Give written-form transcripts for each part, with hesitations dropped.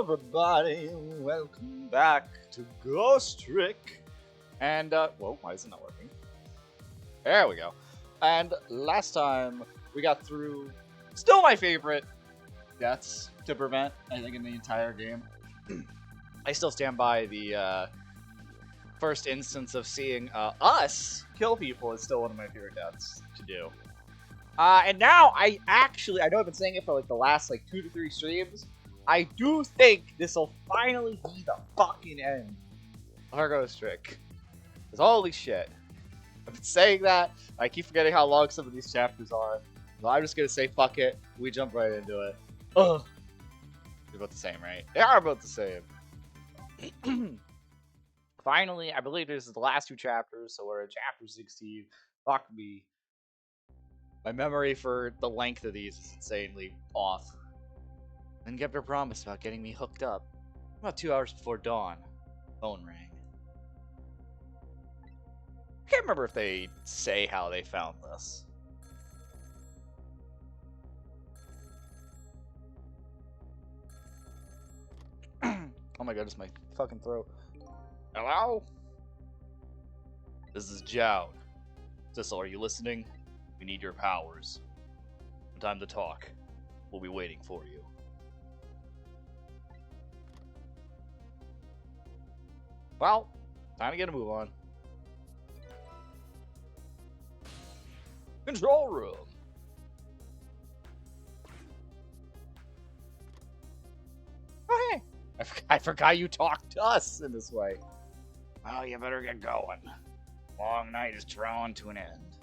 everybody, welcome back to Ghost Trick. And, whoa, why is it not working? There we go. And last time, we got through, still my favorite deaths to prevent, I think, in the entire game. I still stand by the, first instance of seeing, us kill people is still one of my favorite deaths to do. And now, I know I've been saying it for, like, the last, 2 to 3 streams. I do think this will finally be the fucking end of our Ghost Trick. Because holy shit. I've been saying that. I keep forgetting how long some of these chapters are. So I'm just gonna say fuck it. We jump right into it. Ugh. They're about the same, right? They are about the same. Finally, I believe this is the last 2 chapters, so we're in chapter 16. Fuck me. My memory for the length of these is insanely off. Then kept her promise about getting me hooked up. About 2 hours before dawn, phone rang. I can't remember if they say how they found this. Oh my god, it's my fucking throat. Hello? This is Jowd. Sissel, are you listening? We need your powers. Time to talk. We'll be waiting for you. Well, time to get a move on. Control room. Oh, hey. I forgot you talked to us in this way. Well, you better get going. Long night is drawing to an end.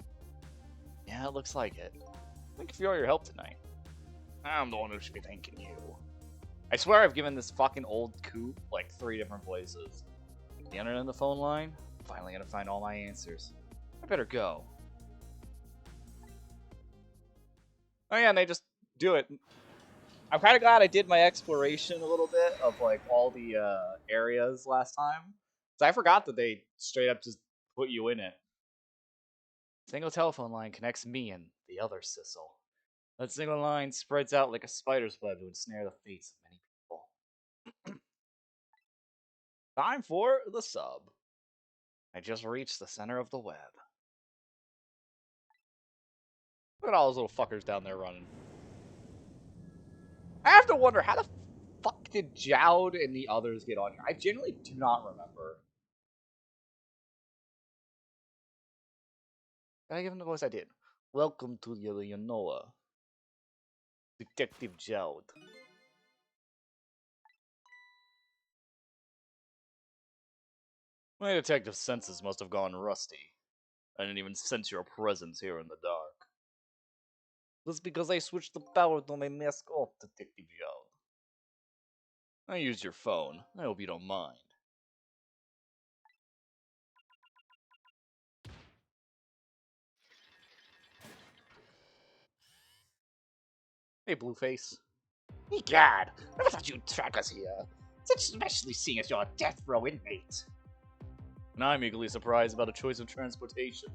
Yeah, it looks like it. Thank you for all your help tonight. I'm the one who should be thanking you. I swear I've given this fucking old coot, 3 different voices. The internet and the phone line? I'm finally gonna find all my answers. I better go. Oh yeah, and they just do it. I'm kind of glad I did my exploration a little bit of, all the, areas last time. Because I forgot that they straight up just put you in it. Single telephone line connects me and the other Sissel. That single line spreads out like a spider's web to ensnare the fates of many people. Time for the sub. I just reached the center of the web. Look at all those little fuckers down there running. I have to wonder, how the fuck did Jowd and the others get on here? I genuinely do not remember. Did I give him the voice? I did. Welcome to Yanoa. Detective Jowd. My detective senses must have gone rusty. I didn't even sense your presence here in the dark. That's because I switched the power to my mask off, Detective Jowd. I used your phone. I hope you don't mind. Hey, Blueface. Egad! Never thought you'd track us here. Especially seeing as you're a death row inmate. And I'm equally surprised about a choice of transportation.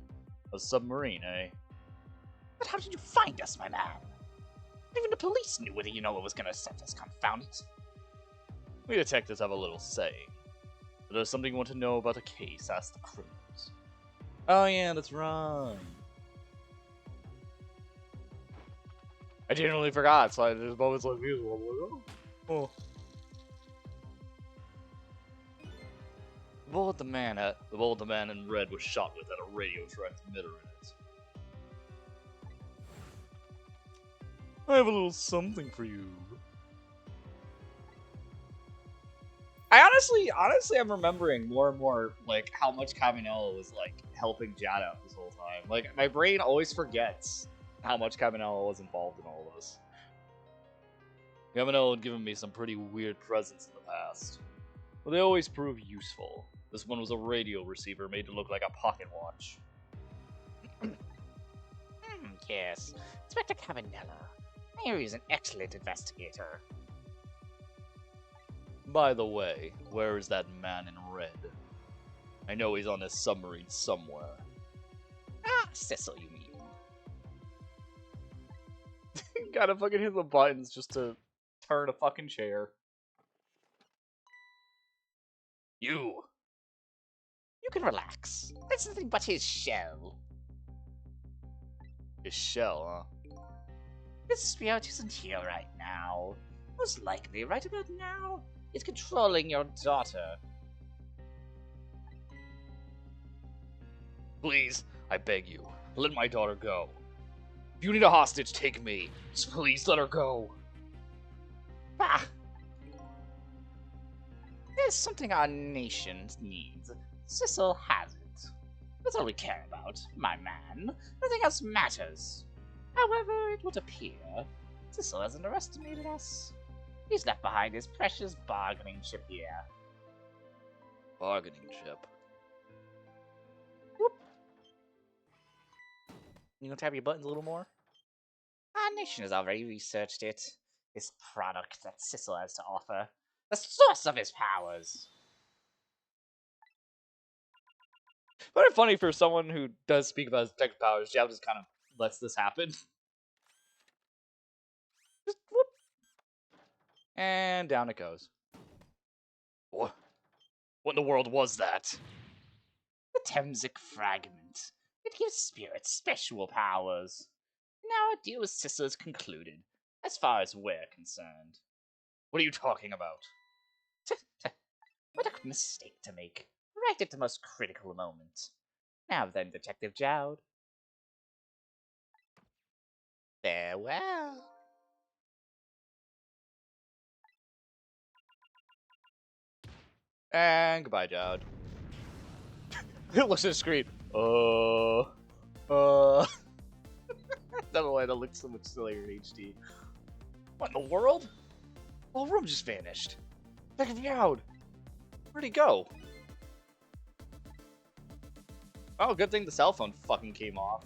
A submarine, eh? But how did you find us, my man? Even the police knew whether Yanoa was gonna accept us, confound it. We detectives have a little saying. If there's something you want to know about a case, ask the criminals. Oh yeah, that's right. I genuinely forgot, so there's moments like these where I'm like, oh. The bullet the man in red was shot with had a radio transmitter in it. I have a little something for you. I honestly, I'm remembering more and more, how much Caminella was, helping Jad out this whole time. My brain always forgets how much Caminella was involved in all this. Caminella had given me some pretty weird presents in the past, but they always prove useful. This one was a radio receiver made to look like a pocket watch. Yes, Inspector Caminella. Mary is an excellent investigator. By the way, where is that man in red? I know he's on this submarine somewhere. Ah, Sissel, you mean? Gotta fucking hit the buttons just to turn a fucking chair. You can relax. That's nothing but his shell. His shell, huh? His spirit isn't here right now. Most likely, right about now, it's controlling your daughter. Please, I beg you, let my daughter go. If you need a hostage, take me. Just please let her go. Ah! There's something our nation needs. Sissel has it. That's all we care about, my man. Nothing else matters. However, it would appear Sissel has underestimated us. He's left behind his precious bargaining chip here. Bargaining chip? Whoop. You gonna tap your buttons a little more? Our nation has already researched it. This product that Sissel has to offer. The source of his powers. Very funny for someone who does speak about his tech powers. Jab just kind of lets this happen. Just whoop. And down it goes. What in the world was that? The Temsic fragment. It gives spirits special powers. Now our deal with Sissel is concluded, as far as we're concerned. What are you talking about? What a mistake to make, right at the most critical moment. Now then, Detective Jowd. Farewell. And goodbye, Jowd. It looks at the screen. That way that looks so much sillier in HD. What in the world? The whole room just vanished. Detective Jowd. Where'd he go? Oh, good thing the cell phone fucking came off.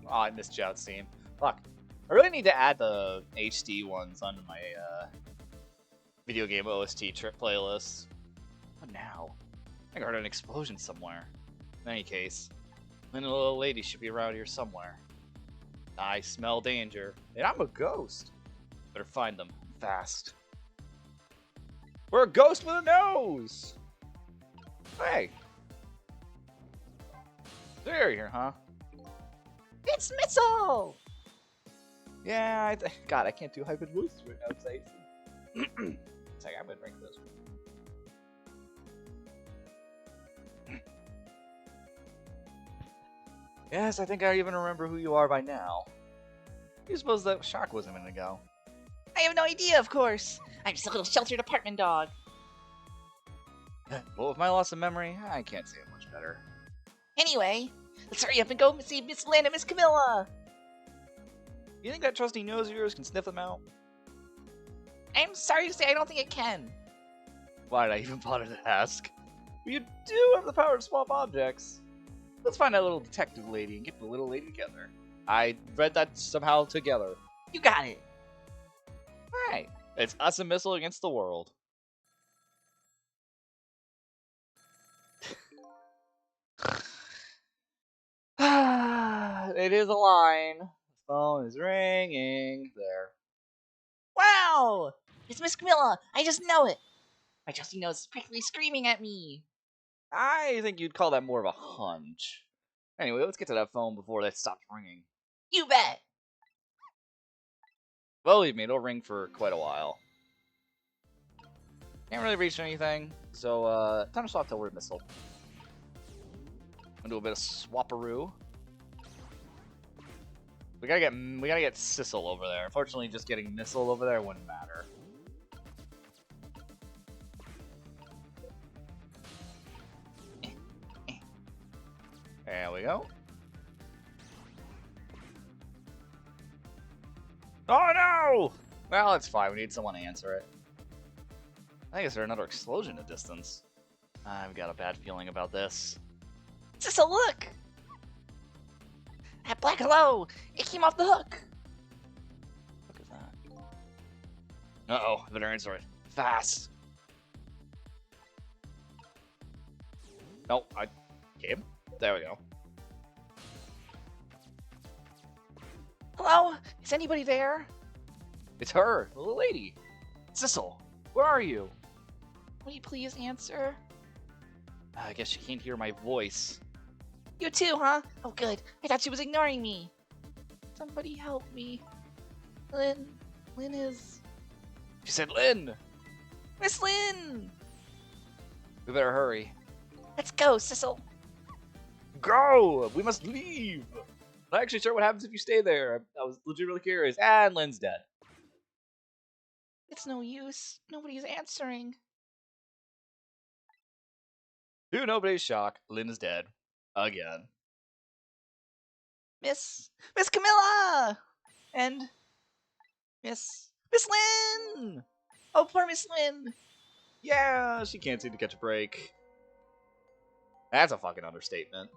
Oh, I missed Jowd's scene. Fuck. I really need to add the HD ones on my video game OST trip playlist. What now? I heard an explosion somewhere. In any case, the little lady should be around here somewhere. I smell danger, and I'm a ghost. Better find them fast. We're a ghost with a nose! Hey! There you're here, huh? It's Missile! Yeah, God, I can't do hyper voices right now, Tyson. It's like, I'm gonna drink this one. Yes, I think I even remember who you are by now. You suppose that shock was a minute ago? I have no idea, of course. I'm just a little sheltered apartment dog. Well, with my loss of memory, I can't say it much better. Anyway, let's hurry up and go see Miss Land and Miss Camilla. You think that trusty nose of yours can sniff them out? I'm sorry to say I don't think it can. Why did I even bother to ask? You do have the power to swap objects. Let's find that little detective lady and get the little lady together. I read that somehow together. You got it. Alright. It's us and Missile against the world. It is a line. The phone is ringing. There. Wow! It's Miss Camilla! I just know it! My trusty nose is practically screaming at me. I think you'd call that more of a hunch. Anyway, let's get to that phone before that stops ringing. You bet! Believe me, it'll ring for quite a while. Can't really reach anything, so time to swap to word Missile. Gonna do a bit of swapperoo. We gotta get Sissel over there. Unfortunately, just getting Missile over there wouldn't matter. There we go. Oh no! Well, it's fine. We need someone to answer it. I think is there another explosion in the distance? I've got a bad feeling about this. Sissel, look! That black hello! It came off the hook! Look at that. Uh-oh, I better answer it. Fast! Nope, I came. There we go. Is anybody there? It's her, the little lady. Sissel, where are you? Will you please answer? I guess she can't hear my voice. You too, huh? Oh, good. I thought she was ignoring me. Somebody help me. Lynn is... She said, Lynn! Miss Lynn! We better hurry. Let's go, Sissel. Go! We must leave! I'm not actually sure what happens if you stay there. I was legitimately curious. And Lynn's dead. It's no use. Nobody's answering. To nobody's shock, Lynn is dead. Again. Miss Camilla! And Miss Lynn! Oh, poor Miss Lynn! Yeah, she can't seem to catch a break. That's a fucking understatement.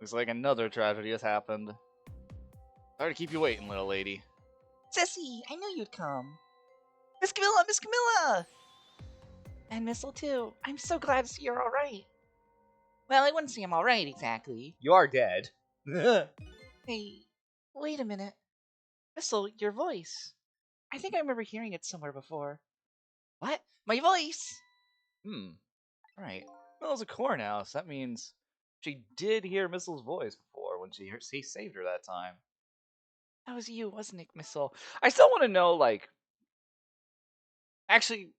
Looks like another tragedy has happened. Sorry to keep you waiting, little lady. Sissy, I knew you'd come. Miss Camilla! And Missile too. I'm so glad to see you're alright. Well, I wouldn't say I'm alright exactly. You are dead. Hey, wait a minute. Missile, your voice. I think I remember hearing it somewhere before. What? My voice? Right. Well, it's a corn house. That means she did hear Missile's voice before when he saved her that time. That was you, wasn't it, Missile? I still want to know, like... Actually,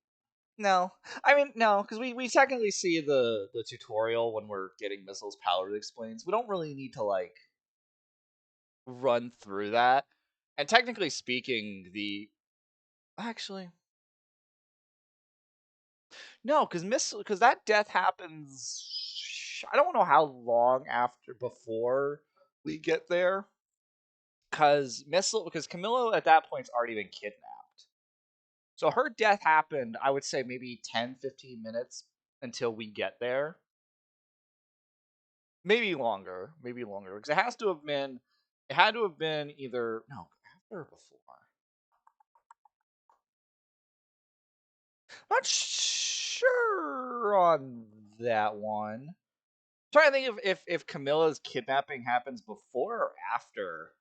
no. I mean, no, because we technically see the tutorial when we're getting Missile's power explains. We don't really need to, like, run through that. And technically speaking, Actually... No, because that death happens... I don't know how long before we get there. Because Camilla at that point's already been kidnapped. So her death happened, I would say maybe 10, 15 minutes until we get there. Maybe longer. Because it had to have been either, no, after or before. Not sure on that one. I'm trying to think if Camilla's kidnapping happens before or after.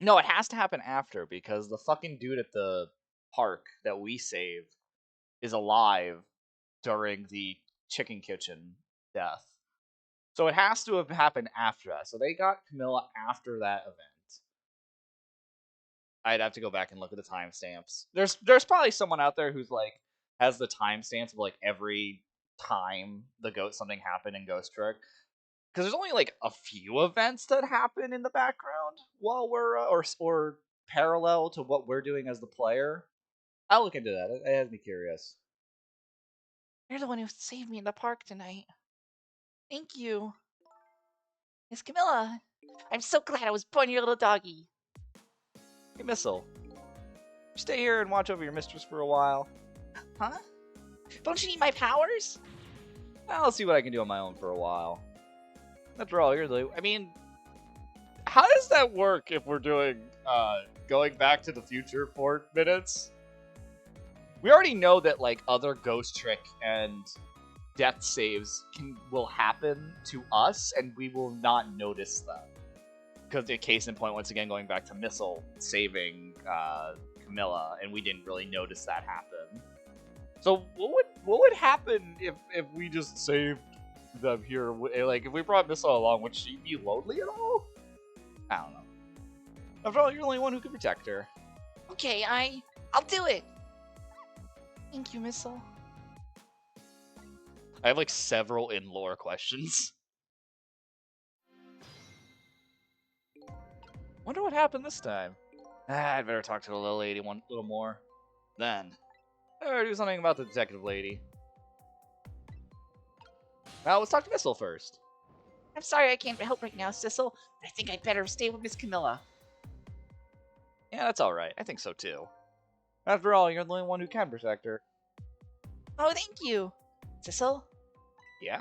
No, it has to happen after because the fucking dude at the park that we saved is alive during the chicken kitchen death. So it has to have happened after that. So they got Camilla after that event. I'd have to go back and look at the timestamps. There's probably someone out there who's like has the timestamps of like every time something happened in Ghost Trick. Because there's only like a few events that happen in the background while we're or parallel to what we're doing as the player. I'll look into that. It has me curious. You're the one who saved me in the park tonight. Thank you. Miss Camilla, I'm so glad I was born your little doggy. Hey, Missile. Stay here and watch over your mistress for a while. Huh? Don't you need my powers? I'll see what I can do on my own for a while. After all, I mean, how does that work if we're doing going back to the future for minutes? We already know that like other Ghost Trick and death saves will happen to us, and we will not notice them. Because the case in point, once again, going back to Missile saving Camilla, and we didn't really notice that happen. So what would happen if we just saved them here? Like, if we brought Missile along, would she be lonely at all? I don't know. After all, you're the only one who can protect her. Okay, I'll do it. Thank you, Missile. I have like several in-lore questions. Wonder what happened this time. I'd better talk to the little lady one little more. Then, I better do something about the detective lady. Now, let's talk to Missile first. I'm sorry I can't help right now, Sissel. I think I'd better stay with Miss Camilla. Yeah, that's alright. I think so too. After all, you're the only one who can protect her. Oh, thank you. Sissel? Yeah?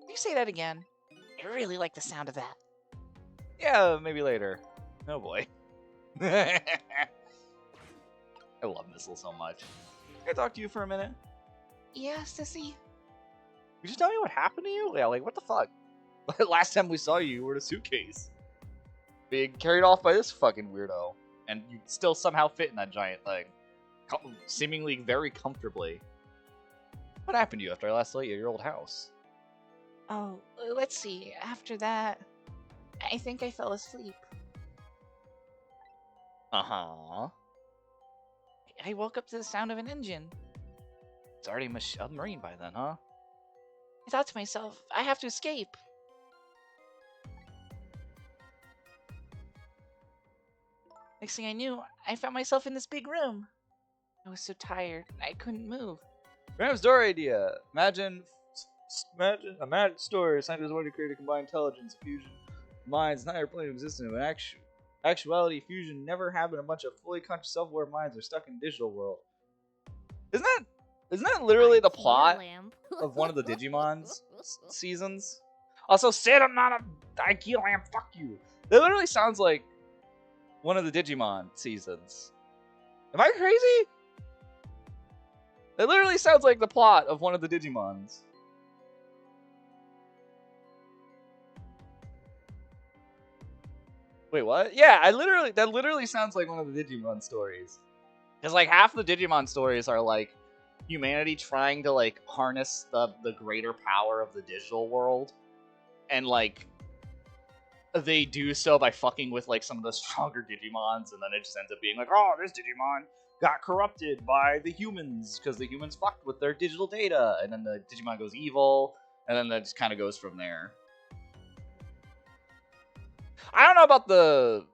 Can you say that again? I really like the sound of that. Yeah, maybe later. Oh boy. I love Missile so much. Can I talk to you for a minute? Yeah, Sissy? You just tell me what happened to you? Yeah, like, what the fuck? Last time we saw you, you were in a suitcase. being carried off by this fucking weirdo. And you still somehow fit in that giant thing. Seemingly very comfortably. What happened to you after I last saw you at your old house? Oh, let's see. After that, I think I fell asleep. Uh-huh. I woke up to the sound of an engine. It's already a submarine by then, huh? I thought to myself, I have to escape. Next thing I knew, I found myself in this big room. I was so tired, I couldn't move. Random story idea. Imagine a magic story. Scientists want to create a combined intelligence fusion minds not ever plane of existence, but actuality fusion never happened. A bunch of fully conscious, self-aware minds are stuck in a digital world. Isn't that literally the plot of one of the Digimon's seasons? Also, Sid, I'm not a IQ lamp. Fuck you. That literally sounds like one of the Digimon seasons. Am I crazy? It literally sounds like the plot of one of the Digimons. Wait, what? Yeah, that literally sounds like one of the Digimon stories. Because like half the Digimon stories are like humanity trying to like harness the greater power of the digital world, and like they do so by fucking with like some of the stronger Digimons, and then it just ends up being like, oh, this Digimon got corrupted by the humans because the humans fucked with their digital data, and then the Digimon goes evil, and then that just kind of goes from there. I don't know about the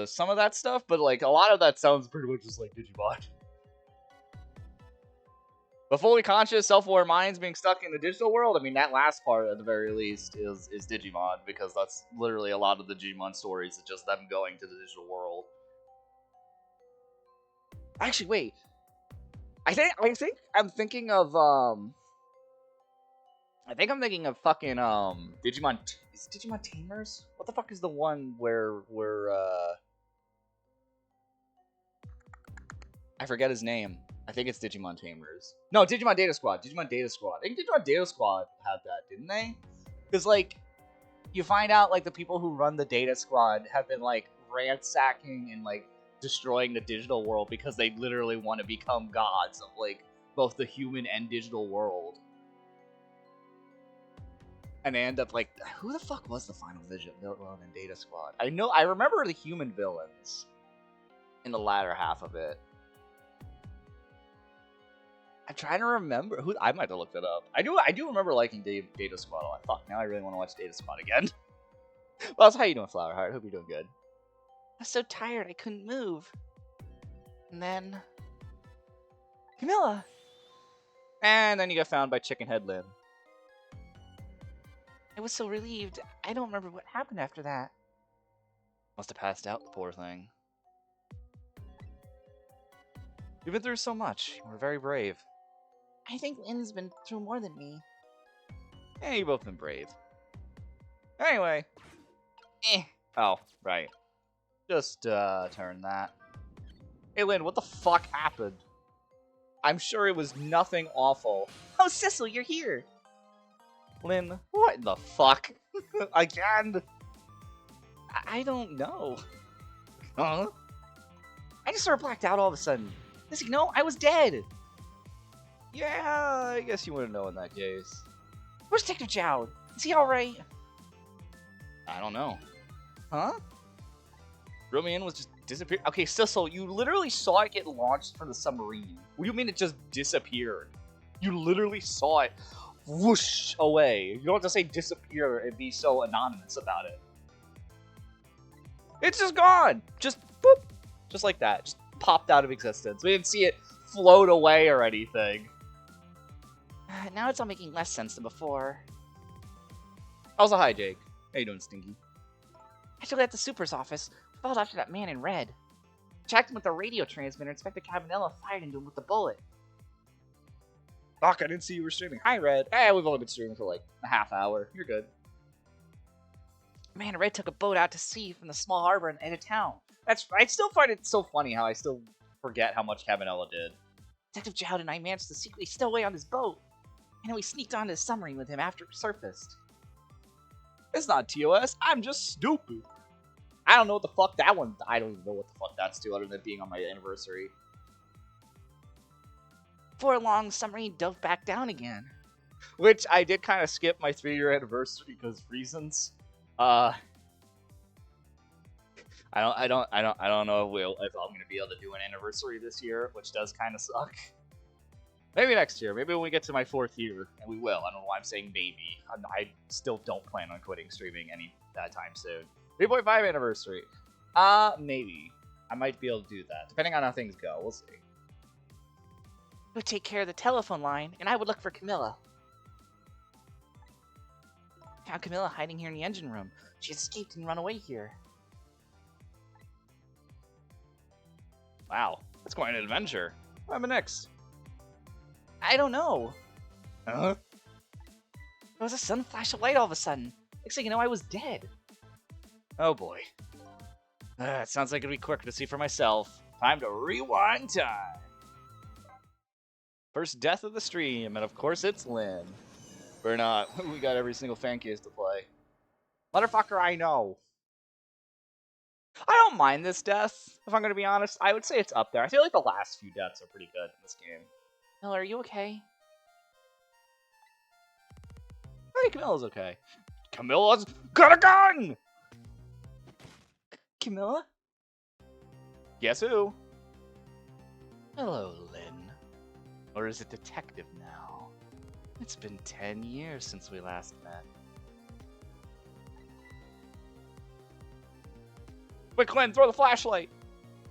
some of that stuff, but like a lot of that sounds pretty much just like Digimon. But fully conscious, self-aware minds being stuck in the digital world, I mean, that last part at the very least is Digimon, because that's literally a lot of the Digimon stories. It's just them going to the digital world. Actually, wait. I think I'm thinking of fucking Digimon. Is it Digimon Tamers? What the fuck is the one where I forget his name. I think it's Digimon Tamers. No, Digimon Data Squad. Digimon Data Squad. I think Digimon Data Squad had that, didn't they? Because like you find out like the people who run the Data Squad have been like ransacking and like destroying the digital world because they literally want to become gods of like both the human and digital world. And they end up like, who the fuck was the final villain in Data Squad? I remember the human villains in the latter half of it. I'm trying to remember who. I might have looked it up. I do remember liking Data Squad a lot. Fuck, now I really want to watch Data Squad again. Well, so how you doing, Flowerheart? Hope you're doing good. I was so tired I couldn't move. And then Camilla. And then you got found by Chicken Head Lynn. I was so relieved. I don't remember what happened after that. Must have passed out, the poor thing. You've been through so much. You were very brave. I think Lynn's been through more than me. Yeah, you've both been brave. Anyway. Oh, right. Just, turn that. Hey, Lynn, what the fuck happened? I'm sure it was nothing awful. Oh, Sissel, you're here! Lynn, what the fuck? Again? I don't know. Huh? I just sort of blacked out all of a sudden. Does he know I was dead? Yeah, I guess you wouldn't know in that case. Where's Detective Jowd? Is he alright? I don't know. Huh? Romian was just disappeared. Okay, Sissel, you literally saw it get launched from the submarine. What do you mean it just disappeared? You literally saw it whoosh away. You don't have to say disappear and be so anonymous about it. It's just gone. Just boop. Just like that. Just popped out of existence. We didn't see it float away or anything. Now it's all making less sense than before. Also, hi, Jake. How you doing, Stinky? After at the super's office, we followed after that man in red. Checked him with the radio transmitter, Inspector Cabanella fired into him with the bullet. Fuck, I didn't see you were streaming. Hi, Red. Hey, we've only been streaming for like a half hour. You're good. Man in red took a boat out to sea from the small harbor and into town. I still find it so funny how I still forget how much Cabanella did. Detective Jowd and I managed to secretly stow away on his boat. And then we sneaked onto the submarine with him after it surfaced. It's not TOS, I'm just stupid. I don't know what the fuck that one. I don't even know what the fuck that's to, other than being on my anniversary. Before long, Summery dove back down again. Which I did kind of skip my 3-year anniversary because of reasons. I don't know if I'm gonna be able to do an anniversary this year, which does kind of suck. Maybe next year. Maybe when we get to my 4th year, and we will. I don't know why I'm saying maybe. I still don't plan on quitting streaming any time soon. 3.5 anniversary. Maybe. I might be able to do that, depending on how things go. We'll see. I would take care of the telephone line, and I would look for Camilla. Found Camilla hiding here in the engine room. She escaped and run away here. Wow, that's quite an adventure. What happened next? I don't know. Huh? There was a sudden flash of light all of a sudden. Next thing you know, I was dead. Oh boy. It sounds like it'd be quicker to see for myself. Time to rewind time. First death of the stream, and of course it's Lynn. We're not. We got every single fan case to play. Motherfucker, I know. I don't mind this death, if I'm going to be honest. I would say it's up there. I feel like the last few deaths are pretty good in this game. Camilla, are you okay? I think Camilla's okay. Camilla's got a gun! Camilla? Guess who? Hello, Lynn. Or is it detective now? It's been 10 years since we last met. Quick, Lynn, throw the flashlight!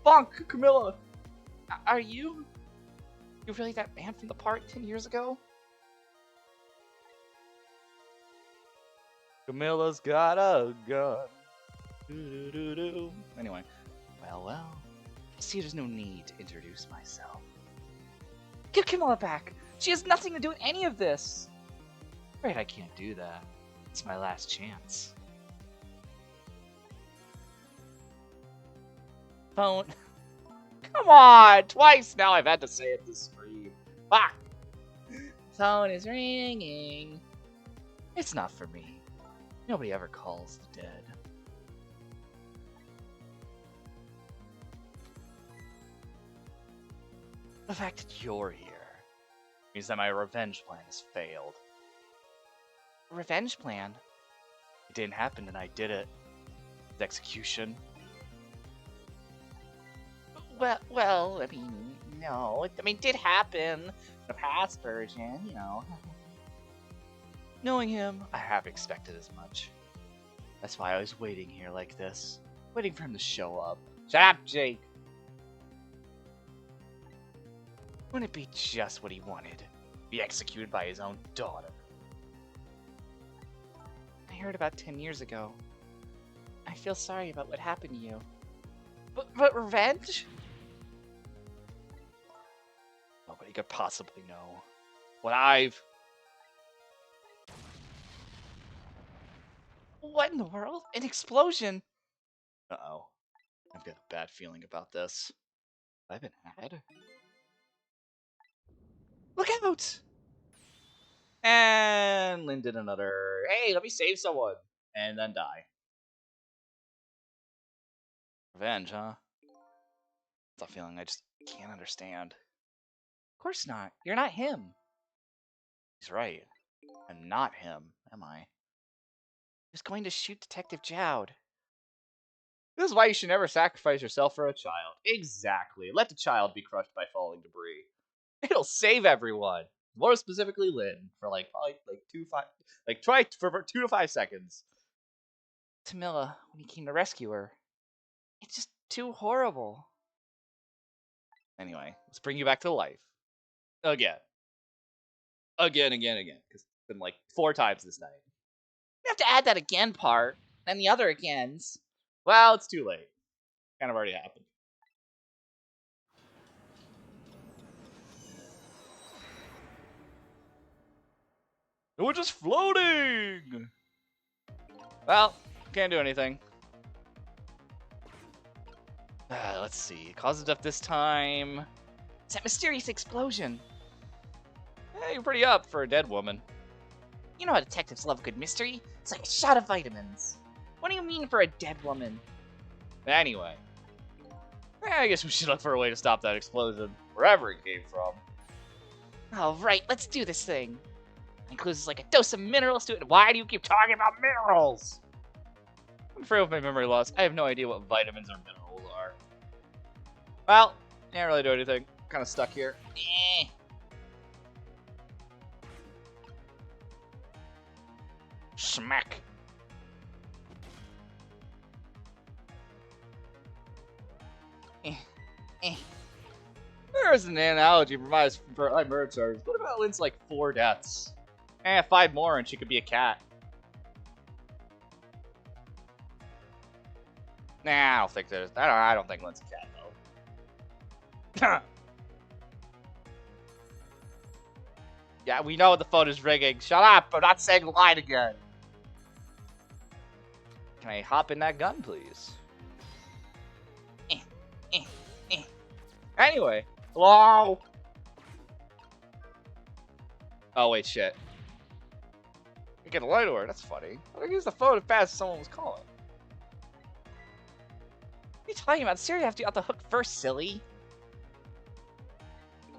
Bonk, Camilla! Are you? You're really that man from the park 10 years ago? Camilla's got a gun. Doo-doo-doo-doo. Anyway. Well. I see there's no need to introduce myself. Give Camilla back! She has nothing to do with any of this! Afraid I can't do that. It's my last chance. Phone. Come on! Twice now I've had to say it this stream. Fuck! Phone is ringing. It's not for me. Nobody ever calls the dead. The fact that you're here means that my revenge plan has failed. Revenge plan? It didn't happen and I did it. It's execution. Well, I mean, no. It did happen. The past version, you know. Knowing him, I have expected as much. That's why I was waiting here like this. Waiting for him to show up. Shut up, Jake! Wouldn't it be just what he wanted? Be executed by his own daughter. I heard about 10 years ago. I feel sorry about what happened to you. But revenge? Nobody could possibly know what I've... What in the world? An explosion? Uh-oh. I've got a bad feeling about this. Have I been had? Look out! And Lynn did another, hey, let me save someone. And then die. Revenge, huh? It's a feeling I just can't understand. Of course not. You're not him. He's right. I'm not him, am I? He was going to shoot Detective Jowd. This is why you should never sacrifice yourself for a child. Exactly. Let the child be crushed by falling debris. It'll save everyone. More specifically, Lynn, for probably 2 to 5 seconds. Camilla, when he came to rescue her. It's just too horrible. Anyway, let's bring you back to life. Again. Again. Because it's been 4 times this night. You have to add that again part, and the other agains. Well, it's too late. Kind of already happened. We're just floating! Well, can't do anything. Let's see. Cause of death this time. It's that mysterious explosion. You're pretty up for a dead woman. You know how detectives love a good mystery? It's like a shot of vitamins. What do you mean for a dead woman? Anyway. I guess we should look for a way to stop that explosion, wherever it came from. Alright, let's do this thing. Includes like a dose of minerals to it. Why do you keep talking about minerals? I'm afraid with my memory loss, I have no idea what vitamins or minerals are. Well, can't really do anything. Kind of stuck here. Smack. There is an analogy provided for like murder charges. What about Lynn's like 4 deaths? 5 more and she could be a cat. Nah, I don't think there's. I don't think Lynn's a cat though. Yeah, we know the phone is ringing. Shut up! I'm not saying line again. Can I hop in that gun, please? Anyway, hello. Oh wait, shit. You get a light order. That's funny. I use the phone as fast as someone was calling. What are you talking about? Seriously, I have to get off the hook first, silly.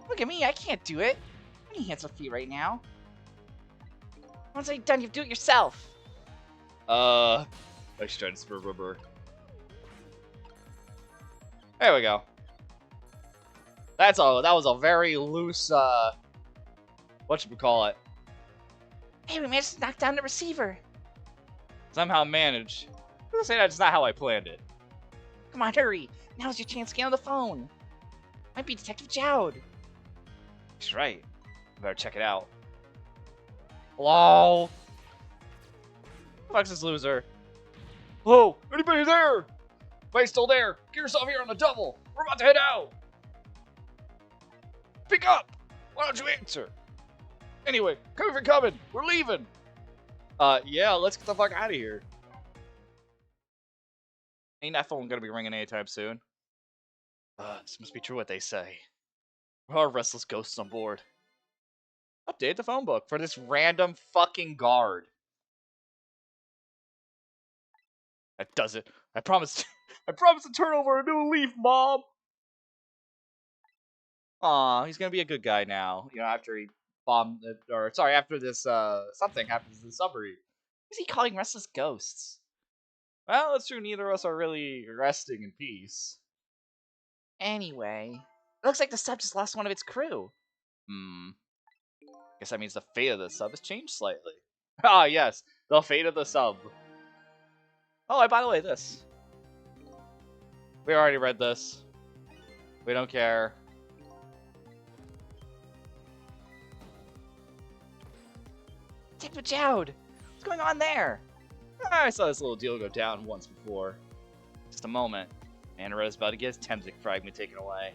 Look at me, I can't do it. I need hands feet right now. Once I'm done, you do it yourself. I should try to spur rubber. There we go. That's all. That was a very loose, whatchamacallit. Hey, we managed to knock down the receiver. Somehow managed. I'm gonna say that's not how I planned it. Come on, hurry. Now's your chance to get on the phone. Might be Detective Jowd. She's right. I better check it out. Hello? Fuck's this loser? Hello? Anybody there? Anybody still there? Get yourself here on the double. We're about to head out. Pick up. Why don't you answer? Anyway, come if you're coming. We're leaving. Yeah, let's get the fuck out of here. Ain't that phone gonna be ringing anytime soon? This must be true what they say. There are restless ghosts on board. Update the phone book for this random fucking guard. That does it. I promised. I promised to turn over a new leaf, Mom. Aw, he's gonna be a good guy now. You know, after he bombed, or sorry, after this something happens in the submarine. Who's he calling restless ghosts? Well, it's true. Neither of us are really resting in peace. Anyway, it looks like the sub just lost one of its crew. Guess that means the fate of the sub has changed slightly. Ah, yes, the fate of the sub. Oh, and by the way, this. We already read this. We don't care. Detective Jowd, what's going on there? I saw this little deal go down once before. Just a moment. Anaretta's about to get his Temsic fragment taken away.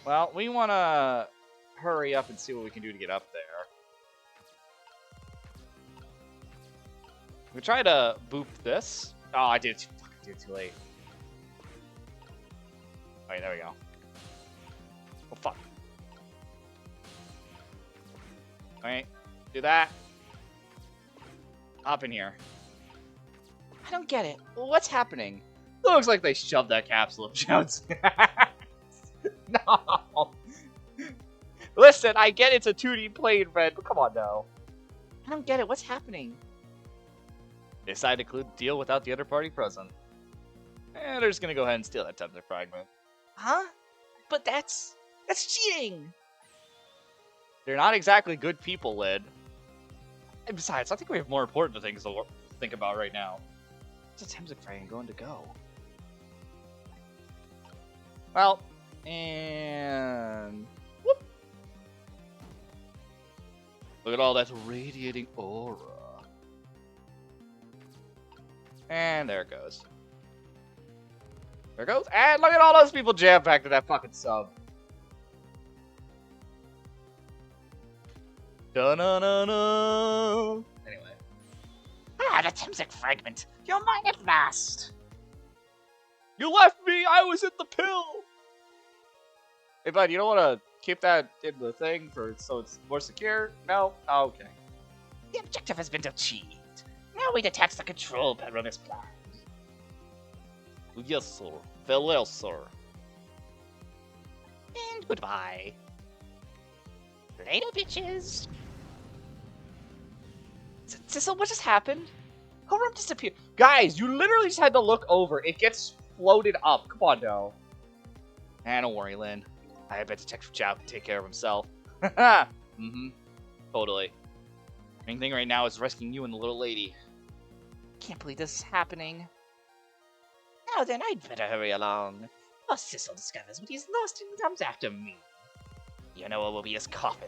Well, we want to hurry up and see what we can do to get up there. We try to boop this. Oh, I did it too late. Alright, there we go. Oh, fuck. Alright, do that. Hop in here. I don't get it. What's happening? Looks like they shoved that capsule up Jones. No. Listen, I get it's a 2D plane, Red, but come on now. I don't get it. What's happening? They decided to conclude the deal without the other party present. And they're just gonna go ahead and steal that Temsic fragment. Huh? But that's cheating. They're not exactly good people, Lid. And besides, I think we have more important things to think about right now. What's a Temsic fragment going to go? Well, and whoop. Look at all that radiating aura. And there it goes. There it goes. And look at all those people jam packed to that fucking sub. Da-na-na-na. Anyway. Ah, the Temsic fragment. You're mine at last. You left me! I was in the pill! Hey, bud, you don't want to keep that in the thing so it's more secure? No? Oh, okay. The objective has been achieved. Now we detach the control panel on this plan. Yes, sir. Farewell, sir. And goodbye. Later, bitches. Sissel, what just happened? Her room disappeared. Guys, you literally just had to look over. It gets floated up. Come on now. Don't worry, Lynn. I bet Detective Chow can take care of himself. Mm-hmm. Totally. Main thing right now is rescuing you and the little lady. Can't believe this is happening. Now then, I'd better hurry along. Or Sissel discovers what he's lost and comes after me. You know what will be his coffin.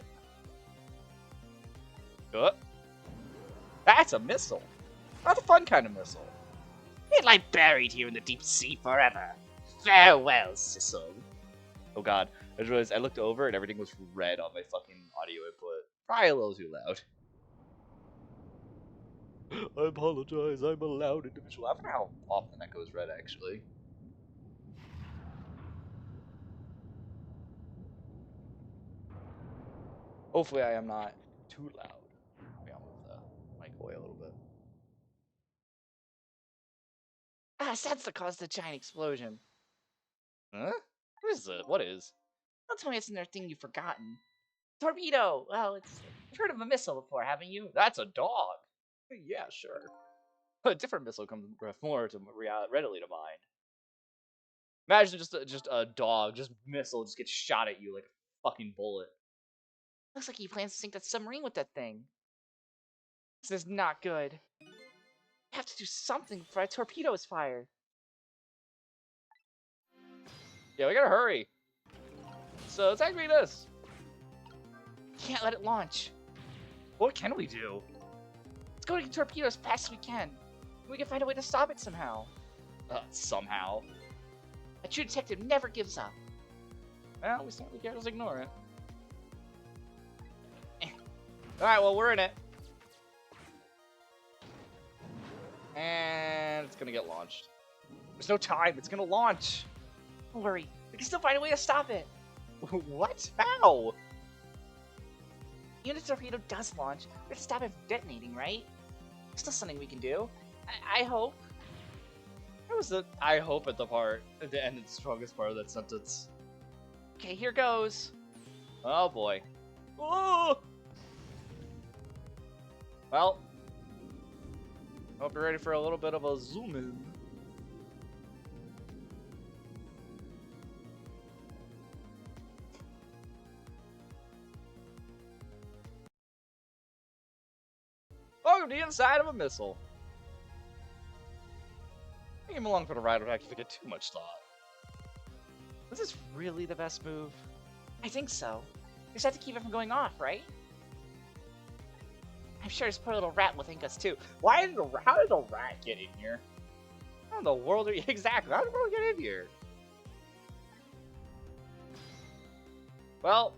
That's a missile. Not the fun kind of missile. It lie buried here in the deep sea forever. Farewell, Sissel. Oh god. I just realized I looked over and everything was red on my fucking audio input. Probably a little too loud. I apologize, I'm a loud individual. I don't know how often that goes red, actually. Hopefully I am not too loud. Maybe I'll move the mic away a little bit. That's the cause of the giant explosion. Huh? What is it? What is? Don't tell me it's another thing you've forgotten. Torpedo! Well, you've heard of a missile before, haven't you? That's a dog. Yeah, sure. A different missile comes more to readily to mind. Imagine just a dog, just missile, just gets shot at you like a fucking bullet. Looks like he plans to sink that submarine with that thing. This is not good. We have to do something before a torpedo is fired. Yeah, we gotta hurry. So it's actually this. Can't let it launch. What can we do? Let's go to the torpedo as fast as we can. We can find a way to stop it somehow. Somehow. A true detective never gives up. Well, we certainly can't just ignore it. Alright, well, we're in it. And it's gonna get launched. There's no time, it's gonna launch. Don't worry, we can still find a way to stop it. What? How? Even if the torpedo does launch, we have to stop it from detonating, right? There's still something we can do. I hope. That was the I hope at the end of the strongest part of that sentence. Okay, here goes. Oh boy. Oh! Well, hope you're ready for a little bit of a zoom in. Welcome to the inside of a missile. I came along for the ride without giving it too much thought. Was this really the best move? I think so. We just have to keep it from going off, right? I'm sure this poor little rat will thank us too. How did the rat get in here? How in the world are you exactly? How did the world get in here? Well,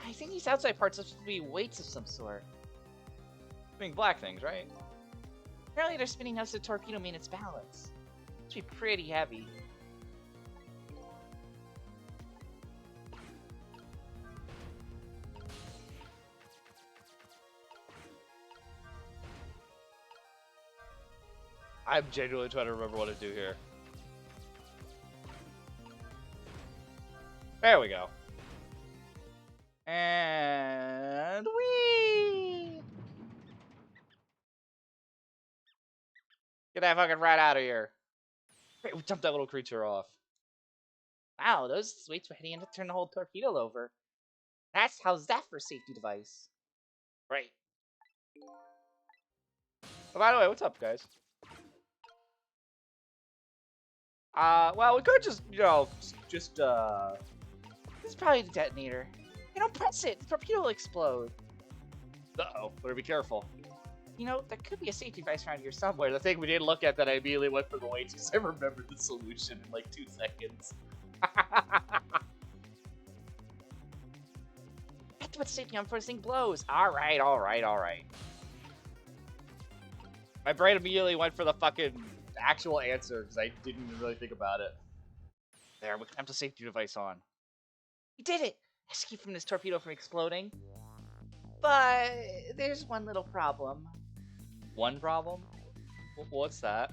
I think these outside parts are supposed to be weights of some sort. being black things, right? Apparently they're spinning us to torpedo mean its balance. It should be pretty heavy. I'm genuinely trying to remember what to do here. There we go. And whee! Get that fucking rat out of here. Great, we jumped that little creature off. Wow, those weights were heading in to turn the whole torpedo over. How's that for a safety device? Right. Oh, by the way, what's up, guys? Well, we could just, This is probably the detonator. Hey, don't press it! The torpedo will explode. Uh-oh, better be careful. You know, there could be a safety device around here somewhere. Somewhere, the thing we didn't look at that I immediately went for the weights because I remembered the solution in like 2 seconds. I have to put safety on before this thing blows. Alright. My brain immediately went for the fucking actual answer because I didn't even really think about it. There, we can have the safety device on. We did it! Escape from this torpedo from exploding. But there's one little problem. One problem? What's that?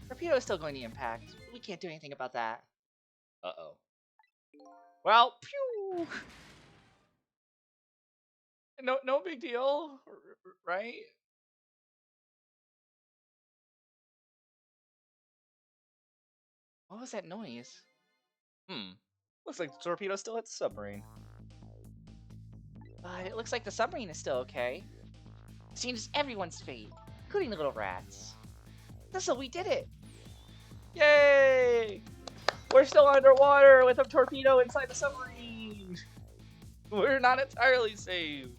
Torpedo is still going to impact. We can't do anything about that. Uh-oh. Well, pew! No big deal, right? What was that noise? Looks like the torpedo still hit the submarine. But it looks like the submarine is still okay. This changes everyone's fate, including the little rats. So we did it! Yay! We're still underwater with a torpedo inside the submarine! We're not entirely saved.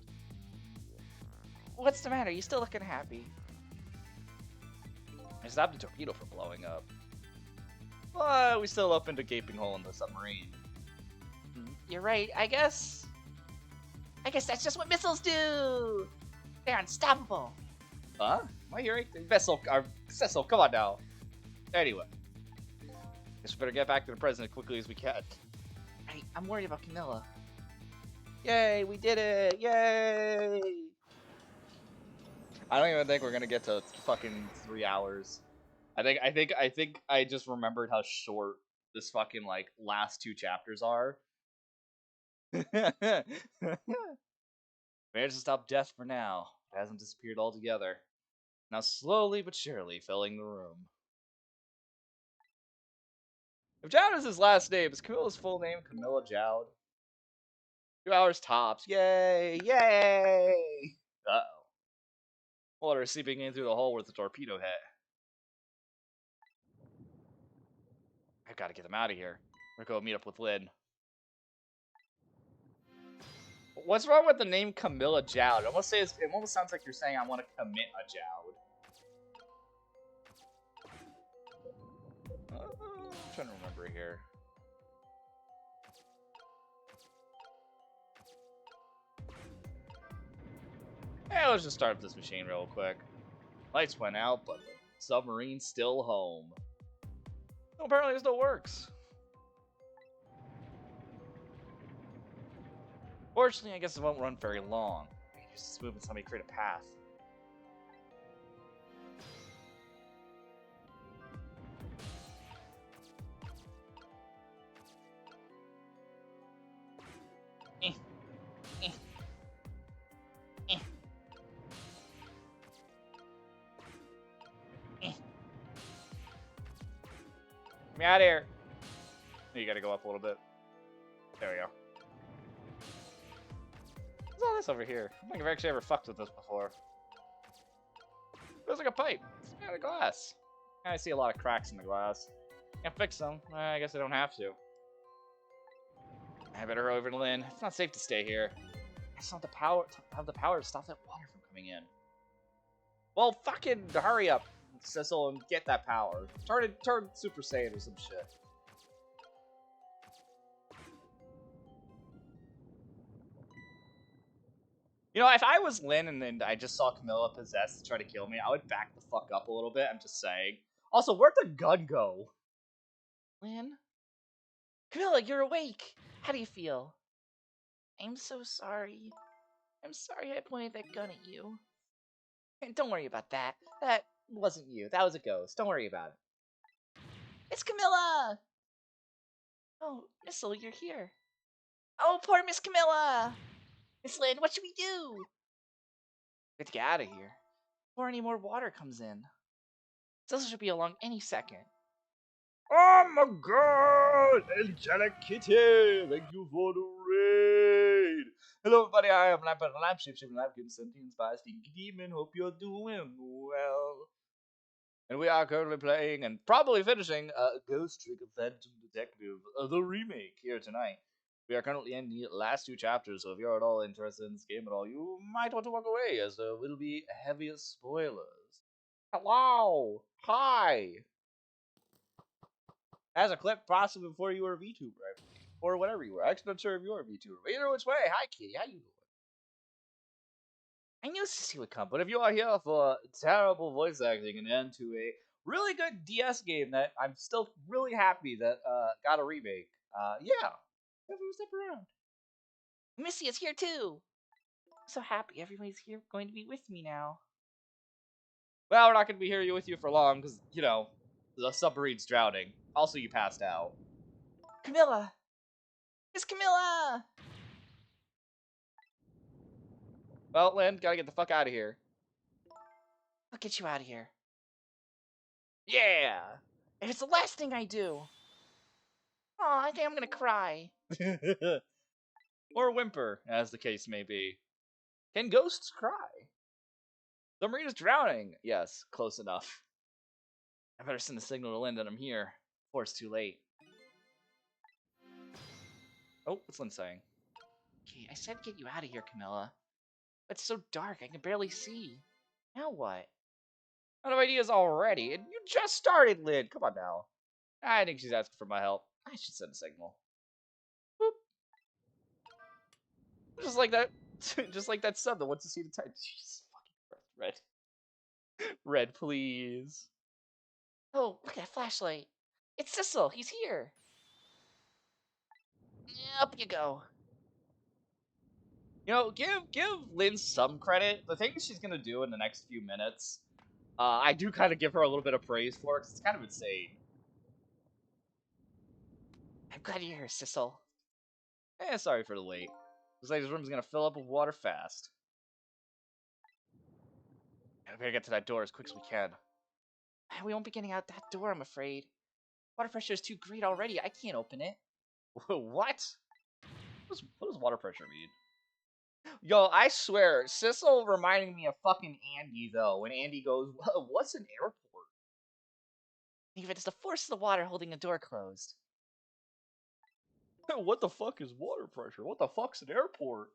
What's the matter? You still looking happy? I stopped the torpedo from blowing up. But we still opened a gaping hole in the submarine. You're right, I guess that's just what missiles do! They're unstoppable! Huh? Am I hearing? Vessel, come on now. Anyway. Guess we better get back to the present as quickly as we can. Right, I'm worried about Camilla. Yay, we did it! Yay! I don't even think we're gonna get to fucking 3 hours. I think I just remembered how short this fucking like last 2 chapters are. Managed to stop death for now. It hasn't disappeared altogether. Now slowly but surely filling the room. If Jowd is his last name, is Camilla's full name Camilla Jowd? 2 hours tops. Yay! Yay! Uh-oh. Water is seeping in through the hole where the torpedo hit. I've got to get them out of here. We're going to go meet up with Lynn. What's wrong with the name Camilla Jowd? It almost sounds like you're saying I want to commit a Jowd. I'm trying to remember here. Hey, let's just start up this machine real quick. Lights went out, but the submarine's still home. Well, apparently it still works. Fortunately, I guess it won't run very long. I can use this movement to help me create a path. Get me out of here. You gotta go up a little bit. There we go. What's all this over here? I don't think I've actually ever fucked with this before. Feels like a pipe. It's made out of glass. I see a lot of cracks in the glass. Can't fix them. I guess I don't have to. I better hurry over to Lynn. It's not safe to stay here. I just don't have the power to stop that water from coming in. Well, fucking hurry up, Cecil, and get that power. Turn Super Saiyan or some shit. You know, if I was Lynn and I just saw Camilla possessed to try to kill me, I would back the fuck up a little bit. I'm just saying. Also, where'd the gun go? Lynn? Camilla, you're awake! How do you feel? I'm so sorry. I'm sorry I pointed that gun at you. And don't worry about that. That wasn't you. That was a ghost. Don't worry about it. It's Camilla! Oh, Missile, you're here. Oh, poor Miss Camilla! Miss Lynn, what should we do? We have to get out of here before any more water comes in. Cecil should be along any second. Oh my god! Angelic Kitty! Thank you for the raid! Hello everybody, I am Lamp and Lamp, shapeshifting Lampkin, sentient by Stinky Demon. Hope you're doing well. And we are currently playing and probably finishing Ghost Trick of Phantom Detective, the remake, here tonight. We are currently in the last 2 chapters, so if you're at all interested in this game at all, you might want to walk away, as there will be heavy spoilers. Hello! Hi! As a clip, possibly before you were a VTuber, I believe. Or whatever you were. I'm actually not sure if you were a VTuber. But either which way, hi Kitty, how you doing? I knew Sissy would come, but if you are here for terrible voice acting and then to a really good DS game that I'm still really happy that got a remake, yeah. Everyone step around. Missy is here too! I'm so happy everybody's here going to be with me now. Well, we're not going to be here with you for long, because, you know, The submarine's drowning. Also, you passed out. Camilla! It's Camilla! Well, Lynn, gotta get the fuck out of here. I'll get you out of here. Yeah! If it's the last thing I do. Oh, I think I'm gonna cry. Or whimper, as the case may be. Can ghosts cry? The marine is drowning. Yes, close enough. I better send a signal to Lynn that I'm here, before it's too late. Oh, what's Lynn saying? Okay, I said get you out of here, Camilla. But it's so dark, I can barely see. Now what? Out of ideas already, and you just started, Lynn. Come on now. I think she's asking for my help. I should send a signal. Boop. Just like that. Just like that sub that wants to see the time. Jesus fucking Christ. Red. Red, please. Oh, look at that flashlight. It's Sissel. He's here. Up you go. You know, give Lynn some credit. The things she's gonna do in the next few minutes, I do kind of give her a little bit of praise for it, 'cause it's kind of insane. I'm glad you're here, Sissel. Sorry for the wait. Looks like this room's gonna fill up with water fast. I better get to that door as quick as we can. We won't be getting out that door, I'm afraid. Water pressure is too great already. I can't open it. What? What does water pressure mean? Yo, I swear, Sissel reminding me of fucking Andy, though, when Andy goes, what's an airport? Think of it as the force of the water holding a door closed. What the fuck is water pressure? What the fuck's an airport?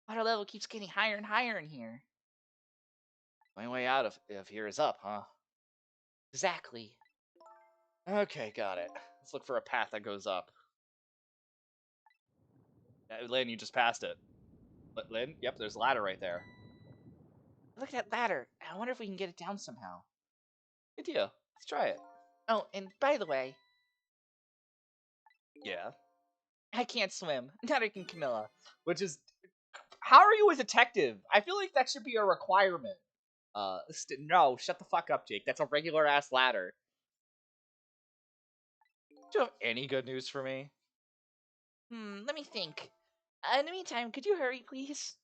Water level keeps getting higher and higher in here. My way out of here is up, huh? Exactly. Okay, got it. Let's look for a path that goes up. Lynn, you just passed it. Lynn? Yep, there's a ladder right there. Look at that ladder. I wonder if we can get it down somehow. Good idea. Let's try it. Oh, and by the way, Yeah. I can't swim. Neither can Camilla. Which is... How are you a detective? I feel like that should be a requirement. No, shut the fuck up, Jake. That's a regular-ass ladder. Do you have any good news for me? Let me think. In the meantime, could you hurry, please?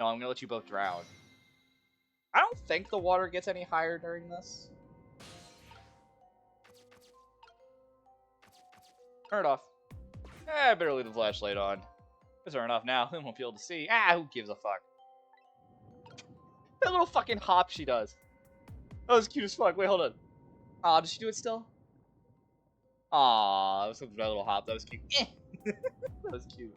No, I'm gonna let you both drown. I don't think the water gets any higher during this. Turn it off. I better leave the flashlight on. Turn it off now, then won't be able to see. Who gives a fuck? That little fucking hop she does. That was cute as fuck. Wait, hold on. Aw, does she do it still? Aw, that was such a little hop. That was cute. That was cute.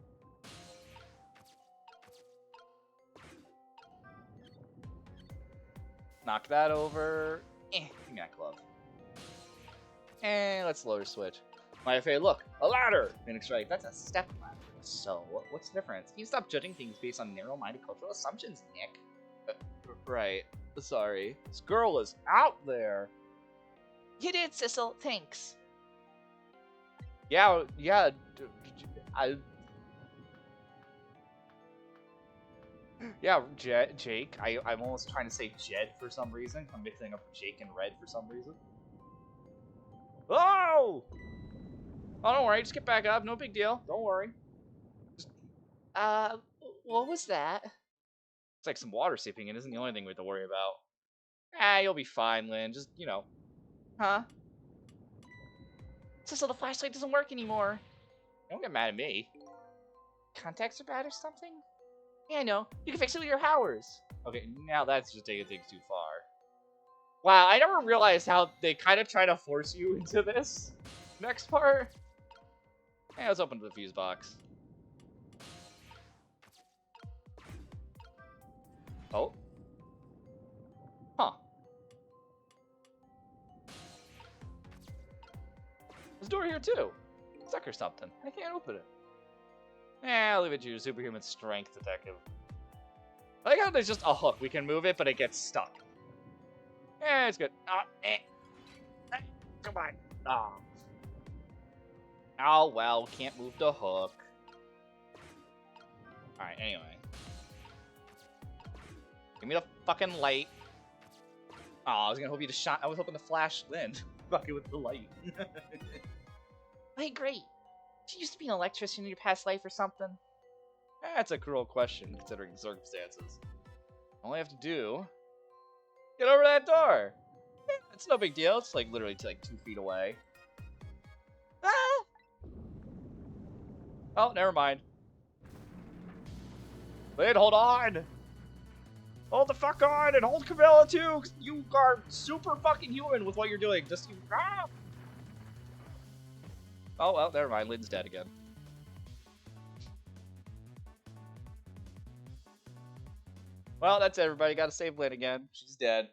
Knock that over. Give me that glove. And let's lower switch. My favorite, look, a ladder! Phoenix Strike, that's a step ladder. So, what's the difference? Can you stop judging things based on narrow-minded cultural assumptions, Nick? Right. Sorry. This girl is out there. You did, Sissel. Thanks. Yeah. Yeah, Jake. I'm almost trying to say Jed for some reason. I'm mixing up Jake and Red for some reason. Oh! Oh, don't worry. Just get back up. No big deal. Don't worry. What was that? It's like some water seeping in. Isn't the only thing we have to worry about. You'll be fine, Lynn. Just, Huh? Sissel, the flashlight doesn't work anymore. Don't get mad at me. Contacts are bad or something? Yeah, I know. You can fix it with your powers. Okay, now that's just taking things too far. Wow, I never realized how they kind of try to force you into this next part. Hey, let's open the fuse box. Oh. Huh. There's a door here too. Stuck or something. I can't open it. I'll leave it to your superhuman strength, detective. I like how there's just a hook. We can move it, but it gets stuck. It's good. Come on. Oh, well, can't move the hook. Alright, anyway. Give me the fucking light. Oh, I was gonna hope you to shine. I was hoping to flash Lynn. Fucking with the light. Hey, great. She used to be an electrician in your past life or something. That's a cruel question, considering the circumstances. All I have to do... Get over that door! Yeah, it's no big deal. It's like literally like 2 feet away. Ah! Oh, never mind. Lynn, hold on! Hold the fuck on and hold Camilla too! You are super fucking human with what you're doing. Just you. Ah! Oh, well, never mind. Lynn's dead again. Well, that's it, everybody. Gotta save Lynn again. She's dead.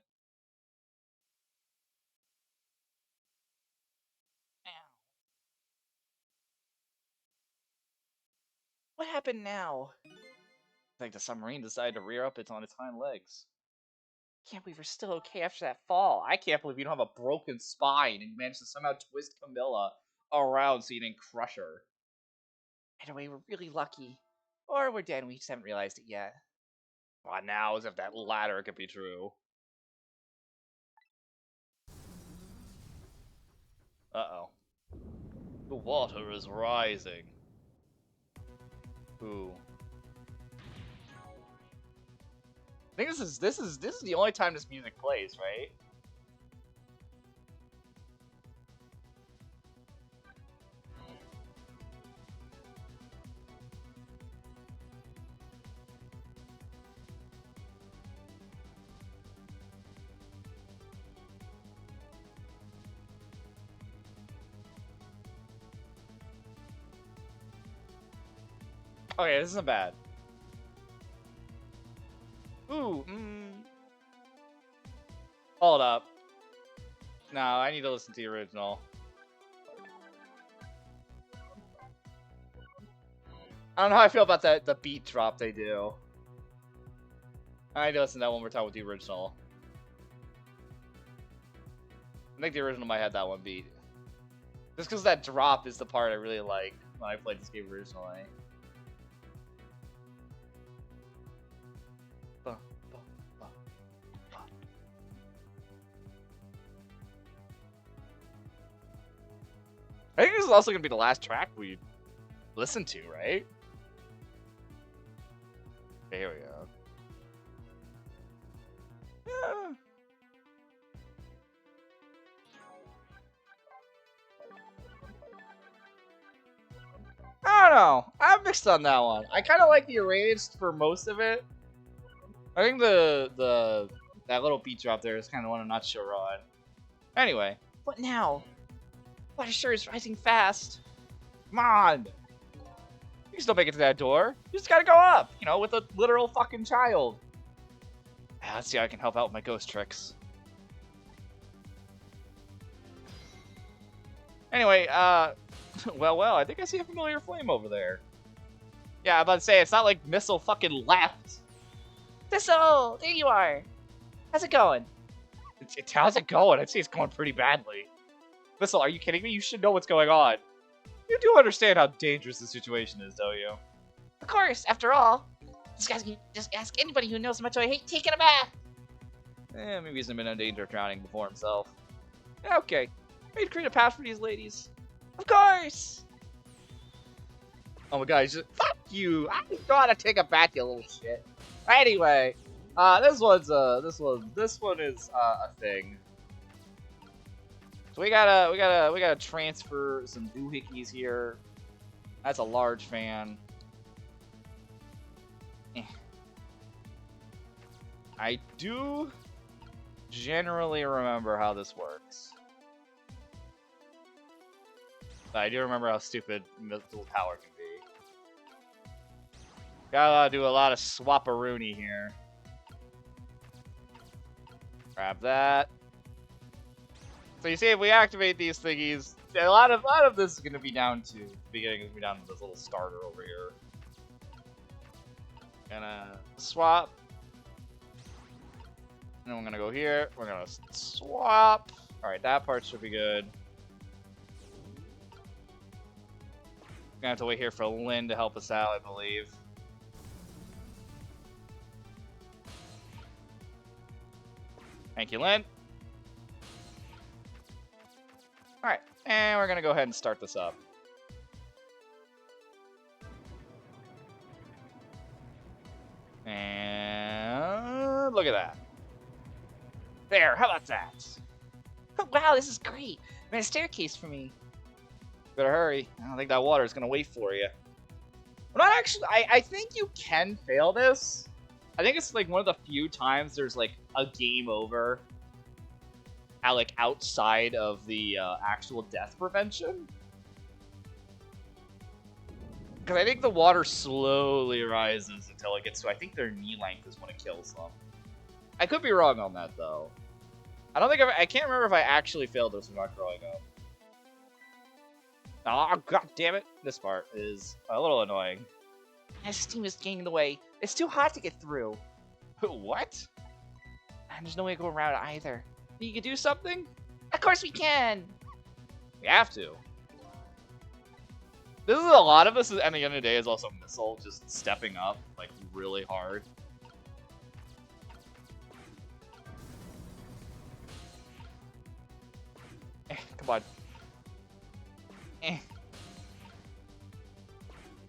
What happened now? I think the submarine decided to rear up on its hind legs. Can't believe we're still okay after that fall. I can't believe you don't have a broken spine and you managed to somehow twist Camilla around so you didn't crush her. Either way, we're really lucky. Or we're dead and we just haven't realized it yet. Well, now, as if that latter could be true. Uh-oh. The water is rising. Ooh. I think this is the only time this music plays, right? Okay, this isn't bad. Ooh, Hold up. No, I need to listen to the original. I don't know how I feel about the beat drop they do. I need to listen to that one more time with the original. I think the original might have that one beat. Just because that drop is the part I really like when I played this game originally. I think this is also going to be the last track we listen to, right? Okay, here we go. Yeah. I don't know. I'm mixed on that one. I kind of like the arranged for most of it. I think that little beat drop there is kind of one I'm not sure on. Anyway. What now? Water sure is rising fast. Come on! You can still make it to that door. You just gotta go up, you know, with a literal fucking child. Let's see how I can help out with my ghost tricks. Anyway, well, I think I see a familiar flame over there. Yeah, I'm about to say, it's not like Missile fucking left. Thistle! There you are! How's it going? How's it going? I'd say it's going pretty badly. Missile, are you kidding me? You should know what's going on. You do understand how dangerous the situation is, don't you? Of course, after all. This guy can just ask anybody who knows how much I hate taking a bath. Maybe he hasn't been in danger of drowning before himself. Yeah, okay. Ready to create a path for these ladies? Of course! Oh my god, he's just, fuck you! I gotta take a bath, you little shit. Anyway, this one is a thing. So we gotta transfer some doohickeys here. That's a large fan. I do generally remember how this works. But I do remember how stupid Missile Tower can be. Gotta do a lot of swapperoonie here. Grab that. So you see, if we activate these thingies, a lot of this is gonna be down to this little starter over here. Gonna swap. And then we're gonna go here. We're gonna swap. All right, that part should be good. Gonna have to wait here for Lynn to help us out, I believe. Thank you, Lynn. And we're gonna go ahead and start this up. And look at that. There, how about that? Wow, this is great. I made a staircase for me. Better hurry. I don't think that water is gonna wait for you. I'm not actually. I think you can fail this. I think it's like one of the few times there's like a game over. Like outside of the actual death prevention. Because I think the water slowly rises until it gets to, I think their knee length is when it kills them. I could be wrong on that, though. I can't remember if I actually failed this when I was growing up. Oh, god damn it. This part is a little annoying. This steam is getting in the way. It's too hot to get through. What? And there's no way to go around it either. You can do something? Of course we can! We have to. This is a lot of this, at the end of the day, is also Missile just stepping up, like, really hard. Come on.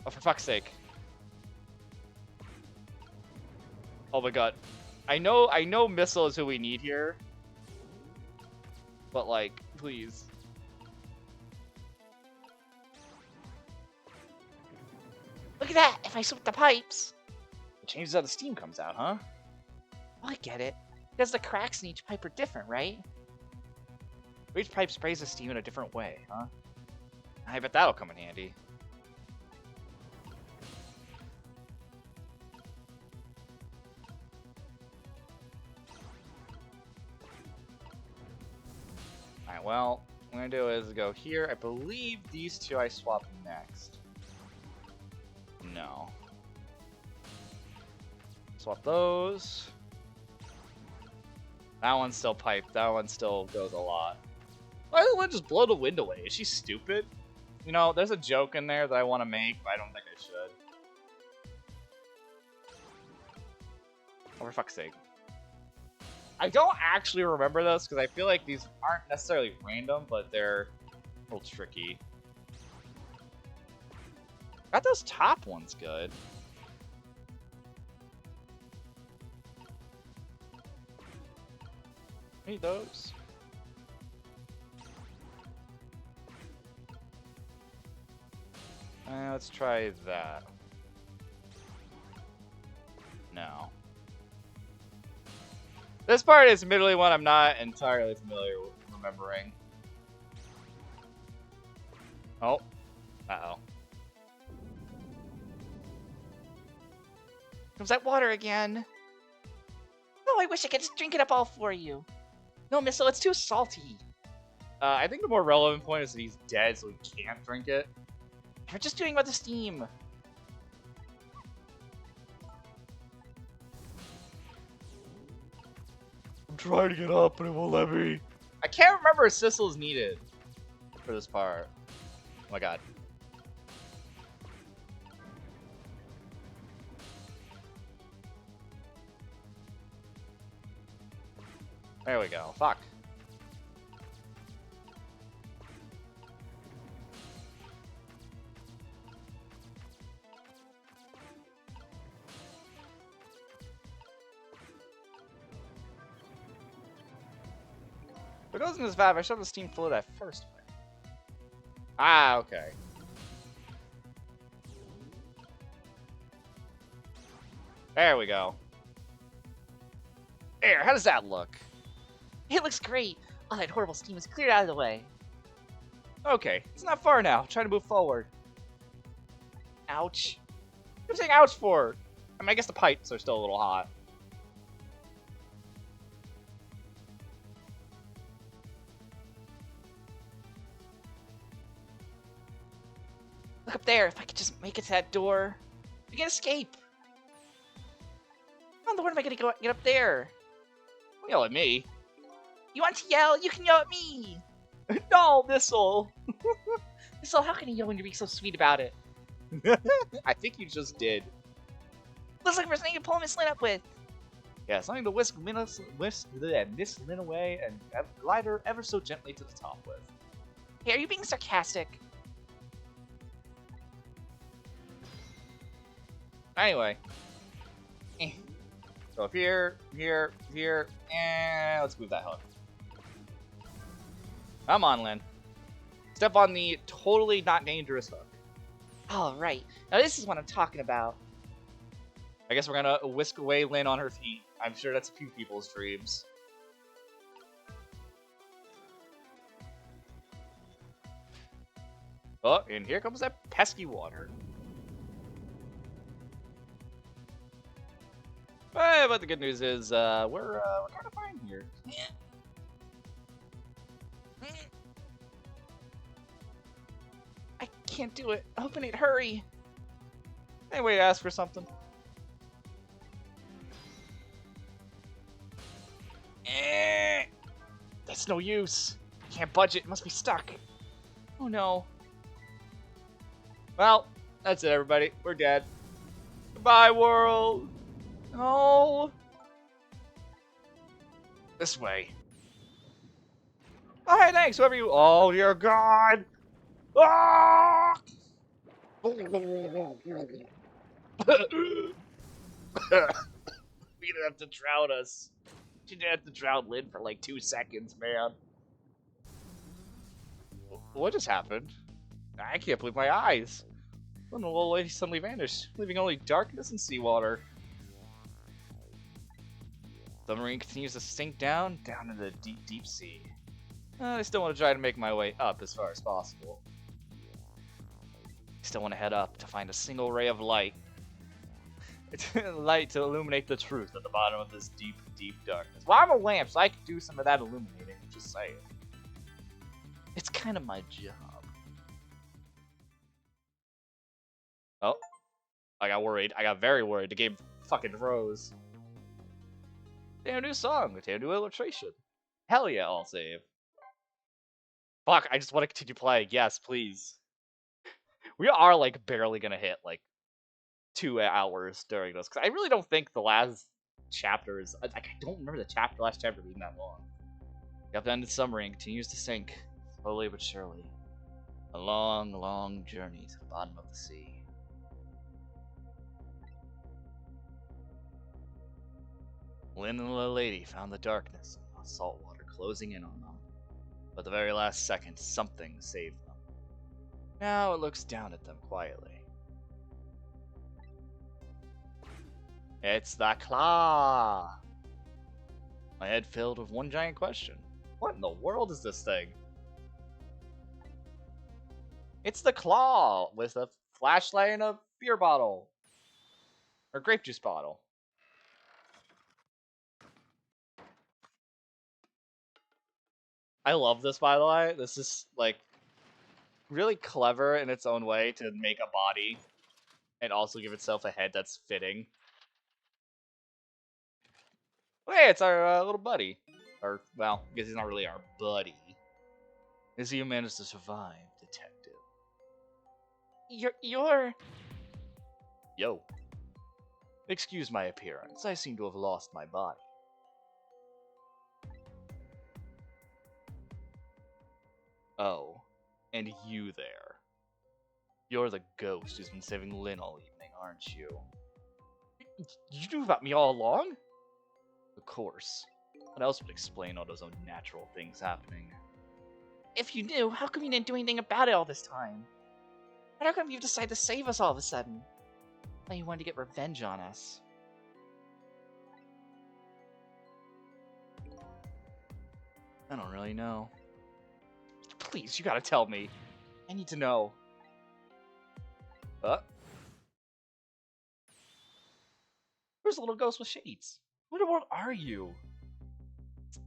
Oh, for fuck's sake. Oh my god. I know Missile is who we need here. But, like, please. Look at that! If I swap the pipes... It changes how the steam comes out, huh? Well, I get it. Because the cracks in each pipe are different, right? Each pipe sprays the steam in a different way, huh? I bet that'll come in handy. Alright, well, what I'm gonna do is go here. I believe these two I swap next. No. Swap those. That one's still piped. That one still goes a lot. Why doesn't one just blow the wind away? Is she stupid? You know, there's a joke in there that I want to make, but I don't think I should. Oh, for fuck's sake. I don't actually remember this, because I feel like these aren't necessarily random, but they're a little tricky. Got those top ones good. Need those. Let's try that. No. This part is admittedly one I'm not entirely familiar with remembering. Oh. Uh-oh. Comes that water again. Oh, I wish I could just drink it up all for you. No, Missile, it's too salty. I think the more relevant point is that he's dead, so we can't drink it. We're just doing about the steam. I'm trying to get up, but it won't let me. I can't remember if Sissel is needed for this part. Oh my god. There we go. Fuck. If it goes in this valve, I should have the steam flow that first way. Ah, okay. There we go. There, how does that look? It looks great. All that horrible steam is cleared out of the way. Okay, it's not far now. Try to move forward. Ouch. What are you saying ouch for? I mean, I guess the pipes are still a little hot. Look up there. If I could just make it to that door, we can escape. How in the world am I going to get up there? Don't yell at me. You want to yell? You can yell at me. No, Missile. Missile, how can you yell when you're being so sweet about it? I think you just did. Looks like we're something to pull Miss Lynn up with. Yeah, something to whisk Miss Lynn away and glide her ever so gently to the top with. Hey, are you being sarcastic? Anyway. So here, and let's move that hook. Come on, Lynn. Step on the totally not dangerous hook. All right. Now this is what I'm talking about. I guess we're gonna whisk away Lynn on her feet. I'm sure that's a few people's dreams. Oh, and here comes that pesky water. But the good news is, we're kind of fine here. I can't do it. Open it, hurry. Anyway, ask for something. That's no use. Can't budge it. It must be stuck. Oh no. Well, that's it, everybody. We're dead. Goodbye, world. No. This way. Oh, hey, thanks, whoever you. Oh, dear God. Ah! We didn't have to drown us. You didn't have to drown Lynn for like 2 seconds, man. What just happened? I can't believe my eyes. When the little lady suddenly vanished, leaving only darkness and seawater. The submarine continues to sink down into the deep, deep sea. I still want to try to make my way up as far as possible. I still want to head up to find a single ray of light. Light to illuminate the truth at the bottom of this deep, deep darkness. Well, I'm a lamp, so I can do some of that illuminating, just saying. It's kind of my job. Oh, I got worried. I got very worried. The game fucking froze. Damn new song, damn new illustration. Hell yeah, I'll save. Fuck, I just want to continue playing. Yes, please. We are like barely gonna hit like 2 hours during this because I really don't think the last chapters. I don't remember the last chapter being that long. The ended submarine continues to sink slowly but surely. A long, long journey to the bottom of the sea. Lynn and the lady found the darkness and the salt water closing in on them. But at the very last second, something saved them. Now it looks down at them quietly. It's the claw! My head filled with one giant question. What in the world is this thing? It's the claw with a flashlight and a beer bottle. Or grape juice bottle. I love this, by the way. This is, like, really clever in its own way to make a body and also give itself a head that's fitting. Hey, it's our little buddy. Or, well, I guess he's not really our buddy. Is he who managed to survive, detective? You're... Yo. Excuse my appearance. I seem to have lost my body. Oh, and you there. You're the ghost who's been saving Lynn all evening, aren't you? You knew about me all along? Of course. What else would explain all those unnatural things happening? If you knew, how come you didn't do anything about it all this time? And how come you decided to save us all of a sudden? Like you wanted to get revenge on us. I don't really know. Please, you gotta tell me. I need to know. Where's the little ghost with shades? What in the world are you?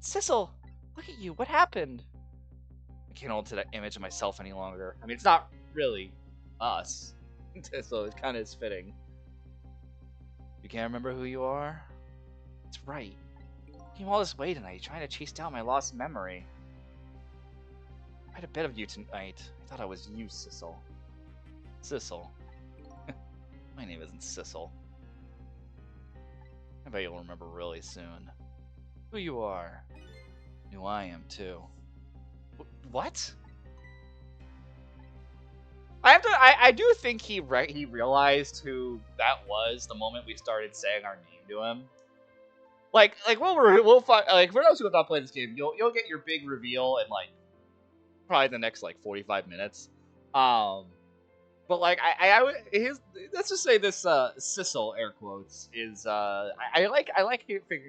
Sissel, look at you. What happened? I can't hold to that image of myself any longer. I mean, it's not really us, so it kind of is fitting. You can't remember who you are? That's right. I came all this way tonight, trying to chase down my lost memory. I had a bit of you tonight. I thought I was you, Sissel. Sissel. My name isn't Sissel. I bet you'll remember really soon. Who you are. Who I am, too. What? I do think he realized who that was the moment we started saying our name to him. Like we'll find, like, for those who have not played this game, you'll get your big reveal in like probably the next like 45 minutes. But like his, let's just say this Sissel, air quotes, is I like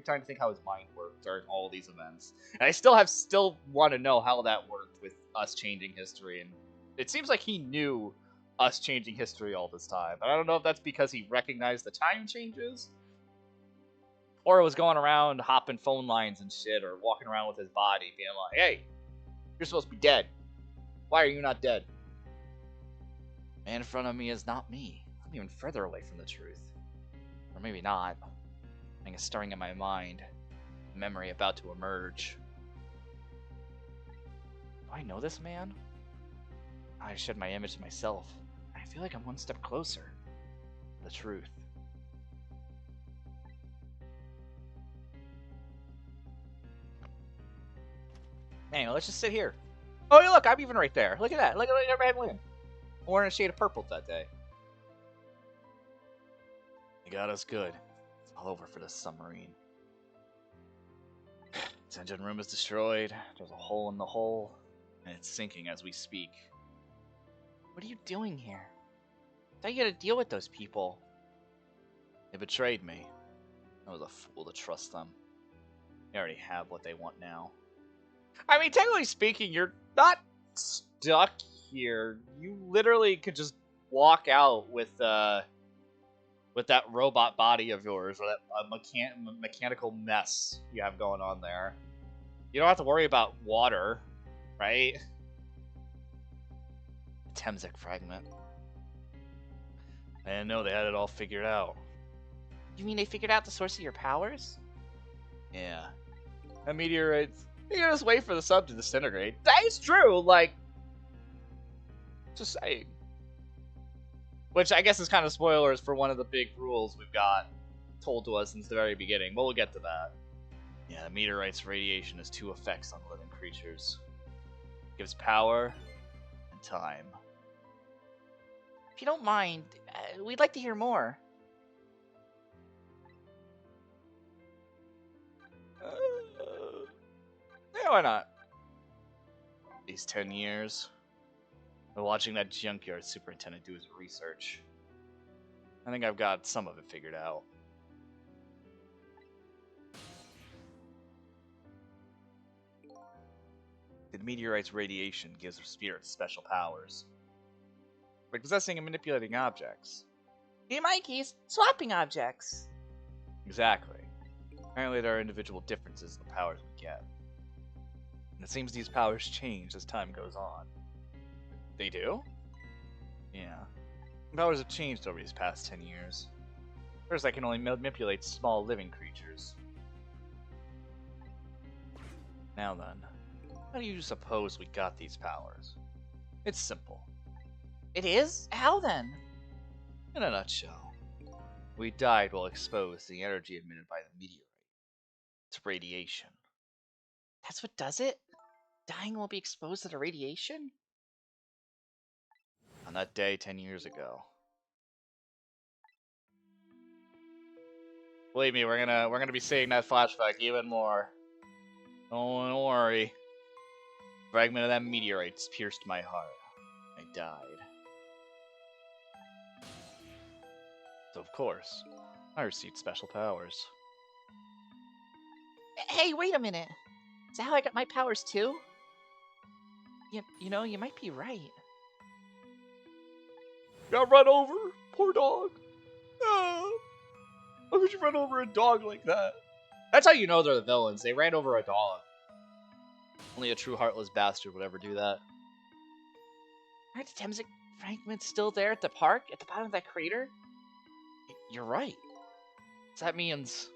trying to think how his mind worked during all these events, and I still want to know how that worked with us changing history, and it seems like he knew us changing history all this time. But I don't know if that's because he recognized the time changes, or it was going around hopping phone lines and shit, or walking around with his body being like, "Hey, you're supposed to be dead. Why are you not dead?" Man in front of me is not me. I'm even further away from the truth. Or maybe not. Something is stirring in my mind. A memory about to emerge. Do I know this man? I shed my image to myself. I feel like I'm one step closer to the truth. Anyway, let's just sit here. Oh, look, I'm even right there. Look at that. Look at that red wind. I'm wearing a shade of purple that day. They got us good. It's all over for this submarine. Its engine room is destroyed. There's a hole in the hull, and it's sinking as we speak. What are you doing here? I thought you had to deal with those people. They betrayed me. I was a fool to trust them. They already have what they want now. I mean, technically speaking, you're not stuck here. You literally could just walk out with that robot body of yours, or that mechanical mess you have going on there. You don't have to worry about water, right? Temsek fragment. I didn't know they had it all figured out. You mean they figured out the source of your powers? Yeah. That meteorite. You can just wait for the sub to disintegrate. That is true, like. Just saying. Which I guess is kind of spoilers for one of the big rules we've got told to us since the very beginning, but we'll get to that. Yeah, the meteorite's radiation has two effects on living creatures. It gives power and time. If you don't mind, we'd like to hear more. Yeah, why not? These 10 years, I've been watching that junkyard superintendent do his research. I think I've got some of it figured out. The meteorite's radiation gives her spirits special powers, like possessing and manipulating objects. Hey, Mikey's swapping objects. Exactly. Apparently there are individual differences in the powers we get. And it seems these powers change as time goes on. They do? Yeah. Powers have changed over these past 10 years. First, I can only manipulate small living creatures. Now then, how do you suppose we got these powers? It's simple. It is? How then? In a nutshell, we died while exposed to the energy emitted by the meteorite. It's radiation. That's what does it? Dying will be exposed to the radiation? On that day 10 years ago. Believe me, we're gonna be seeing that flashback even more. Don't worry. A fragment of that meteorite pierced my heart. I died. So of course, I received special powers. Hey, wait a minute. Is that how I got my powers too? You know, you might be right. Got run over, poor dog. Oh, why would you run over a dog like that? That's how you know they're the villains. They ran over a dog. Only a true heartless bastard would ever do that. Aren't the Temsek fragments still there at the park, at the bottom of that crater? You're right. So that means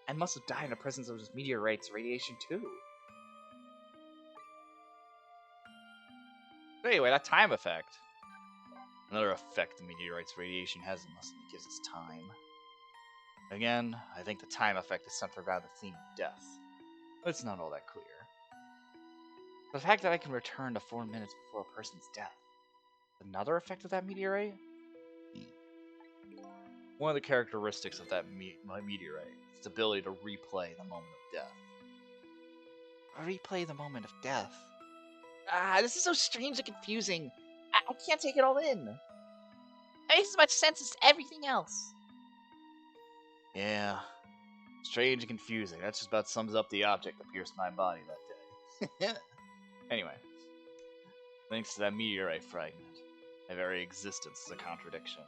I must have died in the presence of this meteorite's radiation too. But anyway, that time effect. Another effect the meteorite's radiation has on us it gives us time. Again, I think the time effect is centered around the theme of death. But it's not all that clear. The fact that I can return to 4 minutes before a person's death, the another effect of that meteorite? One of the characteristics of that meteorite is its ability to replay the moment of death. Replay the moment of death. This is so strange and confusing. I can't take it all in. It makes as much sense as everything else. Yeah. Strange and confusing. That just about sums up the object that pierced my body that day. Anyway. Thanks to that meteorite fragment, my very existence is a contradiction.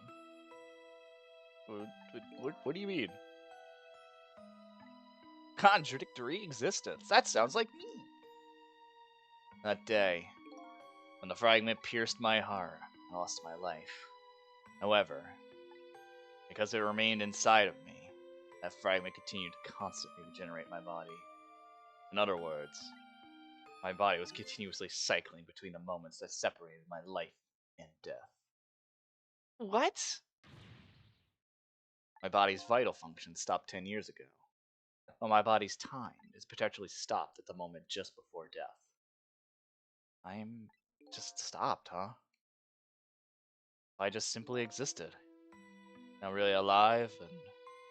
What do you mean? Contradictory existence? That sounds like me! That day, when the fragment pierced my heart, I lost my life. However, because it remained inside of me, that fragment continued to constantly regenerate my body. In other words, my body was continuously cycling between the moments that separated my life and death. What? My body's vital function stopped 10 years ago, while my body's time is potentially stopped at the moment just before death. I'm just stopped, huh? I just simply existed. Not really alive and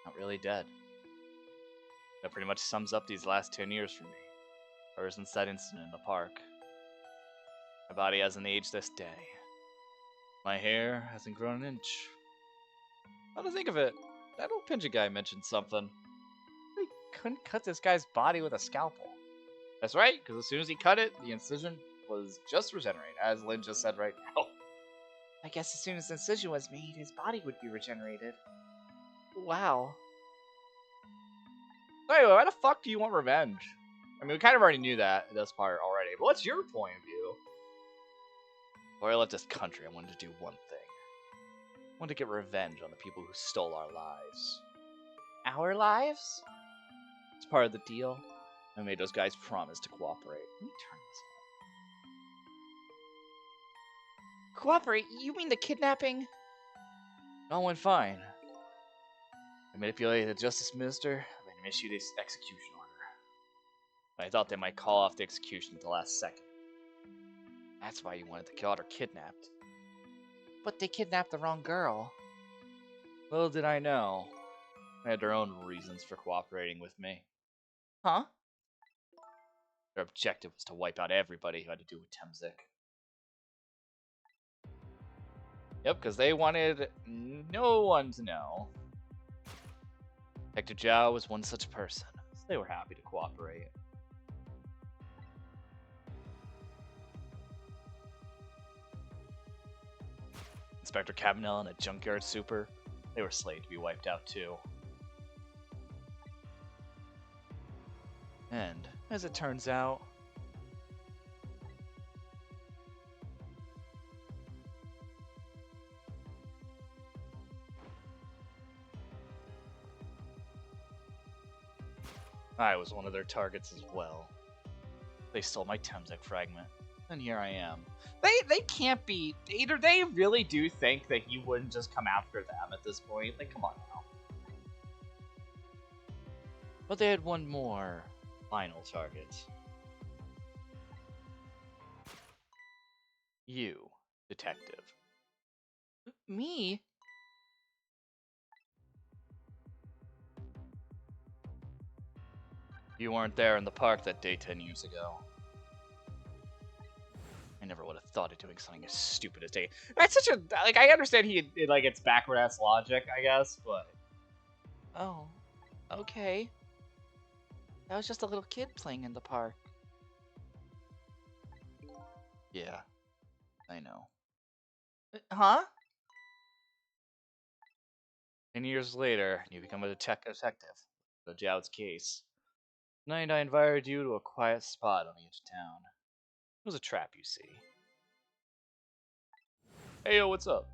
not really dead. That pretty much sums up these last 10 years for me, ever since that incident in the park. My body hasn't aged this day. My hair hasn't grown an inch. How to think of it, that old Pinja guy mentioned something. They couldn't cut this guy's body with a scalpel. That's right, because as soon as he cut it, the incision was just regenerated, as Lynn just said right now. I guess as soon as the incision was made, his body would be regenerated. Wow. Anyway, why the fuck do you want revenge? I mean, we kind of already knew that this part already, but what's your point of view? Before I left this country, I wanted to do one thing. I wanted to get revenge on the people who stole our lives. Our lives? It's part of the deal. I made those guys promise to cooperate. Let me turn this on. Cooperate? You mean the kidnapping? It all went fine. I manipulated the justice minister and issued this execution order. I thought they might call off the execution at the last second. That's why you wanted the daughter kidnapped. But they kidnapped the wrong girl. Little did I know. They had their own reasons for cooperating with me. Huh? Their objective was to wipe out everybody who had to do with Temzik. Yep, because they wanted no one to know. Hector Zhao was one such person, so they were happy to cooperate. Inspector Cabanel and a junkyard super, they were slated to be wiped out too. And, as it turns out, I was one of their targets as well. They stole my Temzik fragment, and here I am. They can't be. Either they really do think that he wouldn't just come after them at this point. Like, come on now. But they had one more final target. You, detective. Me? You weren't there in the park that day 10 years ago. I never would have thought of doing something as stupid as day. That's such a, like, I understand it's backward ass logic, I guess, but. Oh, okay. That was just a little kid playing in the park. Yeah, I know. Huh? 10 years later, you become a detective. The Joud's case. Tonight I invited you to a quiet spot on the edge of town. It was a trap, you see. Hey yo, what's up?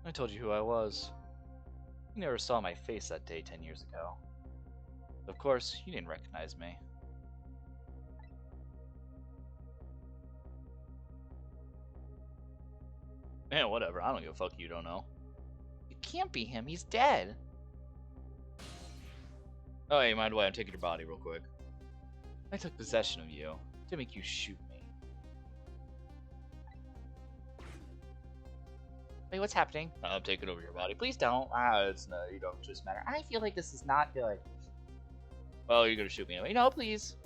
I told you who I was. You never saw my face that day 10 years ago. Of course, you didn't recognize me. Man, whatever. I don't give a fuck. You don't know. It can't be him. He's dead. Oh, hey, mind the way, I'm taking your body real quick. I took possession of you to make you shoot me. Wait, what's happening? I'm taking over your body. Please don't. It's no, you don't just matter. I feel like this is not good. Well, you're gonna shoot me anyway. No, please.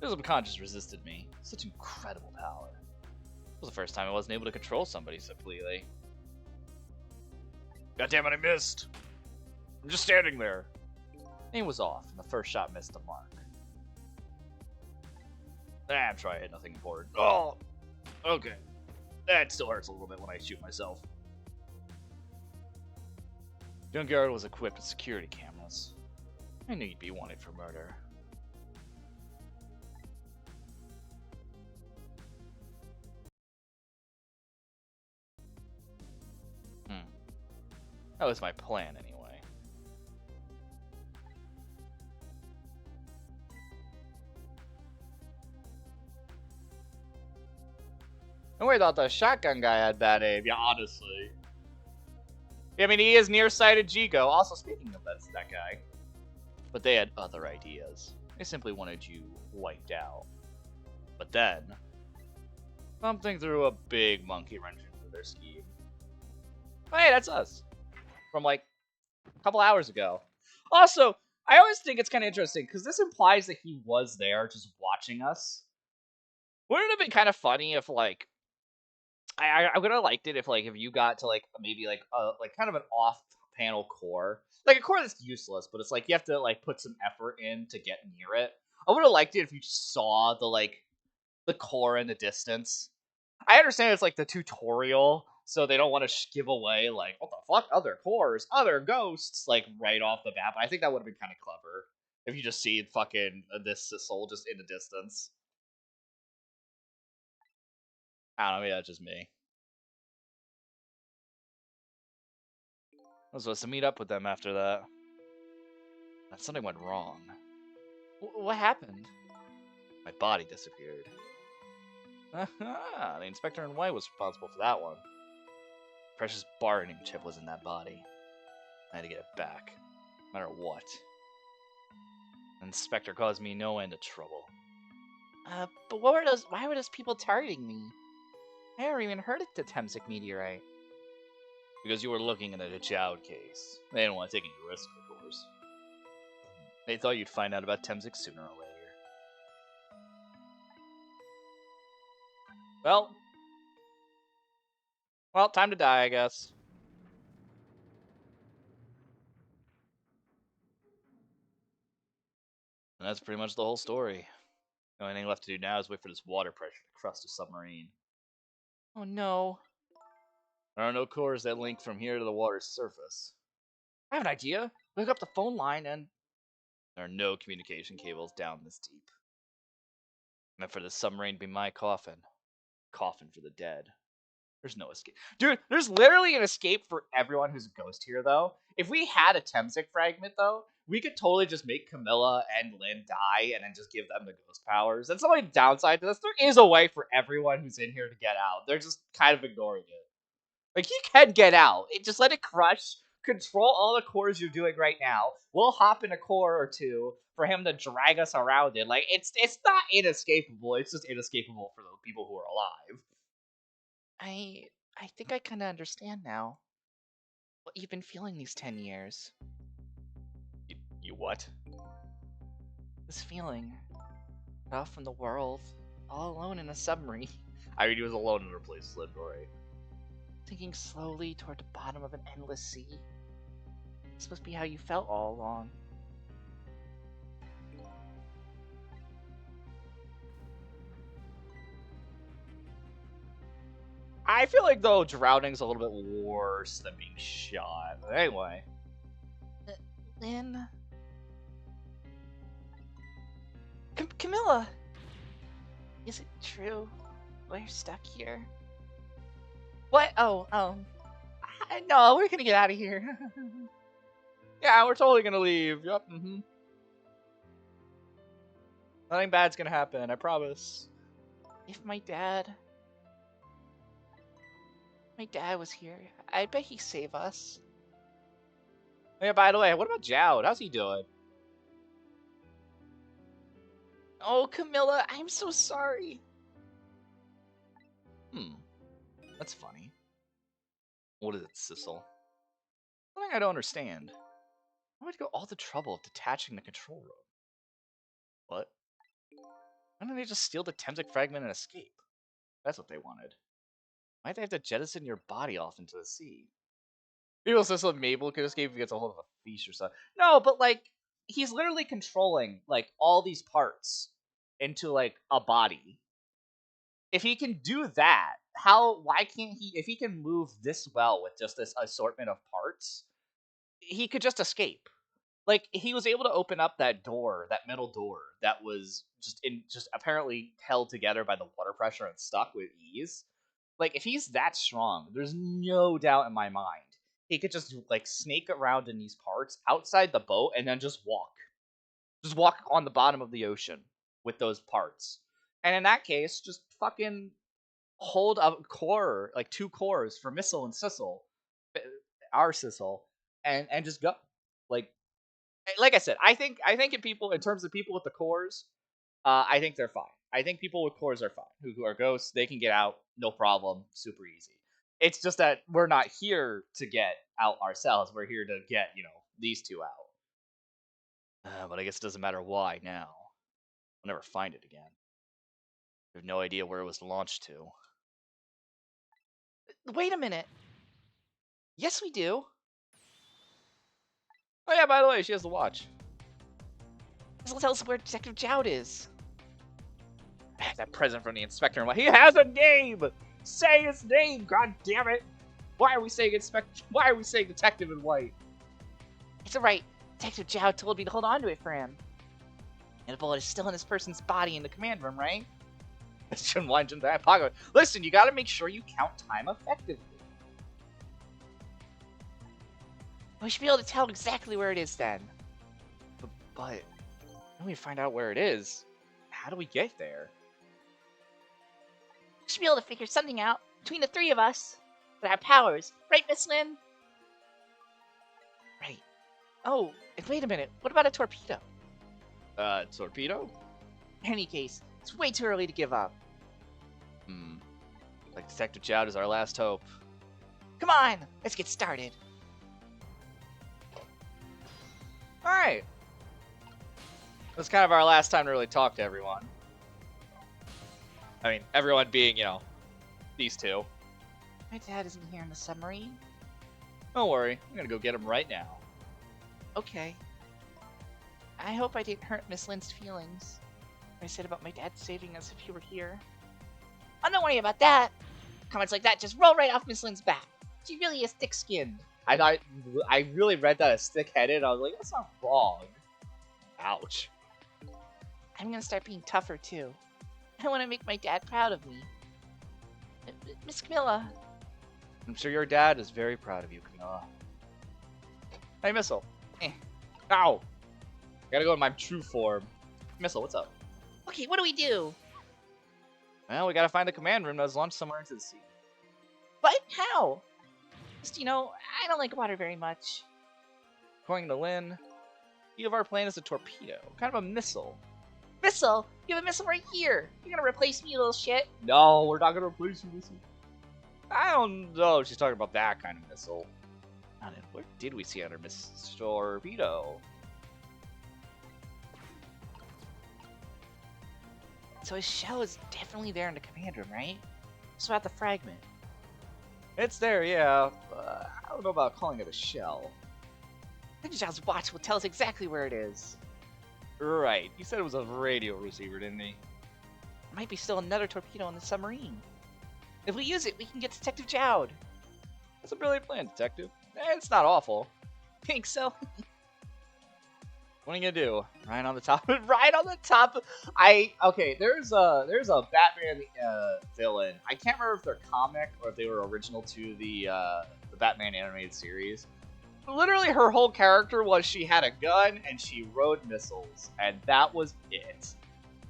This subconscious resisted me. Such incredible power. It was the first time I wasn't able to control somebody so completely. God damn it, I missed! I'm just standing there. Aim was off, and the first shot missed the mark. I'm trying to hit nothing important. Oh! Okay. That still hurts a little bit when I shoot myself. Junkyard was equipped with security cameras. I knew you'd be wanted for murder. That was my plan, anyway. And we thought the shotgun guy had bad aim. Yeah, honestly. I mean, he is nearsighted Jigo. Also, speaking of that guy. But they had other ideas. They simply wanted you wiped out. But then, something threw a big monkey wrench into their scheme. Oh, hey, that's us. From like a couple hours ago. Also, I always think it's kind of interesting because this implies that he was there just watching us. Wouldn't it have been kind of funny if like I would have liked it if like if you got to like maybe like kind of an off-panel core, like a core that's useless, but it's like you have to like put some effort in to get near it. I would have liked it if you just saw the core in the distance. I understand it's like the tutorial, so they don't want to give away like what the fuck, other cores, other ghosts, like right off the bat. But I think that would have been kind of clever if you just see fucking this soul just in the distance. I don't know, maybe that's just me. I was supposed to meet up with them after that. But something went wrong. What happened? My body disappeared. The inspector in white was responsible for that one. Precious bargaining chip was in that body. I had to get it back, no matter what. The inspector caused me no end of trouble. But why were those people targeting me? I never even heard of the Temsic meteorite. Because you were looking into the Jowd case. They didn't want to take any risks, of course. They thought you'd find out about Temsic sooner or later. Well, time to die, I guess. And that's pretty much the whole story. The only thing left to do now is wait for this water pressure to crust a submarine. Oh no. There are no cores that link from here to the water's surface. I have an idea. Hook up the phone line and... There are no communication cables down this deep. Meant for the submarine to be my coffin. Coffin for the dead. There's no escape. Dude, there's literally an escape for everyone who's a ghost here, though. If we had a Temsic fragment, though, we could totally just make Camilla and Lynn die and then just give them the ghost powers. That's the only downside to this. There is a way for everyone who's in here to get out. They're just kind of ignoring it. Like, he can get out. Just let it crush. Control all the cores you're doing right now. We'll hop in a core or two for him to drag us around it. Like, it's not inescapable. It's just inescapable for the people who are alive. I think I kind of understand now what you've been feeling these 10 years. You what? This feeling. Cut off from the world, all alone in a submarine. I mean, he was alone in a place, Lindroy. Sinking slowly toward the bottom of an endless sea. It's supposed to be how you felt all along. I feel like, though, drowning's a little bit worse than being shot. But anyway. Lynn? Camilla! Is it true? We're stuck here? What? Oh, no, we're gonna get out of here. Yeah, we're totally gonna leave. Yup, Nothing bad's gonna happen, I promise. If my dad was here, I bet he'd save us. Yeah, by the way, what about Jowd? How's he doing? Oh, Camilla, I'm so sorry. That's funny. What is it, Sissel? Something I don't understand. Why would you go all the trouble of detaching the control room? What? Why don't they just steal the Temtic fragment and escape? That's what they wanted. Why'd they have to jettison your body off into the sea? People says that Mabel could escape if he gets a hold of a fish or something. No, but like he's literally controlling like all these parts into like a body. If he can do that, why can't he if he can move this well with just this assortment of parts, he could just escape. Like he was able to open up that door, that middle door that was just apparently held together by the water pressure and stuck with ease. Like if he's that strong, there's no doubt in my mind he could just like snake around in these parts outside the boat and then just walk on the bottom of the ocean with those parts. And in that case, just fucking hold a core, like two cores for Missile and Sissel, our Sissel, and just go. Like I said, I think in terms of people with the cores, I think they're fine. I think people with cores are fine. Who are ghosts, they can get out, no problem, super easy. It's just that we're not here to get out ourselves. We're here to get these two out. But I guess it doesn't matter why now. We'll never find it again. We have no idea where it was launched to. Wait a minute. Yes, we do. Oh yeah, by the way, she has the watch. This will tell us where Detective Jowd is. That present from the inspector. He has a name. Say his name. God damn it! Why are we saying inspector? Why are we saying detective in white? It's alright. Detective Jowd told me to hold on to it for him. And the bullet is still in this person's body in the command room, right? Shouldn't wind into that pocket. Listen, you got to make sure you count time effectively. We should be able to tell exactly where it is then. But when we find out where it is, how do we get there? We should be able to figure something out between the three of us with our powers, right, Miss Lynn? Right. Oh, and wait a minute. What about a torpedo? Torpedo? In any case, it's way too early to give up. Like Detective Jowd is our last hope. Come on, let's get started. Alright. That's kind of our last time to really talk to everyone. I mean, everyone being, these two. My dad isn't here in the submarine. Don't worry, I'm gonna go get him right now. Okay. I hope I didn't hurt Miss Lynn's feelings when I said about my dad saving us if he were here. Oh, don't worry about that. Comments like that just roll right off Miss Lynn's back. She really is thick-skinned. I really read that as thick-headed. I was like, that's not wrong. Ouch. I'm gonna start being tougher too. I want to make my dad proud of me. Miss Camilla. I'm sure your dad is very proud of you, Camilla. Hey, Missile. Ow. Gotta go in my true form. Missile, what's up? Okay, what do we do? Well, we gotta find the command room that was launched somewhere into the sea. What? How? Just, I don't like water very much. According to Lynn, the of our plan is a torpedo, kind of a missile. Missile? You have a missile right here. You're gonna replace me, you little shit. No, we're not gonna replace you, missile. I don't know if she's talking about that kind of missile. Where did we see under Miss Torpedo? So his shell is definitely there in the command room, right? Just about the fragment. It's there, yeah. I don't know about calling it a shell. Jowd's watch will tell us exactly where it is. Right. He said it was a radio receiver, didn't he? There might be still another torpedo in the submarine. If we use it, we can get Detective Jowd. That's a brilliant plan, Detective. It's not awful. Think so? What are you gonna do? Right on the top. Right on the top. Okay. There's a Batman villain. I can't remember if they're comic or if they were original to the Batman animated series. Literally, her whole character was she had a gun and she rode missiles, and that was it.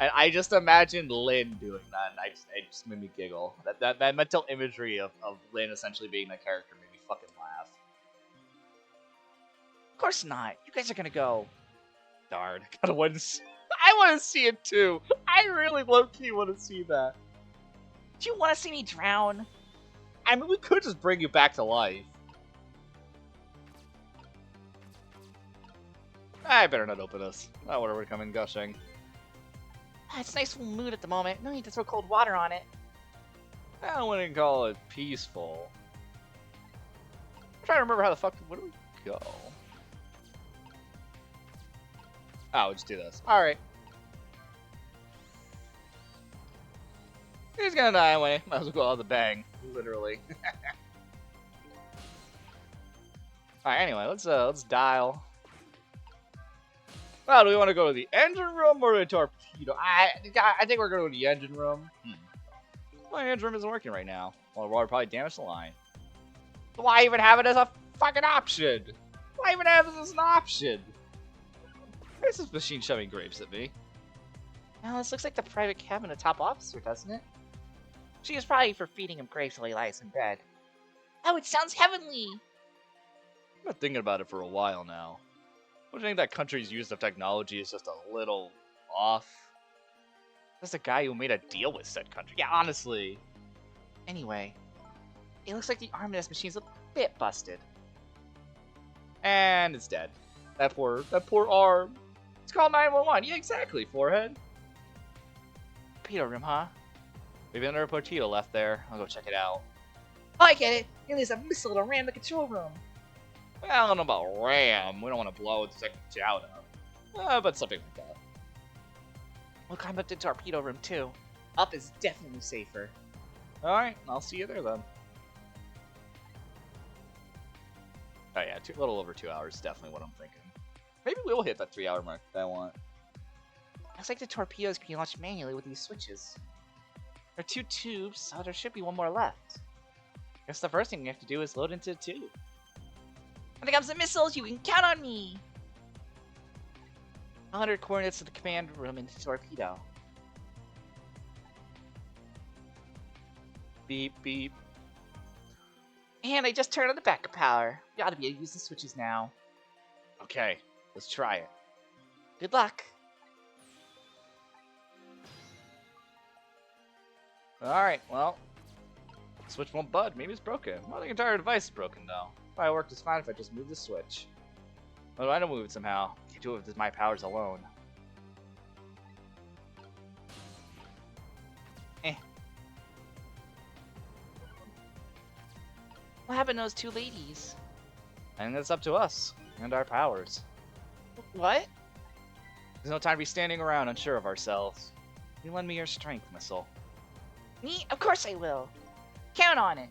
And I just imagined Lynn doing that, and it just made me giggle. That mental imagery of Lynn essentially being that character made me fucking laugh. Of course not. You guys are gonna go. Darn. I want to see it too. I really low-key want to see that. Do you want to see me drown? I mean, we could just bring you back to life. I better not open this. I don't want to come in gushing. It's a nice full mood at the moment. No need to throw cold water on it. I wouldn't call it peaceful. I'm trying to remember how the fuck. Where do we go? Oh, we'll just do this. Alright. He's gonna die anyway. Might as well go out with a bang. Literally. Alright, anyway, let's dial. Well, do we want to go to the engine room or the torpedo? I think we're going to the engine room. My engine room isn't working right now. Well, we're probably damaged the line. Why even have it as a fucking option? Why even have it as an option? Where's this machine shoving grapes at me? Well, this looks like the private cabin of top officer, doesn't it? She is probably for feeding him grapes while he lies in bed. Oh, it sounds heavenly! I've been thinking about it for a while now. Don't you think that country's use of technology is just a little off? That's the guy who made a deal with said country. Yeah, honestly. Anyway, it looks like the arm of this machine's a bit busted. And it's dead. That poor arm. It's called 911. Yeah, exactly, forehead. Torpedo room, huh? Maybe another torpedo left there. I'll go check it out. Oh, I get it! And there's a missile to ram the control room. Well, I don't know about ram. We don't want to blow the second out up. But something like that. We'll climb up to the torpedo room, too. Up is definitely safer. Alright, I'll see you there then. Oh yeah, a little over 2 hours is definitely what I'm thinking. Maybe we'll hit that 3-hour mark that I want. Looks like the torpedoes can be launched manually with these switches. There are 2 tubes, so there should be 1 more left. Guess the first thing we have to do is load into the tube. When it comes to missiles, you can count on me! 100 coordinates to the command room into the torpedo. Beep, beep. And I just turned on the backup power. You ought to be able to use the switches now. Okay, let's try it. Good luck. Alright, well. Switch won't bud. Maybe it's broken. Well, the entire device is broken, though. Probably worked just fine if I just move the switch. Well, I don't move it somehow. Can't do it with my powers alone. What happened to those 2 ladies? I think that's up to us and our powers. What? There's no time to be standing around unsure of ourselves. You lend me your strength, missile. Me? Of course I will. Count on it.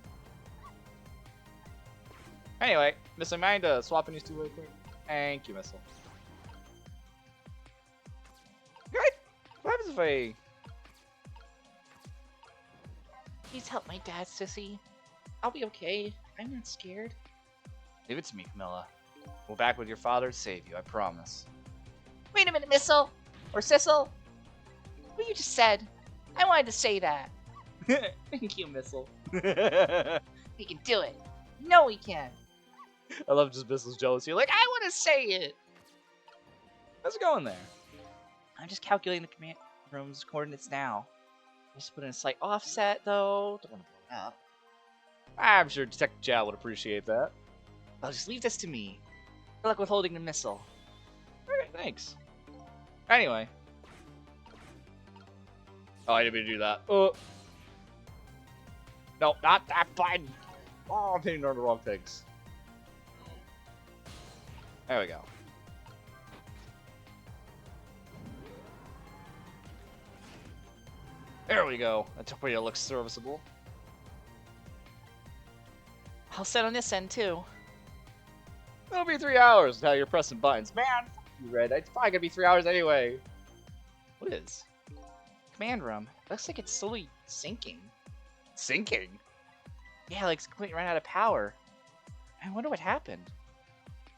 Anyway, missile, mind swapping these 2 really quick? Thank you, missile. Good. What happens if I... Please help my dad, sissy. I'll be okay. I'm not scared. Leave it to me, Camilla. We'll back with your father to save you, I promise. Wait a minute, Missile! Or Sissel! What you just said. I wanted to say that. Thank you, missile. We can do it. No, we can. I love just Missile's jealousy. Like, I want to say it! How's it going there? I'm just calculating the command room's coordinates now. Just put in a slight offset, though. Don't want to blow it up. I'm sure Detective Chow would appreciate that. I'll just leave this to me. Good luck with holding the missile. Alright, thanks. Anyway. Oh, I didn't mean to do that. Oh. No, not that button! Oh, I'm hitting on the wrong things. There we go. There we go. That torpedo looks serviceable. I'll set on this end, too. It'll be 3 hours now you're pressing buttons. Man, fuck you, Red. It's probably gonna be 3 hours anyway. What is? Command room. Looks like it's slowly sinking. Sinking? Yeah, like it's completely run out of power. I wonder what happened.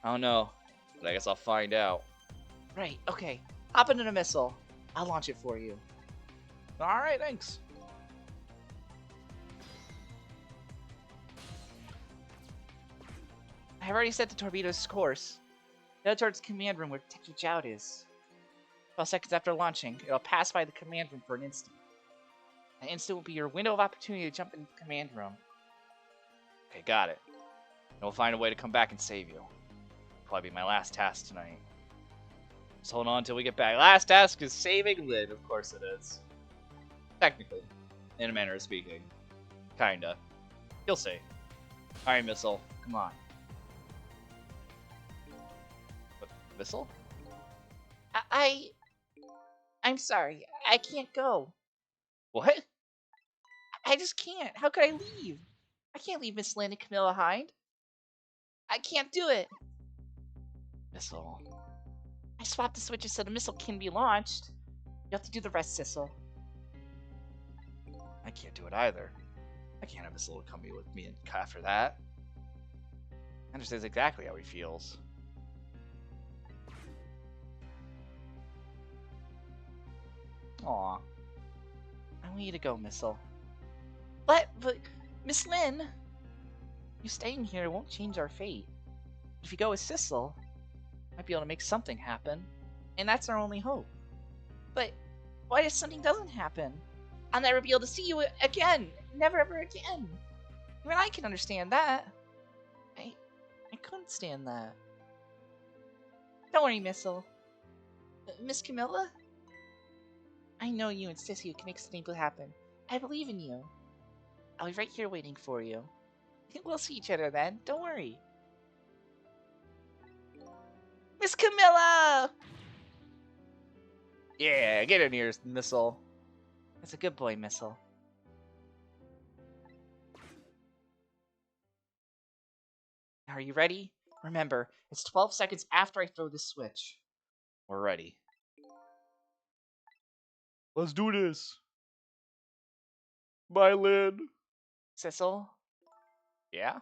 I don't know, but I guess I'll find out. Right, okay. Hop into the missile. I'll launch it for you. Alright, thanks. I've already set the torpedo's course. Head towards command room where Detective Jout is. 12 seconds after launching, it'll pass by the command room for an instant. An instant will be your window of opportunity to jump into the command room. Okay, got it. And we'll find a way to come back and save you. Probably be my last task tonight. Just hold on until we get back. Last task is saving Lynn. Of course it is. Technically. In a manner of speaking. Kinda. You'll see. Alright, Missile. Come on. What? Missile? I'm sorry. I can't go. What? I just can't. How could I leave? I can't leave Miss Lynn and Camilla behind. I can't do it. Missile. I swapped the switches so the missile can be launched. You have to do the rest, Sissel. I can't do it either. I can't have Missile come with me and after that. I understand exactly how he feels. Aw. I want you to go, Missile. But Miss Lynn, you staying here won't change our fate. If you go with Sissel, might be able to make something happen, and that's our only hope. But what if something doesn't happen? I'll never be able to see you again. Never ever again. Even I can understand that. I couldn't stand that. Don't worry, Missile. Miss Camilla? I know you and Sissy can make something happen. I believe in you. I'll be right here waiting for you. We'll see each other then. Don't worry. Miss Camilla! Yeah, get in here, Missile. That's a good boy, Missile. Are you ready? Remember, it's 12 seconds after I throw this switch. We're ready. Let's do this. Bye, Lynn. Sissel, Yeah?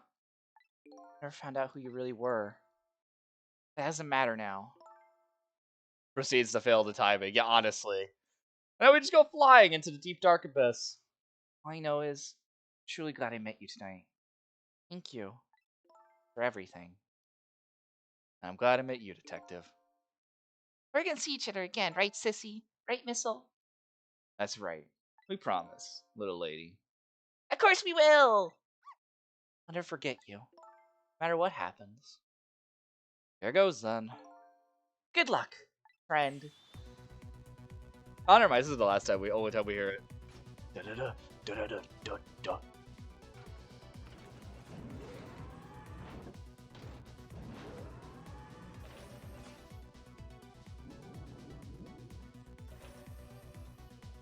never found out who you really were. That doesn't matter now. Proceeds to fail the timing. Yeah, honestly. Now we just go flying into the deep dark abyss. All I know is, I'm truly glad I met you tonight. Thank you for everything. I'm glad I met you, Detective. We're gonna see each other again, right, Sissy? Right, Missile? That's right. We promise, little lady. Of course we will! I'll never forget you, no matter what happens. There goes then. Good luck, friend. Oh, never mind. This is the last time only time we hear it. Da da da da da da da da.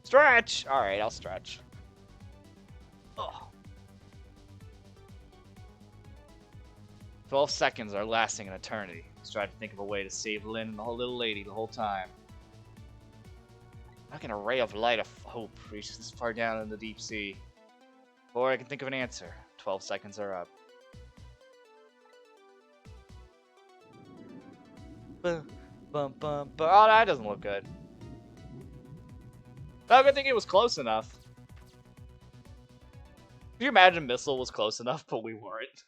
Stretch! Alright, I'll stretch. Ugh. 12 seconds are lasting an eternity. Let's try to think of a way to save Lynn and the whole little lady the whole time. How can a ray of light of hope reach this far down in the deep sea? Before I can think of an answer, 12 seconds are up. Bum, bum, bum, bum. Oh, that doesn't look good. No, good thing it was close enough. Can you imagine Missile was close enough, but we weren't?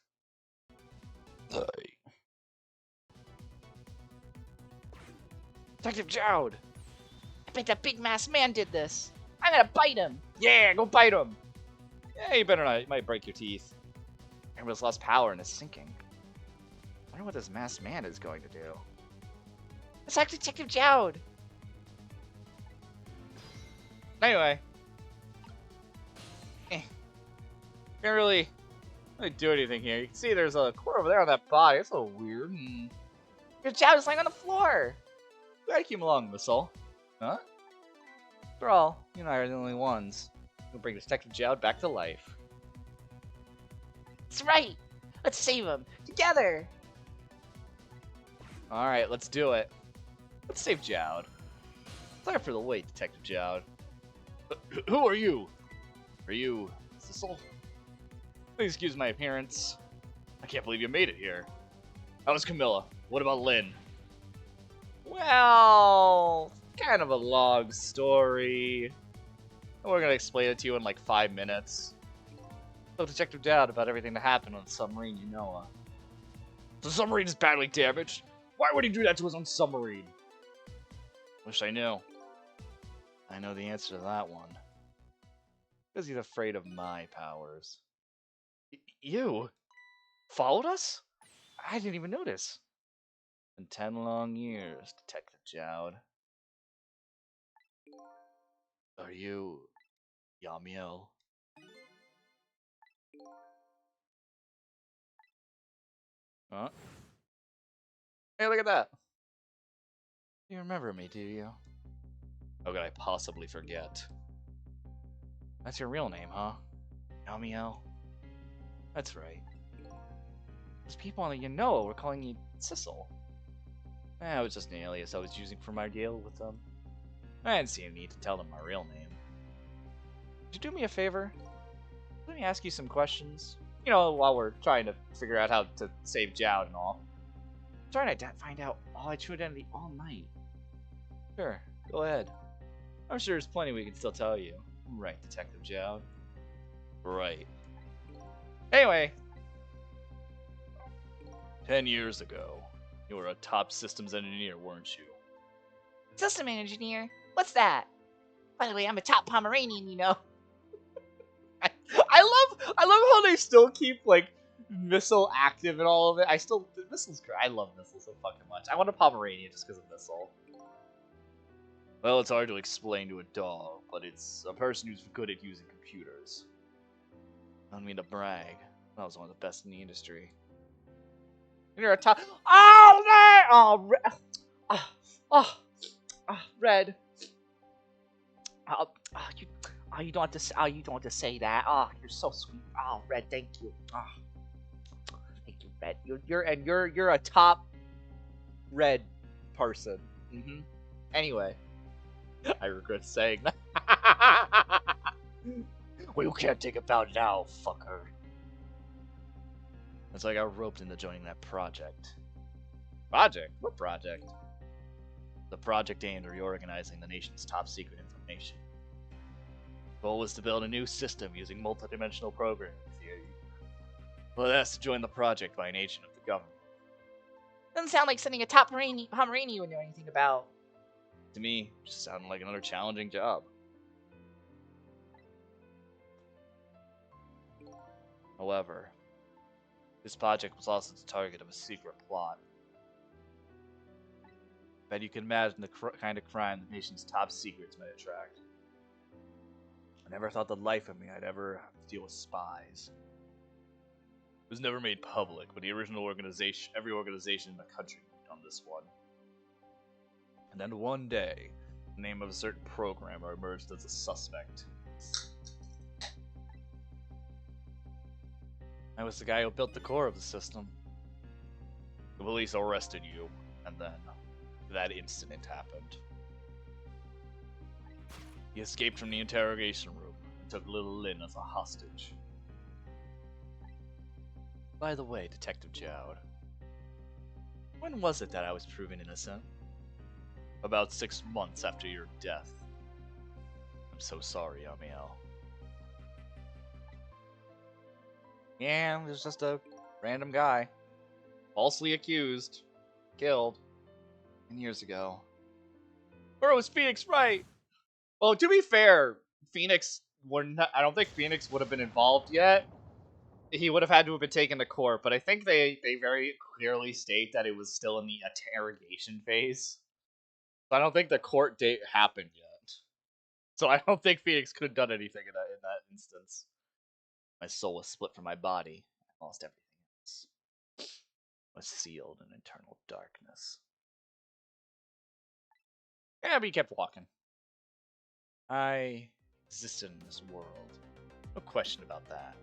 Detective Jowd! I bet that big masked man did this. I'm gonna bite him! Yeah, go bite him! Yeah, you better not. You might break your teeth. Everyone's lost power and is sinking. I wonder what this masked man is going to do. It's like Detective Jowd! Anyway. Can't really do anything here. You can see there's a core over there on that body. It's a little weird. Your Jowd is lying on the floor! Glad you came along, Missile. Huh? After all, you and I are the only ones who bring Detective Jowd back to life. That's right! Let's save him! Together! Alright, let's do it. Let's save Jowd. Sorry for the wait, Detective Jowd. Who are you? Are you Sissel? Please excuse my appearance. I can't believe you made it here. How was Camilla? What about Lynn? Well, kind of a long story. We're gonna explain it to you in like 5 minutes. So Detective Jowd about everything that happened on the submarine you know. The submarine is badly damaged. Why would he do that to his own submarine? Wish I knew. I know the answer to that one. Because he's afraid of my powers. You? Followed us? I didn't even notice. In 10 long years, Detective Jowd. Are you Yamiel? Huh? Hey, look at that. You remember me, do you? How could I possibly forget? That's your real name, huh? Yamiel? That's right. Those people on the Yanoa were calling you Sissel. It was just an alias I was using for my deal with them. I didn't see a need to tell them my real name. Could you do me a favor? Let me ask you some questions. You know, while we're trying to figure out how to save Jowd and all. I'm trying to find out all my true identity all night. Sure, go ahead. I'm sure there's plenty we can still tell you. Right, Detective Jowd. Right. Anyway. 10 years ago, you were a top systems engineer, weren't you? System engineer? What's that? By the way, I'm a top Pomeranian, you know. I love how they still keep like Missile active and all of it. Missile's great. I love Missile so fucking much. I want a Pomeranian just because of Missile. Well, it's hard to explain to a dog, but it's a person who's good at using computers. I don't mean to brag. I was one of the best in the industry. You're a top. Oh, Red! Oh, Red. Red. You don't have to say that. Oh, you're so sweet. Oh, Red, thank you. Oh, thank you, Red. You're a top Red person. Anyway, I regret saying that. Well, you can't take it out now, fucker. It's like I got roped into joining that project. Project? What project? The project aimed at reorganizing the nation's top secret information. The goal was to build a new system using multidimensional programs. Well, that's to join the project by an agent of the government. Doesn't sound like something a top Pomeranian would know anything about. To me, it just sounded like another challenging job. However, this project was also the target of a secret plot. Bet you can imagine the kind of crime the nation's top secrets might attract. I never thought the life of me I'd ever have to deal with spies. It was never made public, but the original organization, every organization in the country on this one. And then one day, the name of a certain programmer emerged as a suspect. I was the guy who built the core of the system. The police arrested you, and then that incident happened. He escaped from the interrogation room and took little Lynn as a hostage. By the way, Detective Jowd, when was it that I was proven innocent? About 6 months after your death. I'm so sorry, Amiel. Yeah, there's just a random guy. Falsely accused. Killed. 10 years ago. Or was Phoenix right? Well, to be fair, Phoenix wouldn't. I don't think Phoenix would have been involved yet. He would have had to have been taken to court, but I think they very clearly state that it was still in the interrogation phase. So I don't think the court date happened yet. So I don't think Phoenix could have done anything in that instance. My soul was split from my body. I lost everything else. I was sealed in eternal darkness. Yeah, but he kept walking. I existed in this world. No question about that.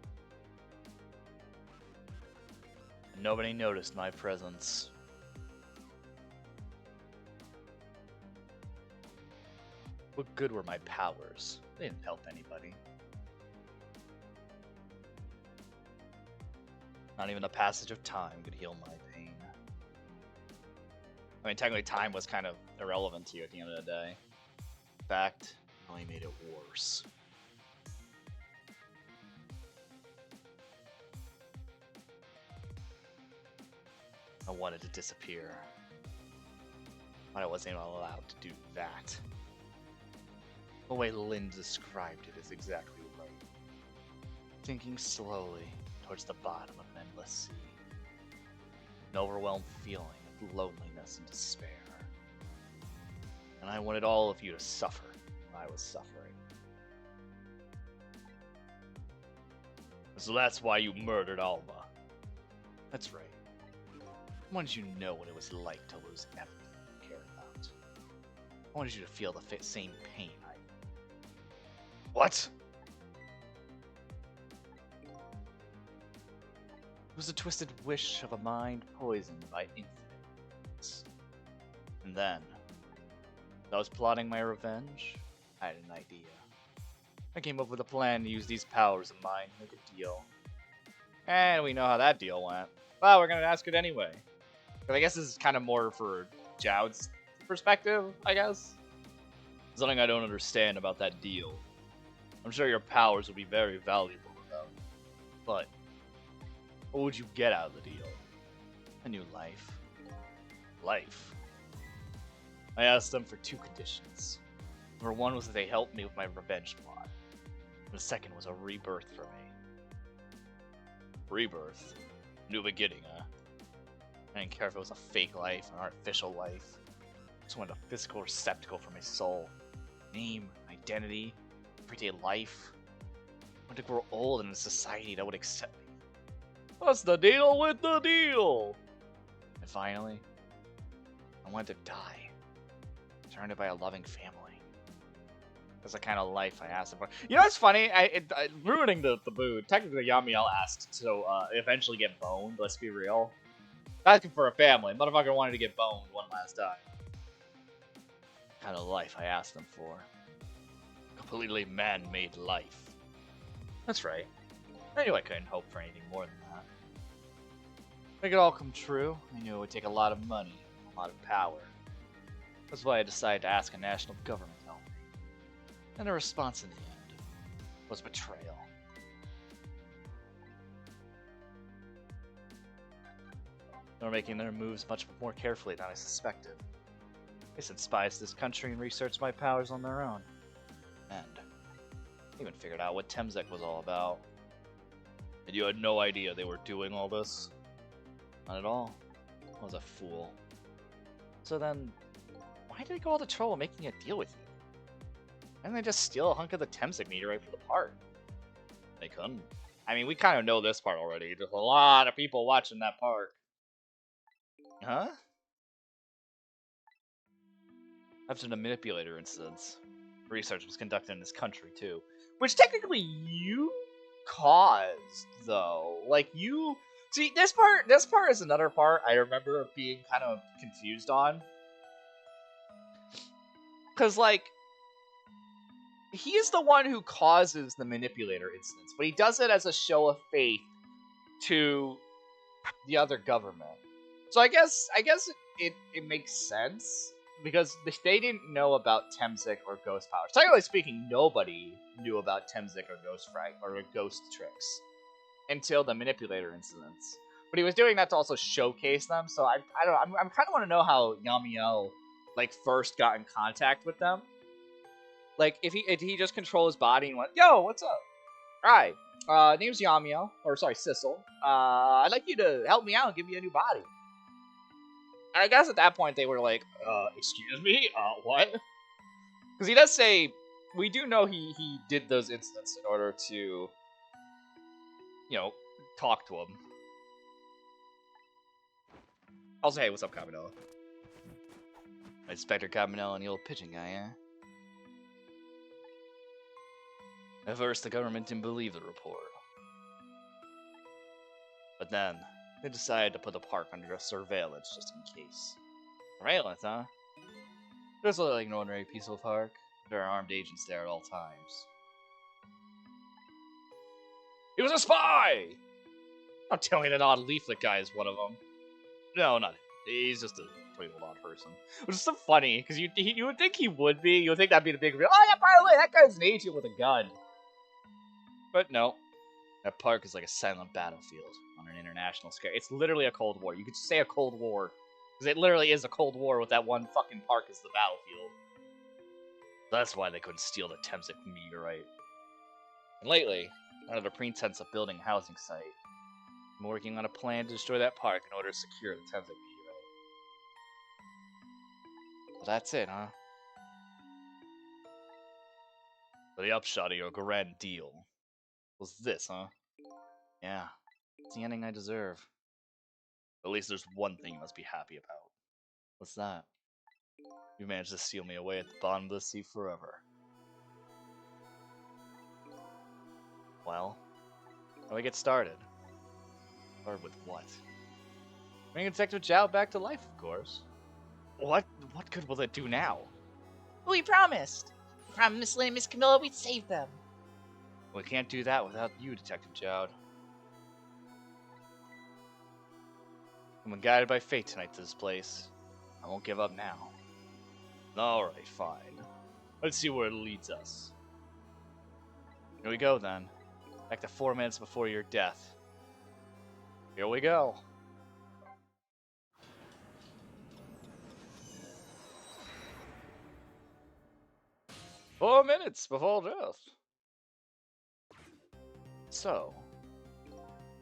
And nobody noticed my presence. What good were my powers? They didn't help anybody. Not even the passage of time could heal my pain. I mean, technically time was kind of irrelevant to you at the end of the day. In fact, it only made it worse. I wanted to disappear. but I wasn't even allowed to do that. The way Lynn described it is exactly right. Sinking slowly towards the bottom of an endless sea. An overwhelmed feeling of loneliness and despair. And I wanted all of you to suffer when I was suffering. So that's why you murdered Alma. That's right. I wanted you to know what it was like to lose everything you cared about. I wanted you to feel the same pain I... What? It was a twisted wish of a mind poisoned by infinite. And then, as I was plotting my revenge, I had an idea. I came up with a plan to use these powers of mine to make a deal. And we know how that deal went. Well, we're gonna ask it anyway. But I guess this is kind of more for Joud's perspective, I guess. Something I don't understand about that deal. I'm sure your powers would be very valuable without it. But what would you get out of the deal? A new life. Life. I asked them for 2 conditions. Number 1 was that they helped me with my revenge plot. And the second was a rebirth for me. Rebirth? New beginning, huh? I didn't care if it was a fake life, an artificial life. I just wanted a physical receptacle for my soul. Name, identity, everyday life. I wanted to grow old in a society that would accept me. What's the deal with the deal? And finally, I wanted to die. Surrounded by a loving family. That's the kind of life I asked for. You know what's funny? Ruining the mood. Technically, Yamiel asked to eventually get boned, let's be real. Asking for a family. Motherfucker wanted to get boned one last time. Kind of life I asked them for. Completely man-made life. That's right. I knew I couldn't hope for anything more than that. To make it all come true, I knew it would take a lot of money, a lot of power. That's why I decided to ask a national government to help me. And the response in the end was betrayal. They were making their moves much more carefully than I suspected. They sent spies to this country and researched my powers on their own. And they even figured out what Temzek was all about. And you had no idea they were doing all this? Not at all. I was a fool. So then, why did they go all the trouble making a deal with you? Why didn't they just steal a hunk of the Temzek meteorite for the part? They couldn't. I mean, we kind of know this part already. There's a lot of people watching that part. Huh? After the manipulator incidents, research was conducted in this country too. Which technically you caused, though. Like, you... See, this part is another part I remember being kind of confused on. Because, like, he is the one who causes the manipulator incidents, but he does it as a show of faith to the other government. So I guess it makes sense, because they didn't know about Temzek or Ghost powers. Technically speaking, nobody knew about Temzek or Ghost Frag or Ghost tricks until the manipulator incidents. But he was doing that to also showcase them. So I don't know. I'm kind of want to know how Yamiel like first got in contact with them. Like if he just controlled his body and went, "Yo, what's up? Hi, name's Yamiel, or sorry, Sissel. I'd like you to help me out and give me a new body." And I guess at that point they were like, excuse me? What? Because he does say, we do know he did those incidents in order to, you know, talk to him. Also, hey, what's up, Caminella? Inspector Caminella and the old pigeon guy, eh? At first, the government didn't believe the report. But then, they decided to put the park under surveillance just in case. Surveillance, huh? Just like an ordinary peaceful park. There are armed agents there at all times. He was a spy! Don't tell me that odd leaflet guy is one of them. No, not him. He's just a pretty odd person. Which is so funny, because you would think he would be. You would think that'd be the big reveal. Oh yeah, by the way, that guy's an agent with a gun. But no. That park is like a silent battlefield on an international scale. It's literally a Cold War. You could just say a Cold War. Because it literally is a Cold War with that one fucking park as the battlefield. That's why they couldn't steal the Temsik meteorite. And lately, under the pretense of building a housing site, I'm working on a plan to destroy that park in order to secure the Temsik meteorite. Well, that's it, huh? So the upshot of your grand deal was this, huh? Yeah, it's the ending I deserve. At least there's one thing you must be happy about. What's that? You managed to seal me away at the bottom of the sea forever. Well, how do we get started? Start with what? Bring Detective Zhao back to life, of course. What good will it do now? We promised. We promised Miss Lynn and Miss Camilla we'd save them. We can't do that without you, Detective Zhao. I'm guided by fate tonight to this place. I won't give up now. Alright, fine. Let's see where it leads us. Here we go, then. Back to 4 minutes before your death. Here we go. "4 minutes before death." So,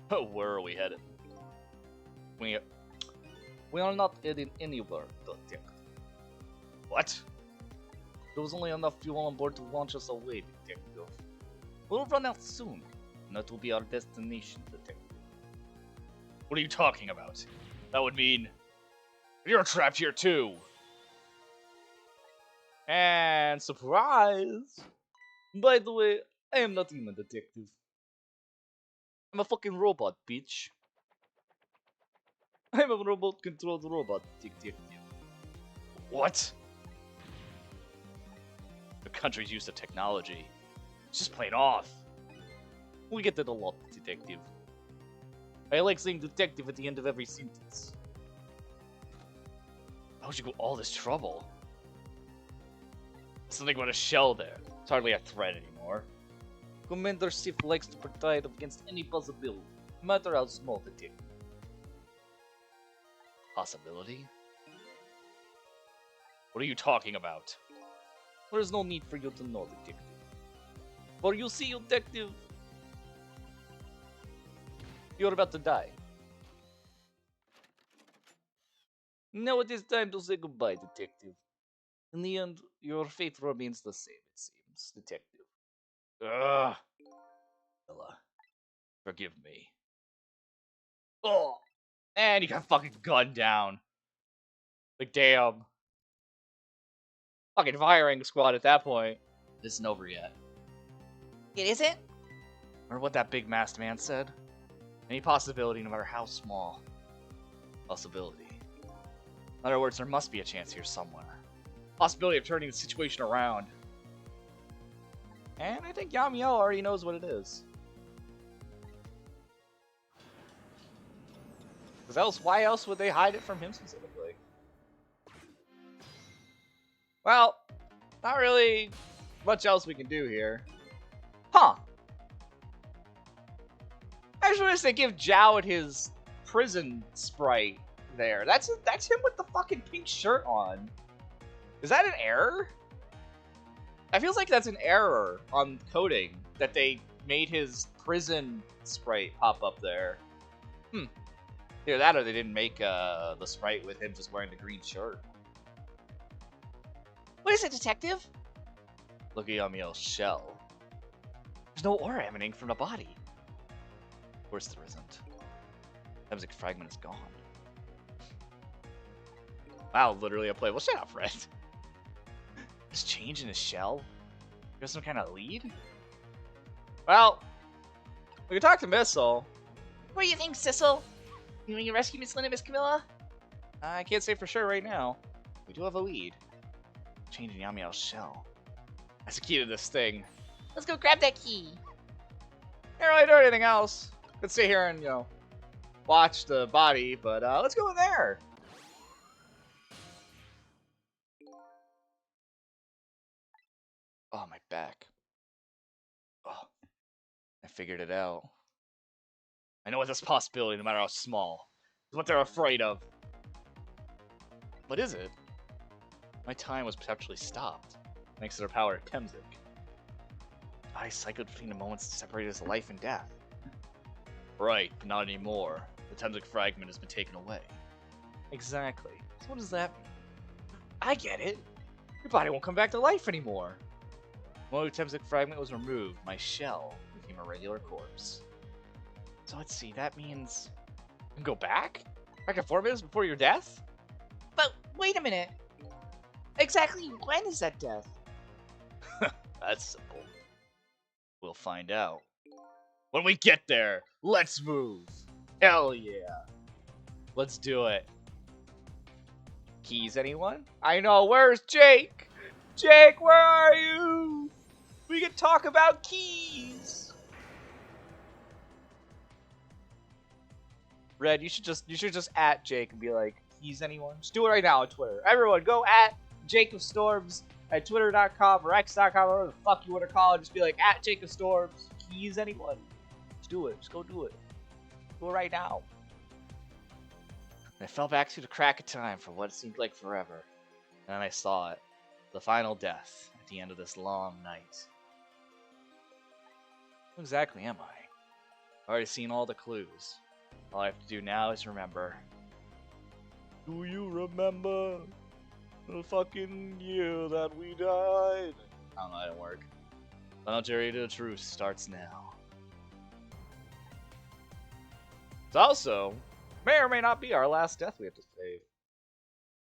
where are we headed? We are not heading anywhere, Detective. What? There was only enough fuel on board to launch us away, Detective. We'll run out soon, and that will be our destination, Detective. What are you talking about? That would mean you're trapped here too. And surprise! By the way, I am not even a detective. I'm a fucking robot, bitch. I'm a robot-controlled robot, detective. What? The country's use of technology. It's just plain off. We get that a lot, detective. I like saying detective at the end of every sentence. Why would you go all this trouble? Something about a shell there. It's hardly a threat anymore. Commander Sif likes to protect against any possibility, no matter how small, detective. Possibility? What are you talking about? There is no need for you to know, detective. For you see, detective, you're about to die. Now it is time to say goodbye, detective. In the end, your fate remains the same, it seems, detective. Ugh. Ella, forgive me. Oh, and he got fucking gunned down. Like, damn. Fucking firing squad at that point. This isn't over yet. It isn't? Remember what that big masked man said? Any possibility, no matter how small. Possibility. In other words, there must be a chance here somewhere. Possibility of turning the situation around. And I think Yamiel already knows what it is. Because else, why else would they hide it from him specifically? Well, not really much else we can do here. Huh. I just wish they give Zhao his prison sprite there. That's him with the fucking pink shirt on. Is that an error? I feels like that's an error on coding that they made his prison sprite pop up there. Either that or they didn't make the sprite with him just wearing the green shirt. What is it, detective? Look at Yamiel's shell. There's no aura emanating from the body. Of course there isn't. That music fragment is gone. Wow, literally a play. Well, shut up, Fred. Just change in his shell? You got some kind of lead? Well, we can talk to Missile. What do you think, Sissel? You want to rescue Miss Lynn and Miss Camilla? I can't say for sure right now. We do have a lead. Changing Yamiel's shell. That's the key to this thing. Let's go grab that key. Can't really do anything else. Could sit here and, watch the body, but let's go in there. Oh, my back. Oh, I figured it out. I know it's a possibility, no matter how small. It's what they're afraid of. What is it? My time was perpetually stopped, thanks to the power of Temzik. I cycled between the moments that separated as life and death. Right, but not anymore. The Temzik fragment has been taken away. Exactly. So what does that mean? I get it. Your body won't come back to life anymore. When the Temzik fragment was removed, my shell became a regular corpse. So let's see, that means you can go back? Back to 4 minutes before your death? But wait a minute. Exactly when is that death? That's simple. We'll find out. When we get there, let's move! Hell yeah! Let's do it. Keys, anyone? I know, where's Jake? Jake, where are you? We can talk about keys! Red, you should just at Jake and be like, keys, anyone? Just do it right now on Twitter. Everyone, go at Jacob Storms at twitter.com or x.com, or whatever the fuck you want to call it. Just be like, at Jacob Storms, keys, anyone? Just do it. Just go do it. Do it right now. And I fell back through the crack of time for what seemed like forever. And then I saw it. The final death at the end of this long night. Who exactly am I? I've already seen all the clues. All I have to do now is remember. Do you remember the fucking year that we died? I don't know, that didn't work. Final jury to the truth starts now. It's also may or may not be our last death we have to save.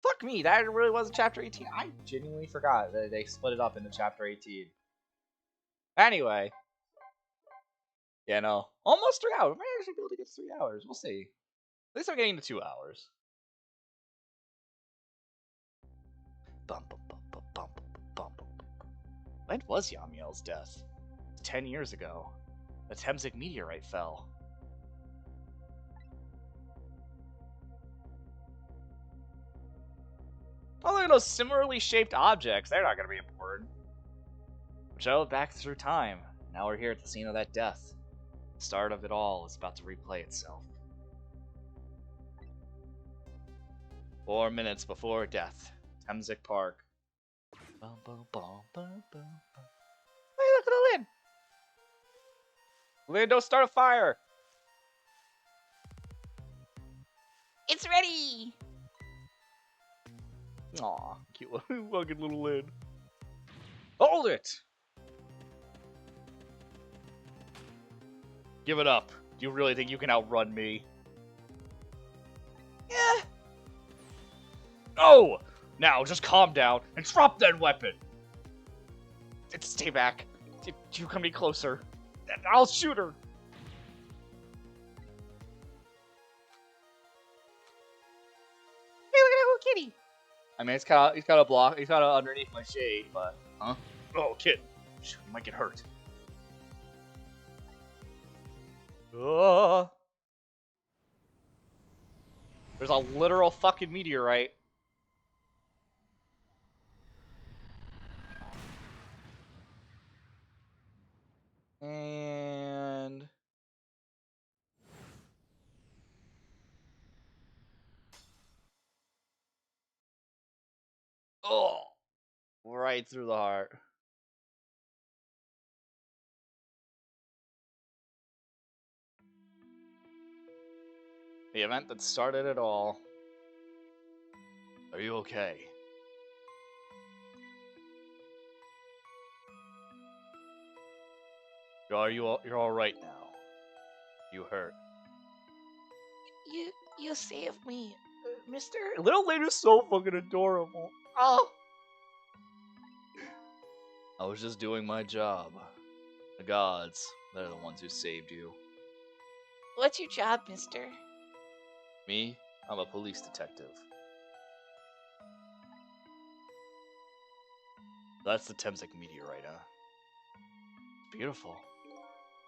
Fuck me, that really wasn't Chapter 18. I genuinely forgot that they split it up into Chapter 18. Anyway. Yeah, no. Almost 3 hours. We might actually be able to get 3 hours. We'll see. At least I'm getting to 2 hours. Bum, bum, bum, bum, bum, bum, bum. When was Yamiel's death? 10 years ago. The Temzik meteorite fell. Although those similarly shaped objects, they're not going to be important. We traveled back through time. Now we're here at the scene of that death. The start of it all is about to replay itself. 4 minutes before death. Temzik Park. Bum, bum, bum, bum, bum. Hey, look at the Lynn! Lynn, don't start a fire! It's ready! Aw, cute little, fucking little Lynn. Hold it! Give it up. Do you really think you can outrun me? Yeah. No! Now, just calm down and drop that weapon! Stay back. You come any closer. I'll shoot her! Hey, look at that little kitty! I mean, he's kind of block. He's kind of underneath my shade, but huh? Oh, kid, you might get hurt. There's a literal fucking meteorite. And oh, right through the heart. The event that started it all. Are you okay? You're all right now. You hurt. You saved me, mister. Little Lane is so fucking adorable. Oh. I was just doing my job. The gods, they're the ones who saved you. What's your job, mister? Me? I'm a police detective. That's the Temzik meteorite, huh? It's beautiful.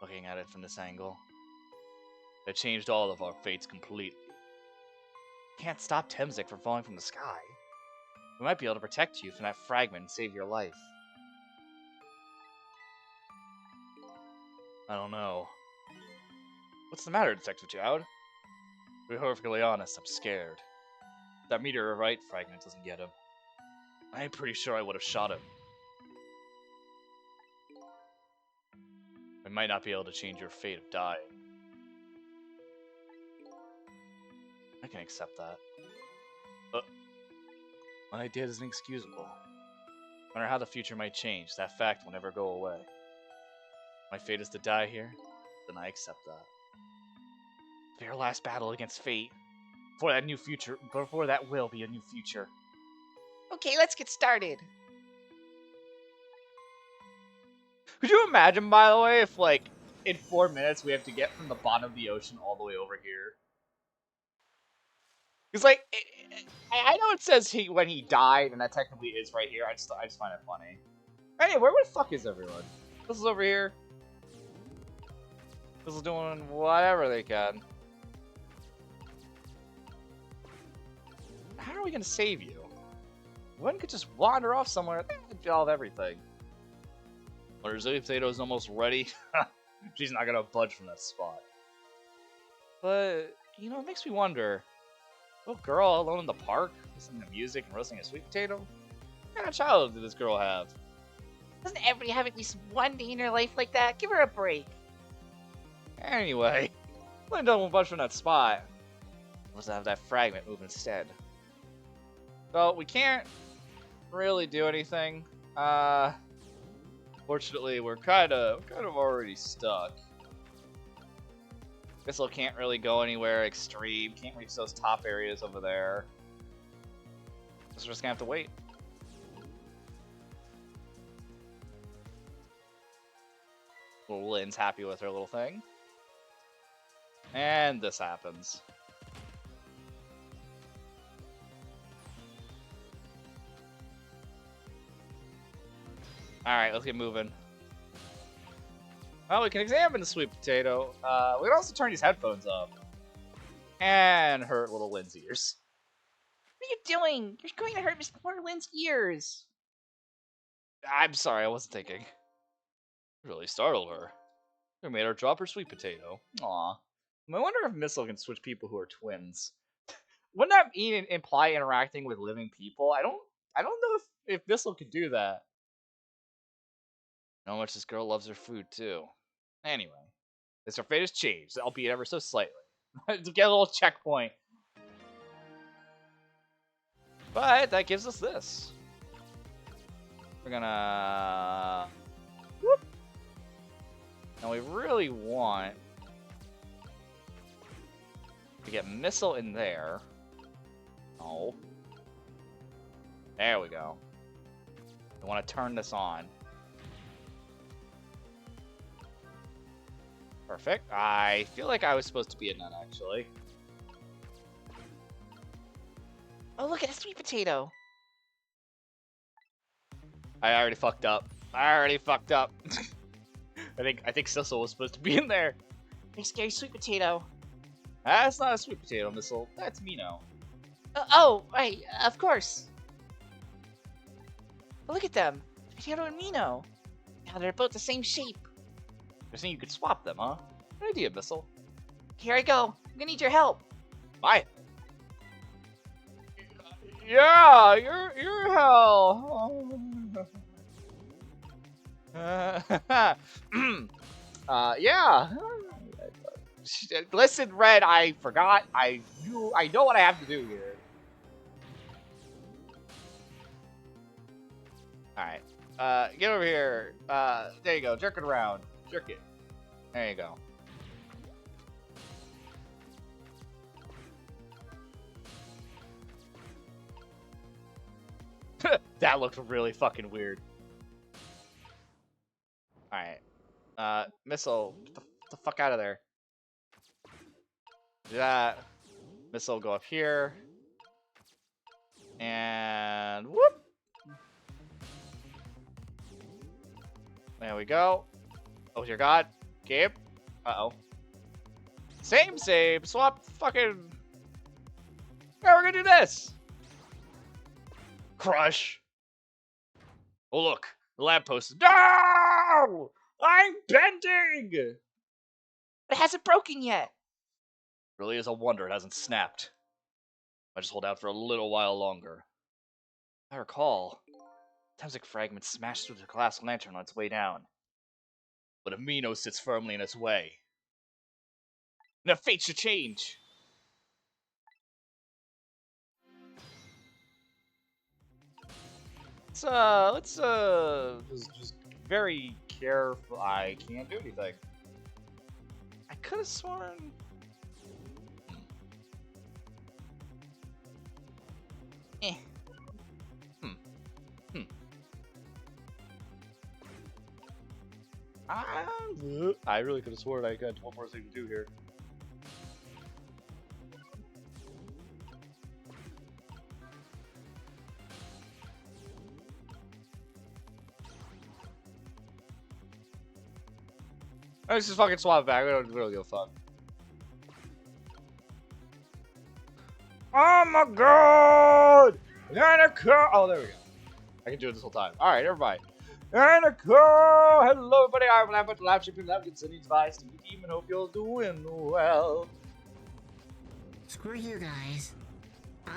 Looking at it from this angle. It changed all of our fates completely. Can't stop Temzik from falling from the sky. We might be able to protect you from that fragment and save your life. I don't know. What's the matter, Detective Jowd? To be perfectly honest, I'm scared. That meteorite fragment doesn't get him. I'm pretty sure I would have shot him. I might not be able to change your fate of dying. I can accept that. But what I did is inexcusable. No matter how the future might change, that fact will never go away. My fate is to die here, then I accept that. For your last battle against fate. For that new future, before that will be a new future. Okay, let's get started. Could you imagine, by the way, if, like, in 4 minutes we have to get from the bottom of the ocean all the way over here? Because, like, I know it says when he died, and that technically is right here. I just find it funny. Anyway, where the fuck is everyone? This is over here. This is doing whatever they can. How are we gonna save you? One could just wander off somewhere and solve everything. Or Zoe Potato's almost ready. She's not gonna budge from that spot. But, you know, it makes me wonder. Little girl alone in the park, listening to music and roasting a sweet potato? What kind of childhood did this girl have? Doesn't everybody have at least one day in their life like that? Give her a break. Anyway, Lynn don't budge from that spot. Let's have that fragment move instead. So, we can't really do anything. Fortunately, we're kind of already stuck. Thistle can't really go anywhere extreme. Can't reach those top areas over there. So we're just gonna have to wait. Little Lynn's happy with her little thing. And this happens. Alright, let's get moving. Well, we can examine the sweet potato. We can also turn these headphones up. And hurt little Lynn's ears. What are you doing? You're going to hurt Miss poor Lynn's ears. I'm sorry, I wasn't thinking. It really startled her. It made her drop her sweet potato. Aw. I wonder if Missile can switch people who are twins. Wouldn't that imply interacting with living people? I don't know if Missile could do that. How much this girl loves her food, too. Anyway, this her fate has changed, albeit ever so slightly. To get a little checkpoint. But that gives us this. We're gonna... Whoop! Now we really want to get Missile in there. Oh. There we go. We want to turn this on. Perfect. I feel like I was supposed to be in that, actually. Oh, look at a sweet potato. I already fucked up. I think Sissel was supposed to be in there. Hey, scary sweet potato. That's not a sweet potato, Missile. That's Mino. Oh, right, of course. Oh, look at them. Potato and Mino. Now they're both the same shape. You're saying you could swap them, huh? Good idea, Missile. Here I go. I'm gonna need your help. Bye. Yeah, you're hell. Yeah. Listen, Red, I forgot. I know what I have to do here. Alright. Get over here. There you go. Jerk it around. Jerk it. There you go. That looks really fucking weird. Alright. Missile, get the fuck out of there. Do that. Missile go up here. And whoop! There we go. Oh dear God. Gabe. Uh-oh. Same. Swap fucking... Yeah, we're gonna do this. Crush. Oh look, the lamppost. No! I'm bending! It hasn't broken yet. Really is a wonder it hasn't snapped. I just hold out for a little while longer. I recall, Temsic fragments smashed through the glass lantern on its way down. But Amino sits firmly in its way. And the fate should change. Let's just very careful. I can't do anything. I could have sworn. Eh. I really could have sworn I got one more thing to do here. Let's just fucking swap it back. We don't give a fuck. Oh my god! Oh, there we go. I can do it this whole time. Alright, everybody. Hello, everybody. I'm Lambert, Lapship, and Lambert, City's Vice, to team, and hope you're doing well. Screw you guys.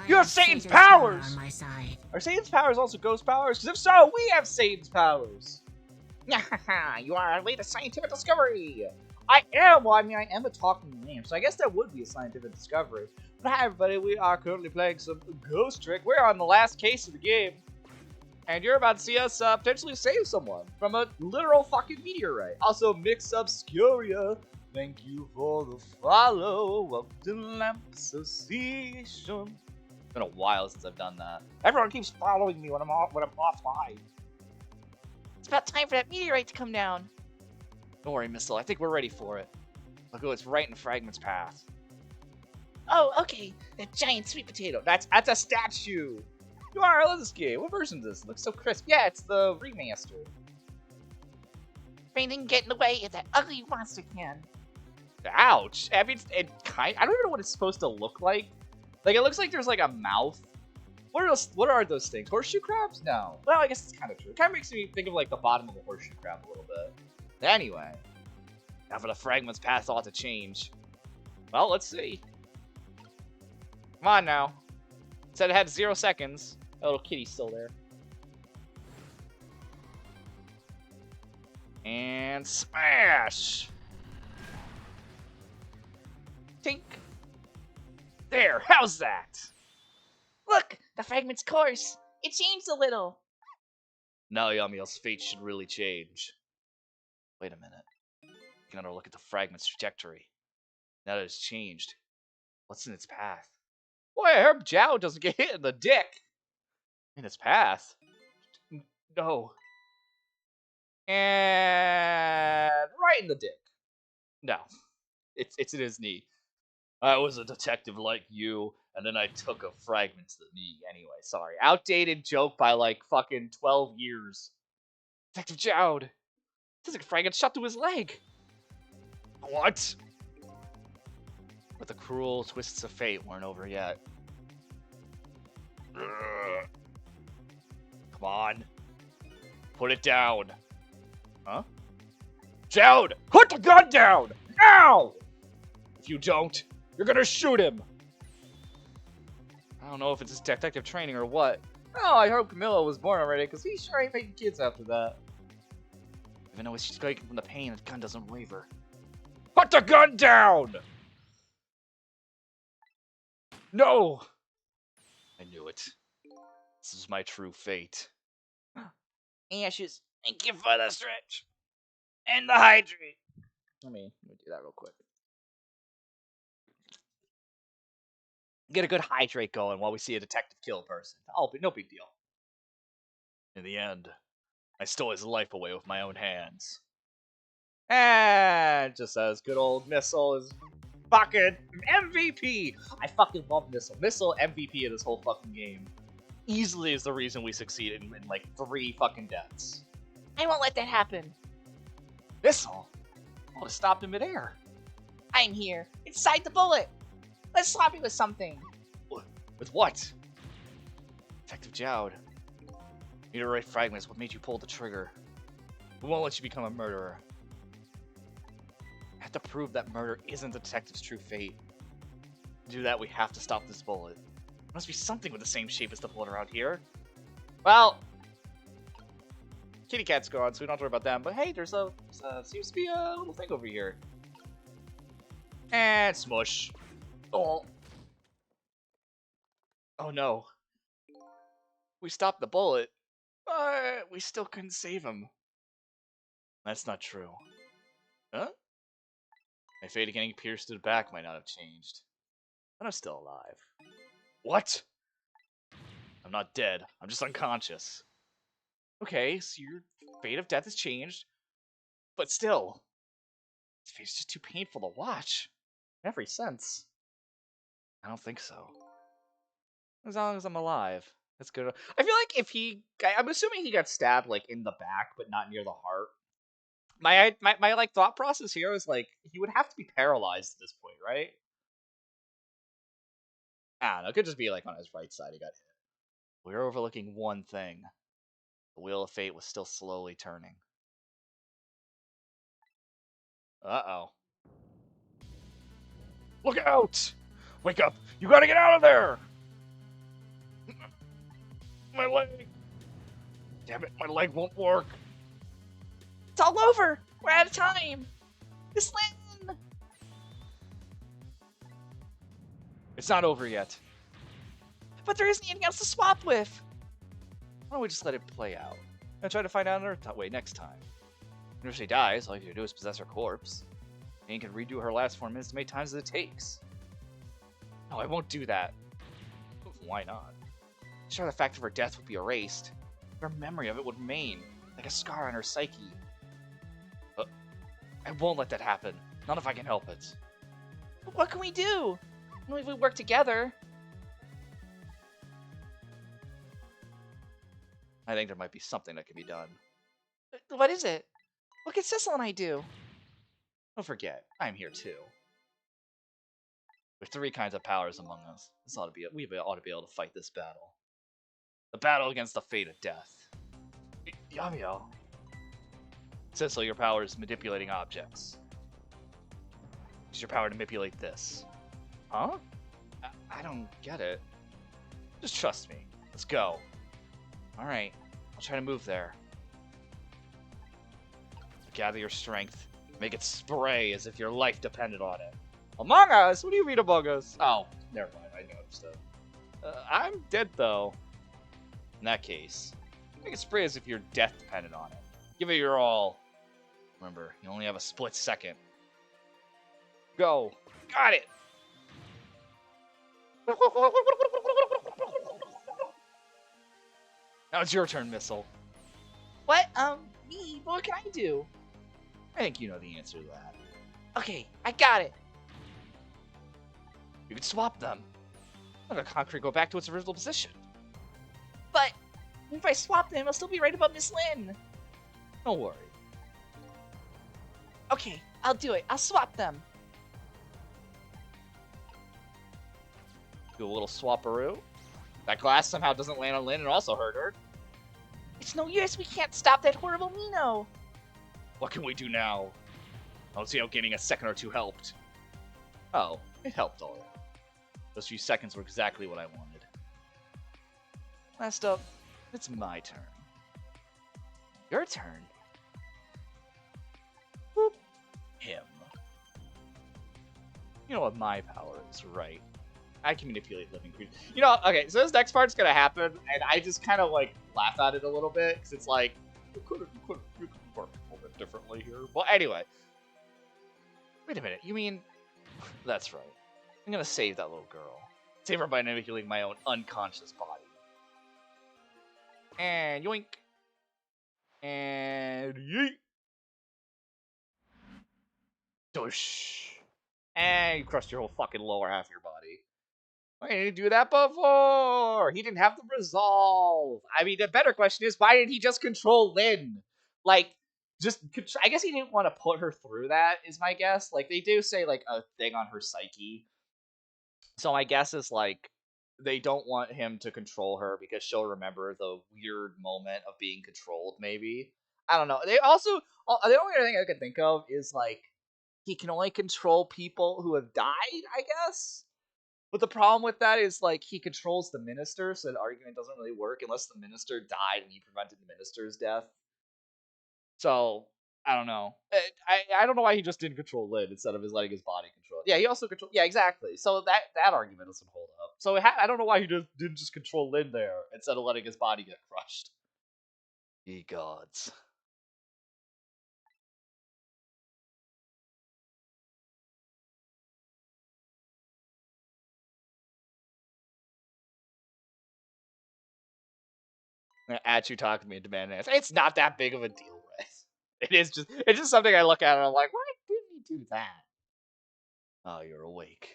You have Satan's powers! On my side. Are Satan's powers also ghost powers? Because if so, we have Satan's powers. You are our latest scientific discovery. I am. Well, I mean, I am a talking name, so I guess that would be a scientific discovery. But hi, everybody. We are currently playing some Ghost Trick. We're on the last case of the game. And you're about to see us potentially save someone from a literal fucking meteorite. Also, Mix Obscuria, thank you for the follow. Welcome to Lamp Association. It's been a while since I've done that. Everyone keeps following me when I'm offline. It's about time for that meteorite to come down. Don't worry, Missile. I think we're ready for it. Look, it's right in Fragment's path. Oh, okay. That giant sweet potato. That's a statue. You are. I love this game. What version is this? It looks so crisp. Yeah, it's the remaster. If anything can get in the way, it's that ugly monster can. Ouch. I mean, I don't even know what it's supposed to look like. Like, it looks like there's like a mouth. What are those things? Horseshoe crabs? No. Well, I guess it's kind of true. It kind of makes me think of like the bottom of a horseshoe crab a little bit. Anyway, now for the fragment's path ought to change. Well, let's see. Come on now. It said it had 0 seconds. That little kitty's still there. And smash! Tink! There, how's that? Look, the fragment's course. It changed a little. Now Yamiel's fate should really change. Wait a minute. Take another look at the fragment's trajectory. Now that it's changed, what's in its path? Boy, I hope Zhao doesn't get hit in the dick. In its path? No. And right in the dick. No. It's in his knee. I was a detective like you, and then I took a fragment to the knee. Anyway, sorry. Outdated joke by like fucking 12 years. Detective Jowd. It's like a fragment shot through his leg. What? But the cruel twists of fate weren't over yet. Ugh. Come on. Put it down. Huh? Jowd! Put the gun down! Now! If you don't, you're gonna shoot him! I don't know if it's his detective training or what. Oh, I hope Camilla was born already, because he sure ain't making kids after that. Even though she's striking from the pain, the gun doesn't waver. Put the gun down! No! I knew it. This is my true fate. Ashes. Thank you for the stretch. And the hydrate. Let me do that real quick. Get a good hydrate going while we see a detective kill a person. Oh, but no big deal. In the end, I stole his life away with my own hands. And just as good old Missile is fucking MVP. I fucking love Missile. Missile MVP of this whole fucking game. Easily is the reason we succeeded in like 3 fucking deaths. I won't let that happen. Missile? I would have stopped in midair. I'm here. Inside the bullet. Let's slap you with something. With what? Detective Jowd. Meteorite fragments, what made you pull the trigger? We won't let you become a murderer. I have to prove that murder isn't the detective's true fate. To do that, we have to stop this bullet. Must be something with the same shape as the bullet around here. Well, kitty cat's gone, so we don't have to worry about them. But hey, there's seems to be a little thing over here. And smush. Oh. Oh no. We stopped the bullet, but we still couldn't save him. That's not true. Huh? My fate of getting pierced to the back might not have changed. But I'm still alive. What? I'm not dead. I'm just unconscious. Okay, so your fate of death has changed. But still, this fate's just too painful to watch. In every sense. I don't think so. As long as I'm alive. That's good. I feel like if I'm assuming he got stabbed, like, in the back, but not near the heart. My like, thought process here is, like, he would have to be paralyzed at this point, right? I don't know. It could just be, like, on his right side he got hit. We were overlooking one thing. The wheel of fate was still slowly turning. Uh-oh. Look out! Wake up! You gotta get out of there! My leg! Damn it, my leg won't work. It's all over. We're out of time. Miss Lynn. It's not over yet. But there isn't anything else to swap with. Why don't we just let it play out? And try to find out another way next time. And if she dies, all you have to do is possess her corpse. And you can redo her last 4 minutes as many times as it takes. No, I won't do that. Why not? Sure, the fact of her death would be erased. But her memory of it would remain, like a scar on her psyche. But I won't let that happen. Not if I can help it. But what can we do? Only if we work together. I think there might be something that can be done. What is it? What can Cecil and I do? Don't forget, I'm here too. With 3 kinds of powers among us, we ought to be able to fight this battle. The battle against the fate of death. Yamio. Cecil, your power is manipulating objects. Use your power to manipulate this. Huh? I don't get it. Just trust me. Let's go. Alright, I'll try to move there. Gather your strength. Make it spray as if your life depended on it. Among Us? What do you mean Among Us? Oh, never mind. I noticed it. I'm dead, though. In that case, make it spray as if your death depended on it. Give it your all. Remember, you only have a split second. Go. Got it! Now it's your turn, Missile. What? Me? What can I do? I think you know the answer to that. Okay, I got it. You can swap them. Let the concrete go back to its original position. But if I swap them, I'll still be right above Miss Lynn. Don't worry. Okay, I'll do it. I'll swap them. Do a little swapperoo. That glass somehow doesn't land on Lynn and also hurt her. It's no use. We can't stop that horrible Mino. What can we do now? I don't see how getting a second or two helped. Oh, it helped all right. Those few seconds were exactly what I wanted. Last up, it's my turn. Your turn. Boop. Him. You know what my power is, right? I can manipulate living creatures. You know, okay, so this next part's gonna happen, and I just kind of, like, laugh at it a little bit, because it's like, you could work a little bit differently here. Well, anyway. Wait a minute, you mean... That's right. I'm gonna save that little girl. Save her by manipulating my own unconscious body. And yoink. And yeet. Douche. And you crushed your whole fucking lower half of your body. Why didn't he do that before? He didn't have the resolve. I mean, the better question is, why did he just control Lynn? Like, I guess he didn't want to put her through that, is my guess. Like, they do say, like, a thing on her psyche. So my guess is, like, they don't want him to control her because she'll remember the weird moment of being controlled, maybe. I don't know. They also, the only other thing I could think of is, like, he can only control people who have died, I guess? But the problem with that is, like, he controls the minister, so the argument doesn't really work unless the minister died and he prevented the minister's death. So, I don't know. I don't know why he just didn't control Lin instead of his letting his body control it. Yeah, he also controlled... Yeah, exactly. So that argument doesn't hold up. So I don't know why he didn't just control Lin there instead of letting his body get crushed. Ye gods. At Shu Takumi and demand an answer. It's not that big of a deal, right? It's just something I look at and I'm like, why didn't he do that? Oh, you're awake.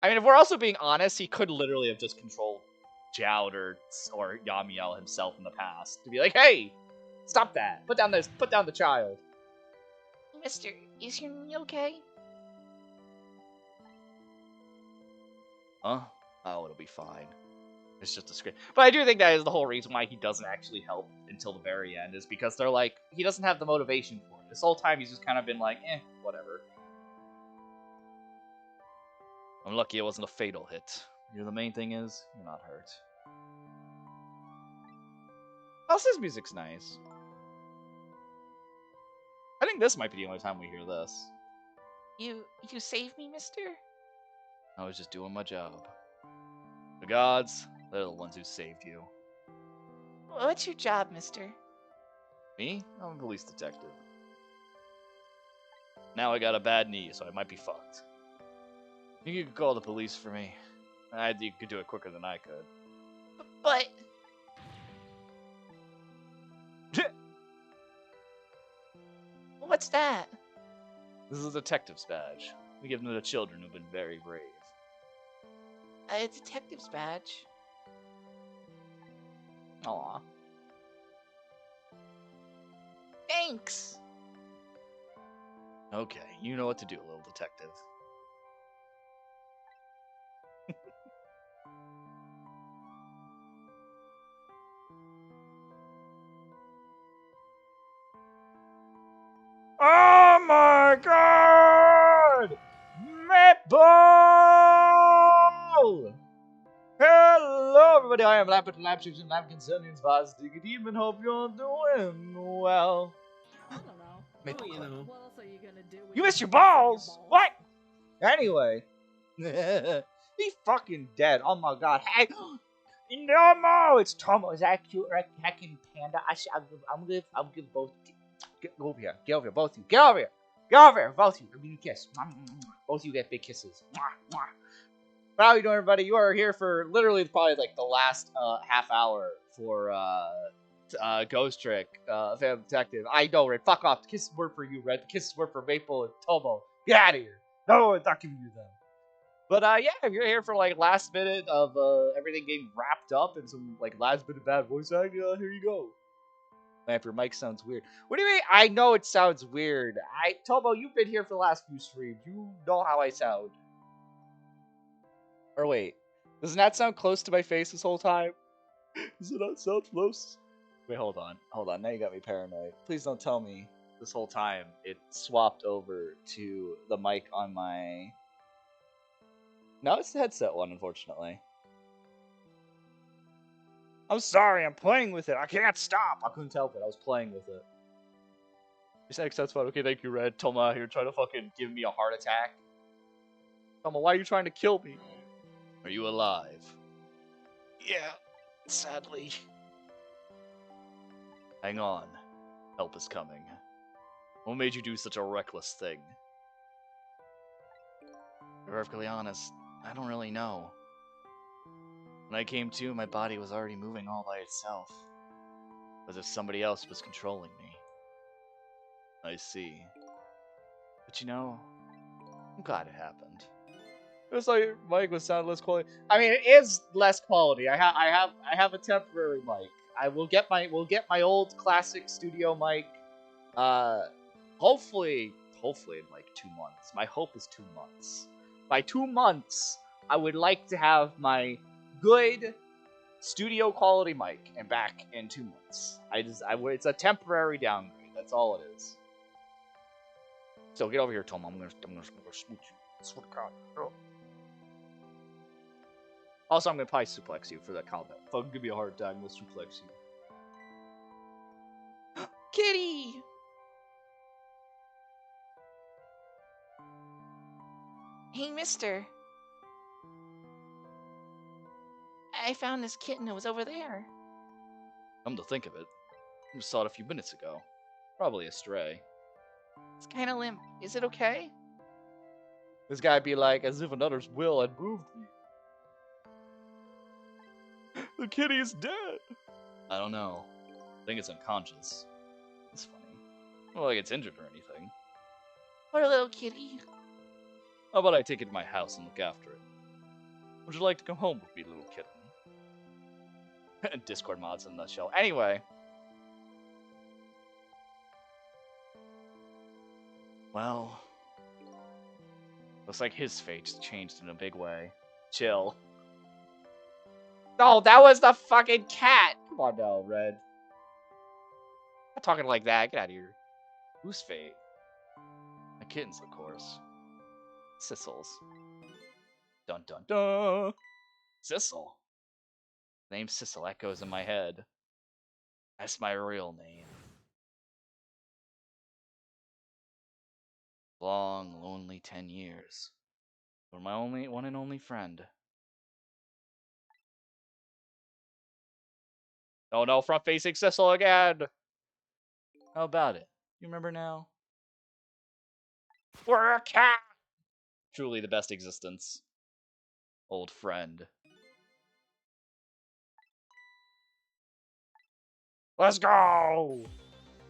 I mean, if we're also being honest, he could literally have just controlled Jout or Yamiel himself in the past to be like, hey, stop that. Put down the child. Mister, is your knee okay? Huh? Oh, it'll be fine. It's just a script. But I do think that is the whole reason why he doesn't actually help until the very end, is because they're like, he doesn't have the motivation for it. This whole time he's just kind of been like, whatever. I'm lucky it wasn't a fatal hit. The main thing is, you're not hurt. Also, his music's nice. I think this might be the only time we hear this. You saved me, mister? I was just doing my job. The gods, they're the ones who saved you. What's your job, mister? Me? I'm a police detective. Now I got a bad knee, so I might be fucked. You could call the police for me. You could do it quicker than I could. But... What's that? This is a detective's badge. We give them to children who've been very brave. A detective's badge? Aw. Thanks! Okay, you know what to do, little detective. Oh my god! Maple! Hello everybody, I am Lampert Lapchips and Lampkins Onions Vaz Diggity and hope you're doing well. I don't know. Maple you Club. know. What else are you gonna do? You missed your balls! What? Anyway. He fucking dead. Oh my god. Hey! No, it's Tomo. Is that cute? Heckin' panda. I'll give both. Go over here. Get over here, both of you. Get over here. Get over here, both of you. Give me a kiss. Both of you get big kisses. How are you doing, everybody? You are here for literally probably like the last half hour for Ghost Trick, Phantom Detective. I know, Red. Fuck off. The kisses were for you, Red. The kisses were for Maple and Tomo. Get out of here. No, I'm not giving you them. But yeah, if you're here for like last minute of everything getting wrapped up and some like last minute bad voice acting, here you go. Man, if your mic sounds weird. What do you mean? I know it sounds weird. Tomo, you've been here for the last few streams. You know how I sound. Or wait, doesn't that sound close to my face this whole time? Does it not sound close? Wait, hold on. Now you got me paranoid. Please don't tell me this whole time it swapped over to the mic on my... No, it's the headset one, unfortunately. I'm sorry, I'm playing with it. I can't stop. I couldn't help it. I was playing with it. You said that's fine. Okay, thank you, Red. Toma here trying to fucking give me a heart attack. Toma, why are you trying to kill me? Are you alive? Yeah, sadly. Hang on. Help is coming. What made you do such a reckless thing? To be perfectly honest, I don't really know. When I came to, my body was already moving all by itself. As if somebody else was controlling me. I see. But you know, I'm glad it happened. It was like your mic would sound less quality. I mean, it is less quality. I have a temporary mic. We'll get my old classic studio mic. Hopefully in like 2 months. My hope is 2 months. By 2 months, I would like to have my good studio quality mic and back in 2 months. It's a temporary downgrade. That's all it is. So get over here, Tom. I'm gonna smooch you. I swear to God. Also, I'm gonna probably suplex you for that combat. Fucking give me a hard time, let's suplex you. Kitty! Hey, mister. I found this kitten that was over there. Come to think of it, I just saw it a few minutes ago. Probably a stray. It's kind of limp. Is it okay? This guy be like, as if another's will had moved me. The kitty is dead. I don't know. I think it's unconscious. That's funny. Not like it's injured or anything. Poor little kitty. How about I take it to my house and look after it? Would you like to come home with me, little kitten? Discord mods in a nutshell. Anyway. Well. Looks like his fate's changed in a big way. Chill. No, that was the fucking cat. Come on now, Red. Not talking like that. Get out of here. Whose fate? The kitten's, of course. Sissels. Dun dun dun! Sissel. The name Sissel echoes in my head. That's my real name. Long, lonely 10 years. You're my one and only friend. Oh no, front facing Sissel again! How about it? You remember now? We're a cat. Truly the best existence. Old friend. Let's go!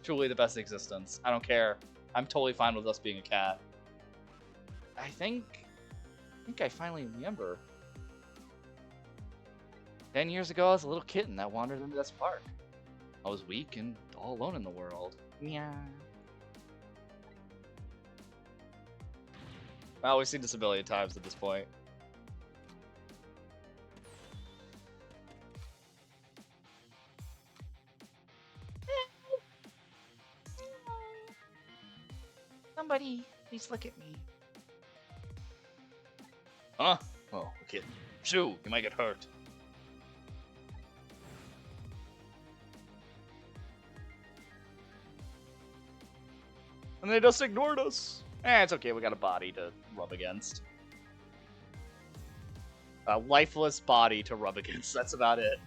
Truly the best existence. I don't care. I'm totally fine with us being a cat. I think I finally remember. 10 years ago, I was a little kitten that wandered into this park. I was weak and all alone in the world. Yeah. I always seen this a million times at this point. Somebody, please look at me. Huh? Oh, a kitten. Shoo, you might get hurt. And they just ignored us. It's okay, we got a body to rub against. A lifeless body to rub against, that's about it.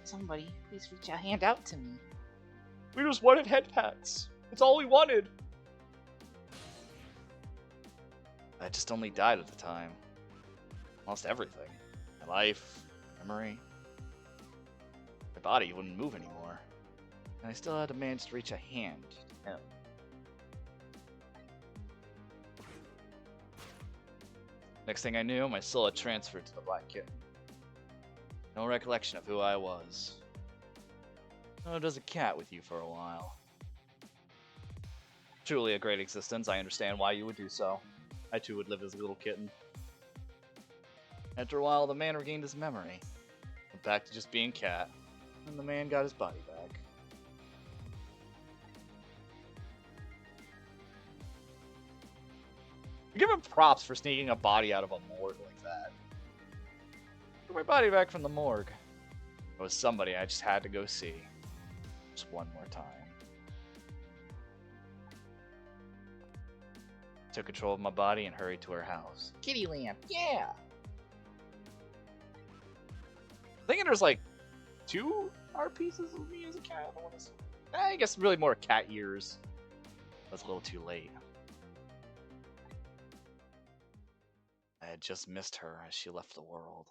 Somebody, please reach a hand out to me. We just wanted head pats. That's all we wanted. I just only died at the time. Lost everything. My life, memory. My body wouldn't move anymore. And I still had to manage to reach a hand to him. Next thing I knew, my soul had transferred to the black kitten. No recollection of who I was. Oh, does a cat with you for a while. Truly a great existence. I understand why you would do so. I too would live as a little kitten. After a while, the man regained his memory. Went back to just being cat, and the man got his body back. Give him props for sneaking a body out of a morgue like that. Took my body back from the morgue. It was somebody I just had to go see. Just one more time. Took control of my body and hurried to her house. Kitty lamp, yeah. Thinking there's like 2 art pieces of me as a cat. I guess really more cat ears. That's a little too late. I had just missed her as she left the world.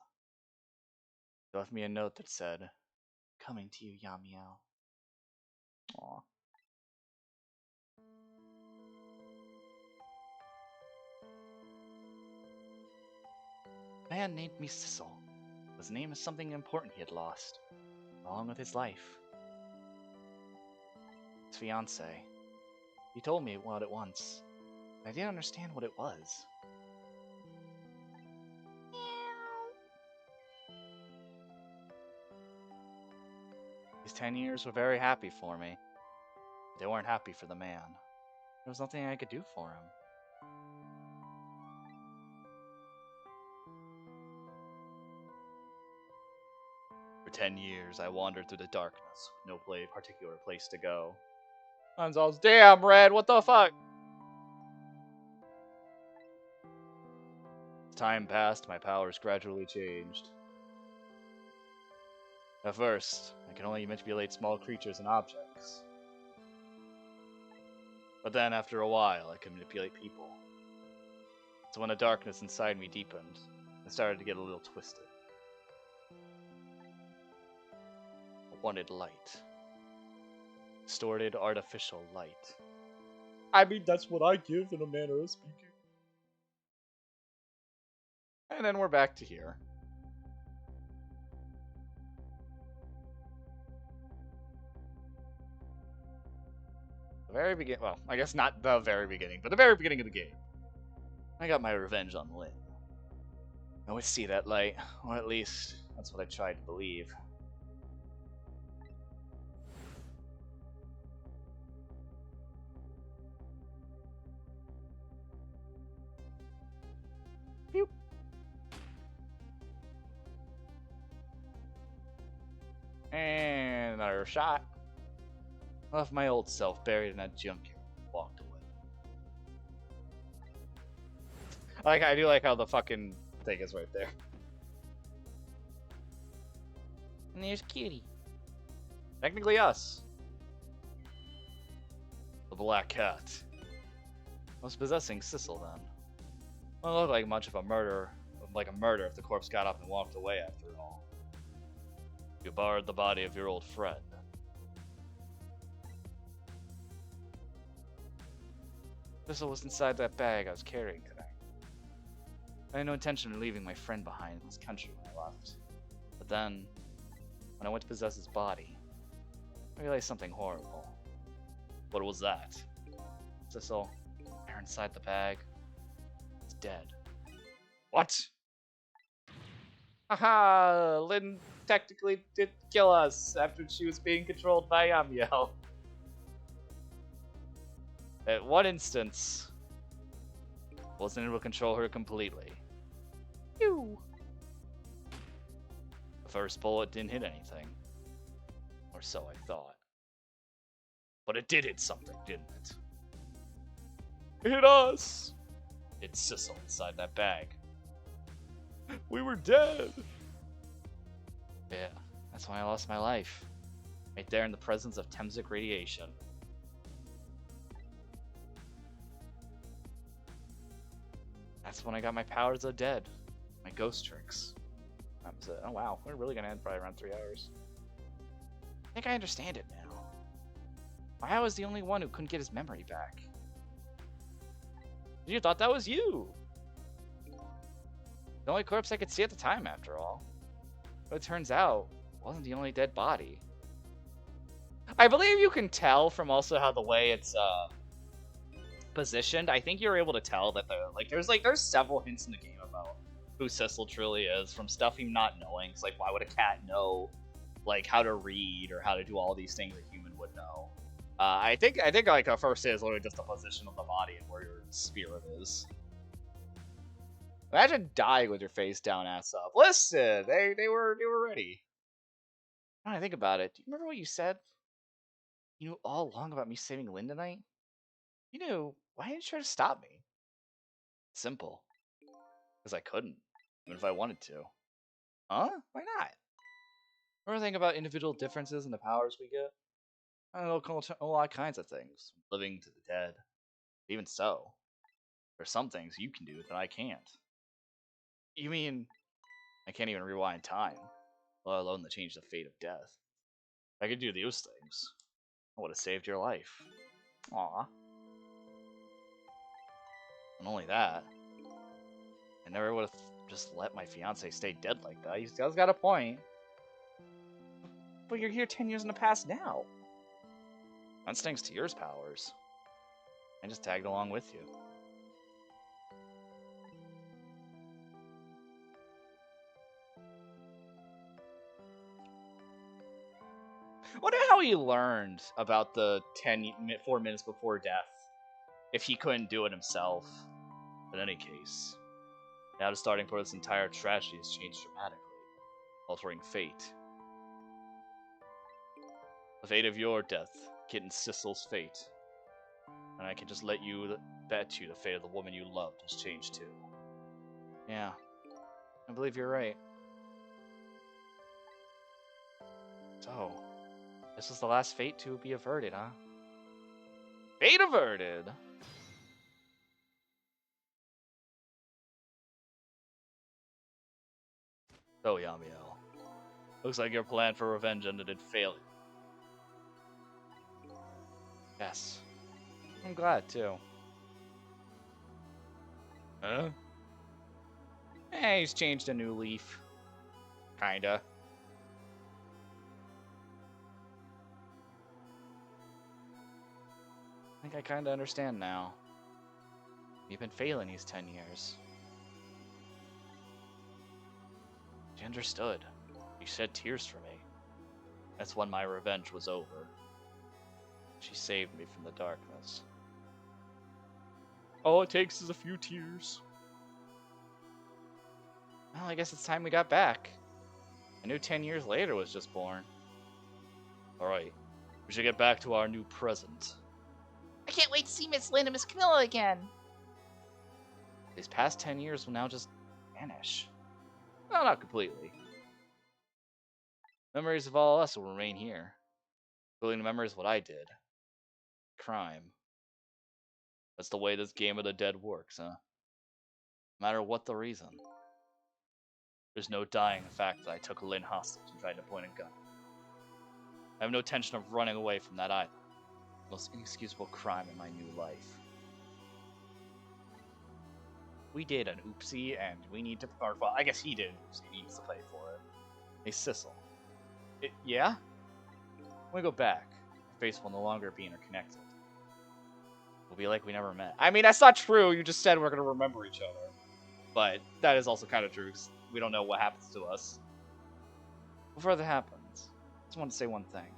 She left me a note that said, "Coming to you, Yamiel." Aw. A man named me Sissel. His name is something important he had lost, along with his life. His fiancée. He told me what it once, but I didn't understand what it was. These 10 years were very happy for me. But they weren't happy for the man. There was nothing I could do for him. For 10 years, I wandered through the darkness with no particular place to go. Hanzo's, damn, Red, what the fuck? As time passed, my powers gradually changed. At first, I could only manipulate small creatures and objects. But then, after a while, I could manipulate people. So when the darkness inside me deepened, I started to get a little twisted. I wanted light. Distorted, artificial light. I mean, that's what I give in a manner of speaking. And then we're back to here. The very beginning, well, I guess not the very beginning, but the very beginning of the game. I got my revenge on Lynn. I would see that light, or at least, that's what I tried to believe. Pew. And another shot. I left my old self buried in that junkyard and walked away. I do like how the fucking thing is right there. And there's Cutie. Technically us. The Black Cat. Was possessing Sissel then. Well, it looked like much of a murder, if the corpse got up and walked away after all. You borrowed the body of your old friend. Sissel was inside that bag I was carrying today. I had no intention of leaving my friend behind in this country when I left. But then, when I went to possess his body, I realized something horrible. What was that? Sissel, there inside the bag, is dead. What? Haha! Lynn technically did kill us after she was being controlled by Amiel. At one instance, wasn't able to control her completely. Phew. The first bullet didn't hit anything. Or so I thought. But it did hit something, didn't it? It hit us! It's Sissel inside that bag. We were dead! Yeah, that's when I lost my life. Right there in the presence of Temsic radiation. That's when I got my powers of dead. My ghost tricks. That was it. Oh wow, we're really gonna end probably around 3 hours. I think I understand it now. Why I was the only one who couldn't get his memory back. You thought that was you! The only corpse I could see at the time, after all. But it turns out, it wasn't the only dead body. I believe you can tell from also how the way it's positioned. I think you're able to tell that there's several hints in the game about who Sissel truly is from stuff him not knowing. It's like, why would a cat know like how to read or how to do all these things a human would know? I think like a first hit is literally just the position of the body and where your spirit is. Imagine dying with your face down, ass up. Listen, they were ready. Now I think about it, do you remember what you said? You knew all along about me saving Lynn tonight? You knew. Why didn't you try to stop me? Simple. Because I couldn't, even if I wanted to. Huh? Why not? Ever think about individual differences in the powers we get? I don't know, all kinds of things. Living to the dead. Even so, there's some things you can do that I can't. You mean I can't even rewind time, let alone to change the fate of death? If I could do those things, I would have saved your life. Aw. Not only that, I never would have just let my fiance stay dead like that. He's got a point. But you're here 10 years in the past now. That's thanks to your powers. I just tagged along with you. Wonder how he learned about the 4 minutes before death, if he couldn't do it himself. In any case, now the starting point of this entire tragedy has changed dramatically, altering fate, The fate of your death, Kitten Sissel's fate. And I can just let you bet you the fate of the woman you loved has changed too. Yeah, I believe you're right. So, this is the last fate to be averted, huh? Fate averted! So, Yamiel, looks like your plan for revenge ended in failure. Yes. I'm glad, too. Huh? He's changed a new leaf. Kinda. I think I kinda understand now. You've been failing these 10 years. She understood. She shed tears for me. That's when my revenge was over. She saved me from the darkness. All it takes is a few tears. Well, I guess it's time we got back. I knew 10 years later was just born. Alright, we should get back to our new present. I can't wait to see Miss Lynn and Miss Camilla again. These past 10 years will now just vanish. Well, not completely. Memories of all of us will remain here. Including the memories of what I did. Crime. That's the way this game of the dead works, huh? No matter what the reason. There's no denying the fact that I took Lynn hostage and tried to point a gun. I have no intention of running away from that either. The most inexcusable crime in my new life. We did an oopsie, and we need to... Or, well, I guess he did an oopsie. He needs to pay for it. Hey, Sissel. Yeah? When we go back, our fates will no longer be interconnected. We'll be like we never met. I mean, that's not true. You just said we're going to remember each other. But that is also kind of true, because we don't know what happens to us. Before that happens, I just want to say one thing.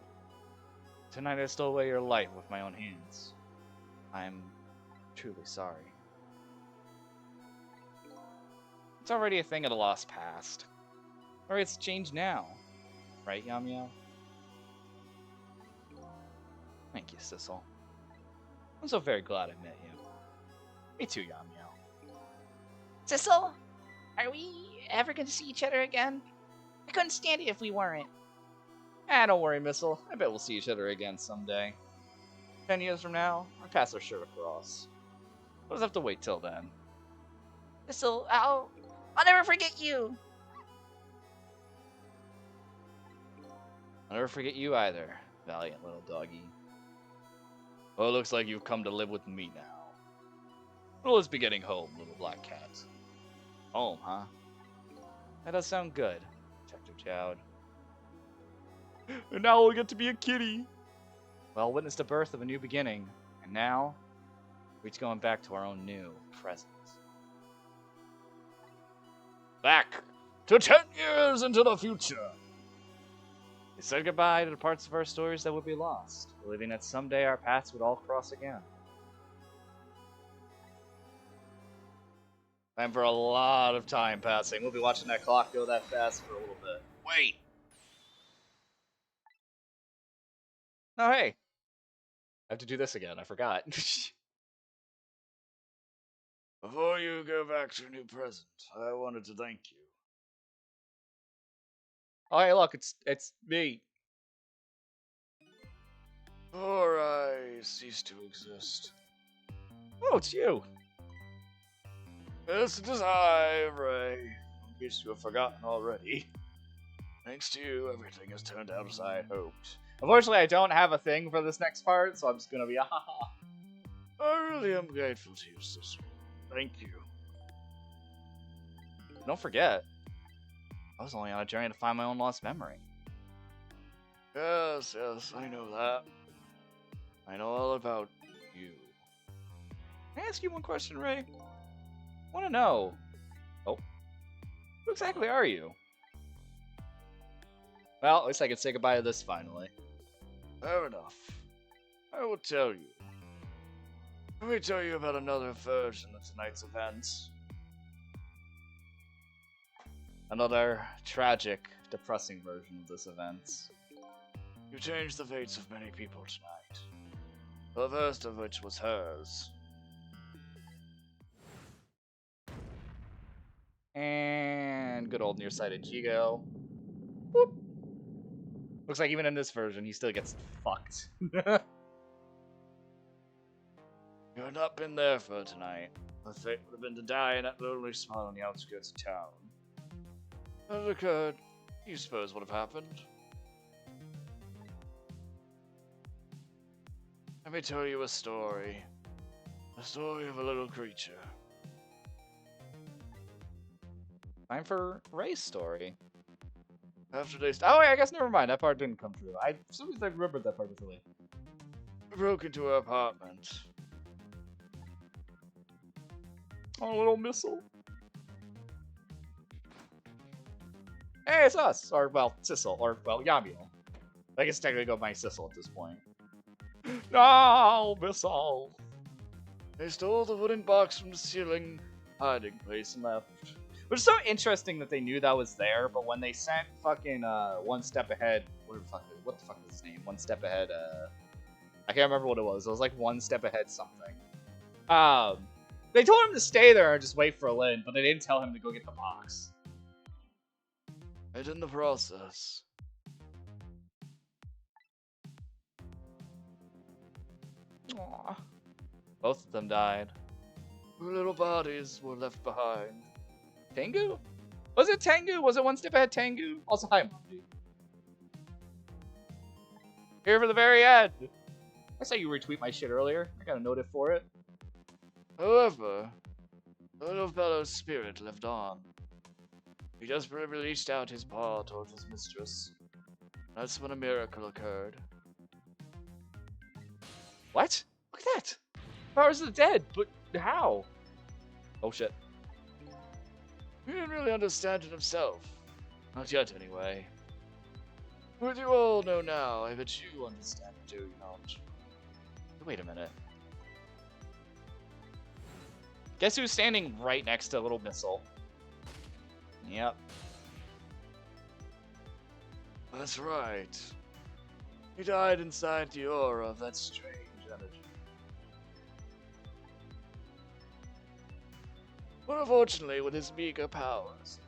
Tonight I stole away your life with my own hands. I'm truly sorry. It's already a thing of the lost past. Or it's changed now. Right, Yamiel? Thank you, Sissel. I'm so very glad I met you. Me too, Yamiel. Sissel, are we ever going to see each other again? I couldn't stand it if we weren't. Don't worry, Missile. I bet we'll see each other again someday. 10 years from now, our paths are sure to cross. We'll just have to wait till then. Sissel, I'll never forget you. I'll never forget you either, valiant little doggy. Well, it looks like you've come to live with me now. Well, let's be getting home, little black cat. Home, huh? That does sound good, Detective Chowd. And now we'll get to be a kitty. Well, witness the birth of a new beginning, and now we're each going back to our own new present. Back to 10 years into the future. We said goodbye to the parts of our stories that would be lost, believing that someday our paths would all cross again. Time for a lot of time passing. We'll be watching that clock go that fast for a little bit. Wait! Oh, hey! I have to do this again. I forgot. Before you go back to your new present, I wanted to thank you. Oh, hey, look, it's me. Before I cease to exist. Oh, it's you. Yes, it is I, Ray. In case you have forgotten already. Thanks to you, everything has turned out as I had hoped. Unfortunately, I don't have a thing for this next part, so I'm just gonna be a haha. I really am grateful to you, sister. Thank you. Don't forget, I was only on a journey to find my own lost memory. Yes, I know that. I know all about you. Can I ask you one question, Ray? I want to know. Oh. Who exactly are you? Well, at least I can say goodbye to this finally. Fair enough. I will tell you. Let me tell you about another version of tonight's events. Another tragic, depressing version of this event. You changed the fates of many people tonight. The first of which was hers. And good old nearsighted Jigo. Whoop. Looks like even in this version, he still gets fucked. You had not been there for tonight. The fate would have been to die in that lonely spot on the outskirts of town. As it occurred, you suppose what have happened? Let me tell you a story. The story of a little creature. Time for Ray's story. After they oh, wait, I guess never mind. That part didn't come true. I sometimes I remembered that part really. I broke into her apartment. Oh, a little missile. Hey, it's us. Or, well, Sissel. Or, well, Yamio. I guess technically go by Sissel at this point. No, missile. They stole the wooden box from the ceiling hiding place and left. Which is so interesting that they knew that was there, but when they sent fucking One Step Ahead, what the fuck is his name? One Step Ahead, I can't remember what it was. It was like One Step Ahead something. They told him to stay there and just wait for Lynn, but they didn't tell him to go get the box. And in the process, aww, both of them died. Their little bodies were left behind. Tengu? Was it Tengu? Was it One Step Ahead Tengu? Also, hi, Monty. Here for the very end. I saw you retweet my shit earlier. I got a note for it. However, the little fellow's spirit lived on. He desperately reached out his paw towards his mistress. That's when a miracle occurred. What? Look at that! Powers of the dead, but how? Oh shit. He didn't really understand it himself. Not yet, anyway. But you all know now, I bet you understand it, do you not? Wait a minute. Guess who's standing right next to Little Missile? Yep. That's right. He died inside the aura of that strange energy. But unfortunately, with his meager powers,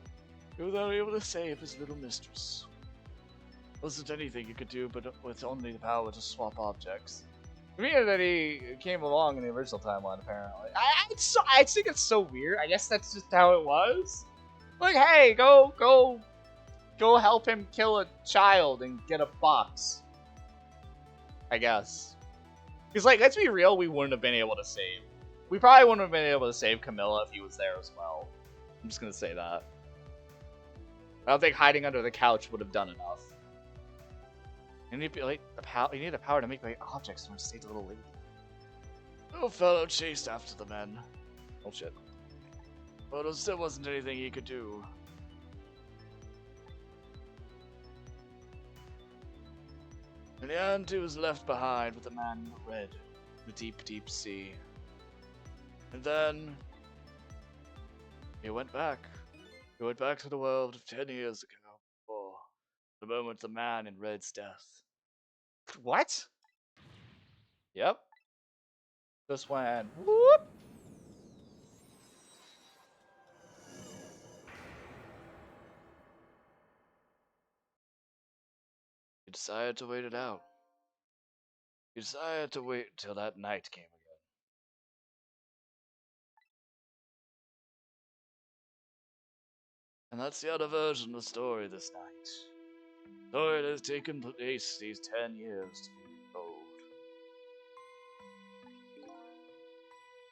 he was only able to save his little mistress. Wasn't anything he could do, but with only the power to swap objects. I mean that he came along in the original timeline, apparently. I think it's so weird. I guess that's just how it was. Like, hey, go help him kill a child and get a box. I guess. Because, like, let's be real, we wouldn't have been able to save. We probably wouldn't have been able to save Camilla if he was there as well. I'm just gonna say that. I don't think hiding under the couch would have done enough. You need the power to make objects from save the little lady. Little fellow chased after the men. Oh shit. But there still wasn't anything he could do. In the end, he was left behind with the man in the red, the deep, deep sea. And then he went back. He went back to the world of 10 years ago, before the moment the man in red's death. What? Yep. This went whoop. He decided to wait it out. He decided to wait till that night came again. And that's the other version of the story this night. The story that has taken place these 10 years to be told.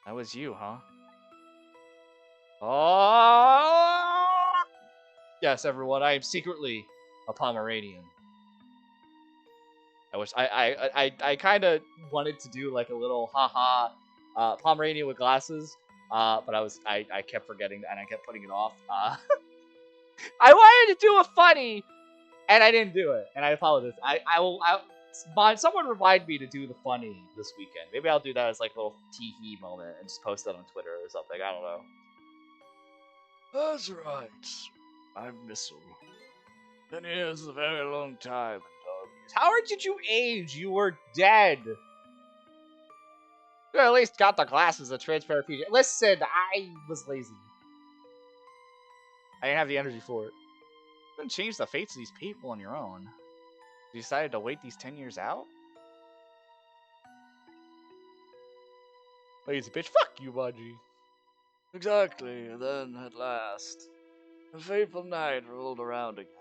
That was you, huh? Oh! Yes, everyone, I am secretly a Pomeranian. I wish I kind of wanted to do like a little haha Pomeranian with glasses, but I kept forgetting and I kept putting it off. I wanted to do a funny, and I didn't do it, and I apologize. Someone remind me to do the funny this weekend. Maybe I'll do that as like a little tee-hee moment and just post that on Twitter or something. I don't know. That's right. I'm Missile. 10 years is a very long time in doggy How did you age? You were dead. You at least got the glasses to transfer PJ. Listen, I was lazy. I didn't have the energy for it. You couldn't change the fates of these people on your own. You decided to wait these 10 years out? Lazy bitch, fuck you, Budgie. Exactly, and then, at last, the fateful night rolled around again.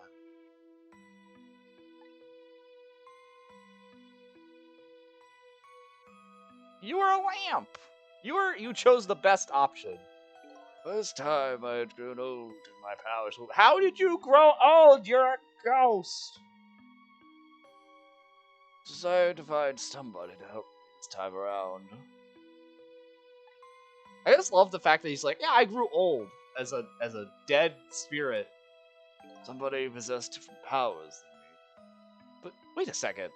You were a lamp. You chose the best option. This time I had grown old and my powers were... How did you grow old? You're a ghost. Decided to find somebody to help me this time around. I just love the fact that he's like, yeah, I grew old as a dead spirit. Somebody possessed different powers than me. But wait a second.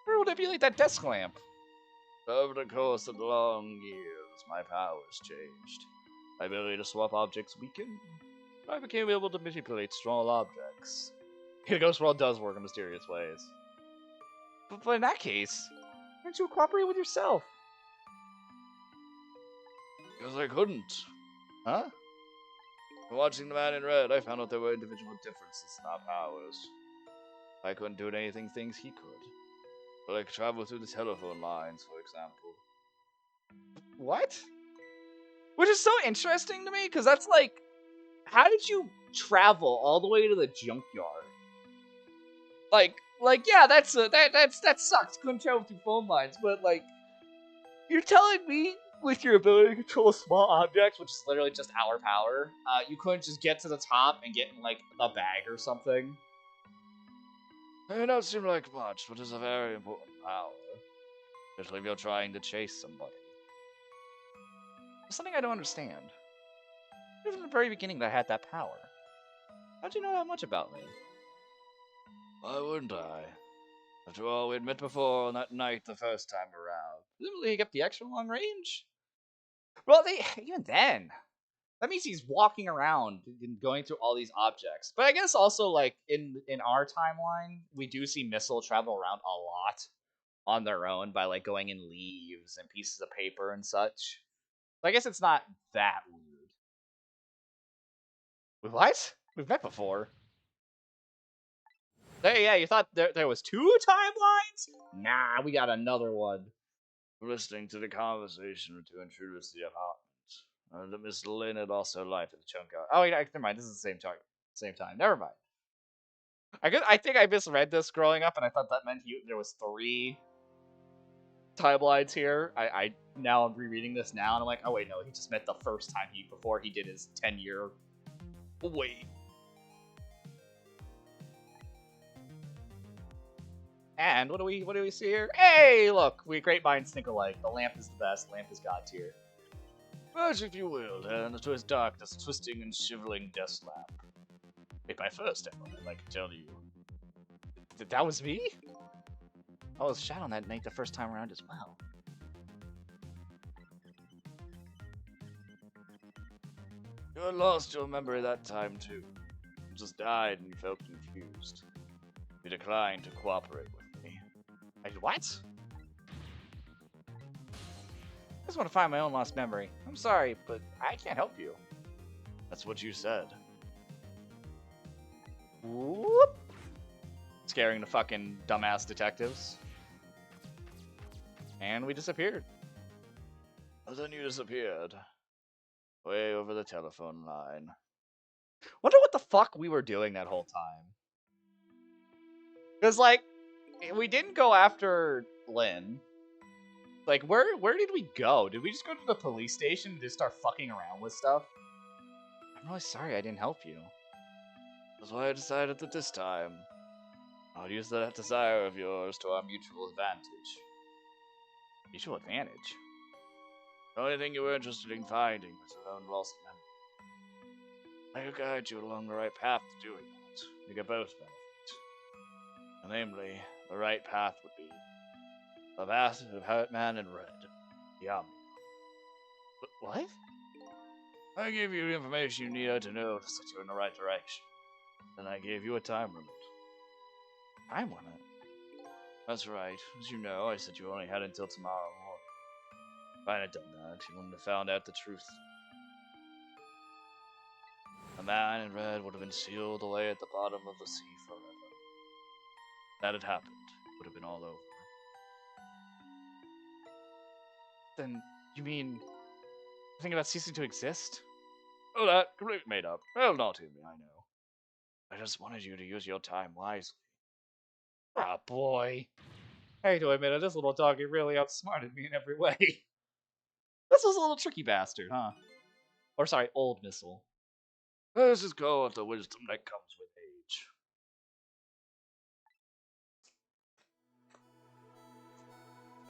Where would manipulate that desk lamp? Over the course of the long years, my powers changed. My ability to swap objects weakened. I became able to manipulate small objects. The ghost world does work in mysterious ways. But in that case, why don't you cooperate with yourself? Because I couldn't. Huh? Watching the man in red, I found out there were individual differences in our powers. I couldn't do anything things he could. But I could travel through the telephone lines, for example. What? Which is so interesting to me, because that's like, how did you travel all the way to the junkyard? Like, yeah, that sucks. Couldn't travel through phone lines, but like, you're telling me with your ability to control small objects, which is literally just our power, you couldn't just get to the top and get in like the bag or something? It may not seem like much, but it's a very important power. Especially if you're trying to chase somebody. There's something I don't understand. Even from the very beginning that I had that power. How'd you know that much about me? Why wouldn't I? After all, we'd met before on that night the first time around. Presumably you get the extra long range? Well, even then, that means he's walking around and going through all these objects. But I guess also, like, in our timeline, we do see Missile travel around a lot on their own by, like, going in leaves and pieces of paper and such. So I guess it's not that weird. What? We've met before. Hey, yeah, you thought there was 2 timelines? Nah, we got another one. Listening to the conversation to intruders to the apartment. That Miss Lynn had also lied to the junkyard. Oh, yeah, never mind. This is the same time. Never mind. I think I misread this growing up, and I thought that meant there was 3 timelines here. Now I'm rereading this now, and I'm like, oh wait, no, he just meant the first time before he did his 10-year wait. And what do we see here? Hey, look, we great minds think alike. The lamp is the best. Lamp is God tier. Merge, if you will, and to his darkness, twisting and shriveling death lamp. If my first effort, I'd like to tell you. That was me? I was shot on that night the first time around as well. You had lost your memory that time too. You just died and you felt confused. You declined to cooperate with me. What? I just want to find my own lost memory. I'm sorry, but I can't help you. That's what you said. Whoop. Scaring the fucking dumbass detectives. And we disappeared. And then you disappeared. Way over the telephone line. Wonder what the fuck we were doing that whole time. Because, like, we didn't go after Lynn. Like, where did we go? Did we just go to the police station and just start fucking around with stuff? I'm really sorry I didn't help you. That's why I decided that this time, I'll use that desire of yours to our mutual advantage. Mutual advantage? The only thing you were interested in finding was your own lost memory. I will guide you along the right path to doing that. You get both benefit. Namely, the right path would be the path of Hatman in Red. Yum. What? I gave you the information you needed to know to set you in the right direction. Then I gave you a time limit. Time limit? That's right. As you know, I said you only had until tomorrow morning. If I had done that, you wouldn't have found out the truth. The man in red would have been sealed away at the bottom of the sea forever. If that had happened, it would have been all over. Then, you mean... Think about ceasing to exist? Oh, that completely made up. Well, not to me, I know. I just wanted you to use your time wisely. Ah, boy. I hate to admit it, this little doggy really outsmarted me in every way. This was a little tricky bastard, huh? Or sorry, old missile. Let's just go with the wisdom that comes with age.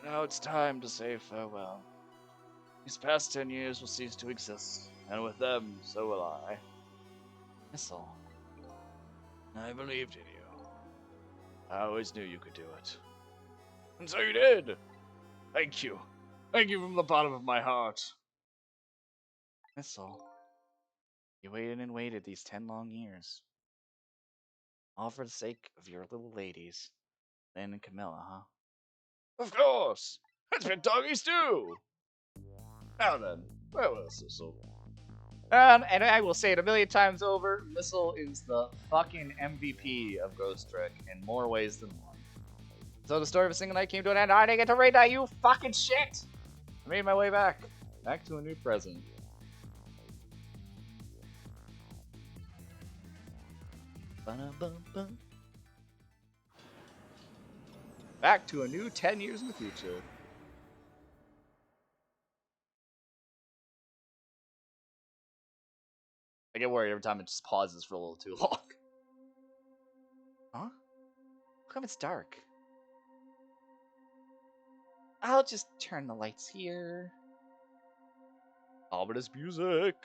Now it's time to say farewell. These past 10 years will cease to exist, and with them, so will I. Missile. I believed in you. I always knew you could do it. And so you did! Thank you. Thank you from the bottom of my heart. Missile. You waited and waited these 10 long years. All for the sake of your little ladies. Lynn and Camilla, huh? Of course! That's been doggies too! Now then, where was Missile? And I will say it a million times over, Missile is the fucking MVP of Ghost Trick in more ways than one. So the story of a single night came to an end. I didn't get to read that, you fucking shit! I made my way back to a new present. Ba-dum-bum-bum. Back to a new 10 years in the future. I get worried every time it just pauses for a little too long. Huh? How come it's dark? I'll just turn the lights here. Ominous music.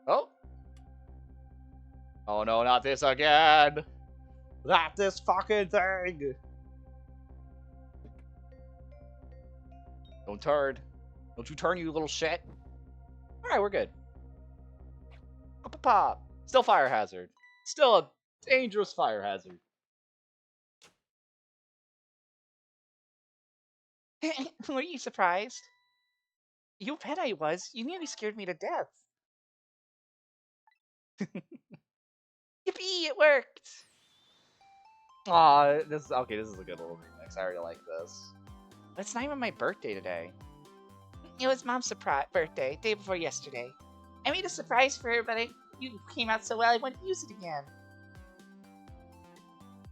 Oh. Oh no, not this again. Not this fucking thing. Don't turn. Don't you turn, you little shit. Alright, we're good. Pop, pop. Still fire hazard. Still a dangerous fire hazard. Were you surprised? You bet I was. You nearly scared me to death. Yippee! It worked. Aw, this is okay. This is a good little remix. I already like this. It's not even my birthday today. It was Mom's surprise birthday, day before yesterday. I made a surprise for her, but you came out so well, I wanted to use it again.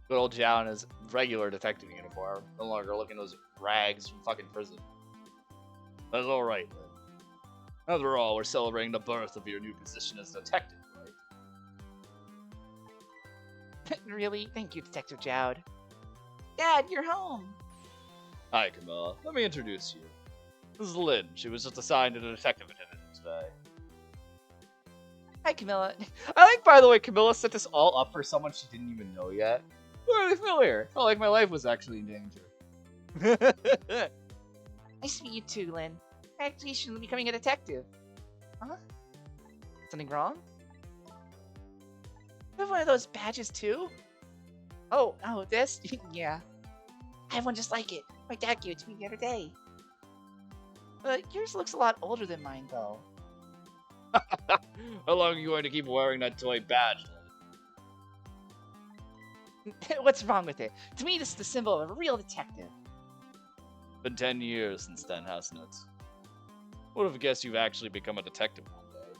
Good old Zhao in his regular detective uniform, no longer looking those rags from fucking prison. That's alright then. After all, we're celebrating the birth of your new position as detective, right? Really? Thank you, Detective Jowd. Dad, you're home. Hi, Camilla. Let me introduce you. This is Lynn. She was just assigned to the detective attendant today. Hi, Camilla. I like, by the way, Camilla set this all up for someone she didn't even know yet. Really familiar. Felt like my life was actually in danger. Nice to meet you too, Lynn. I actually should be becoming a detective. Huh? Something wrong? You have one of those badges too? Oh, this? Yeah. I have one just like it. My dad gave it to me the other day. But yours looks a lot older than mine, though. How long are you going to keep wearing that toy badge? What's wrong with it? To me, this is the symbol of a real detective. Been 10 years since then, hasn't it? Would have guessed you've actually become a detective one day.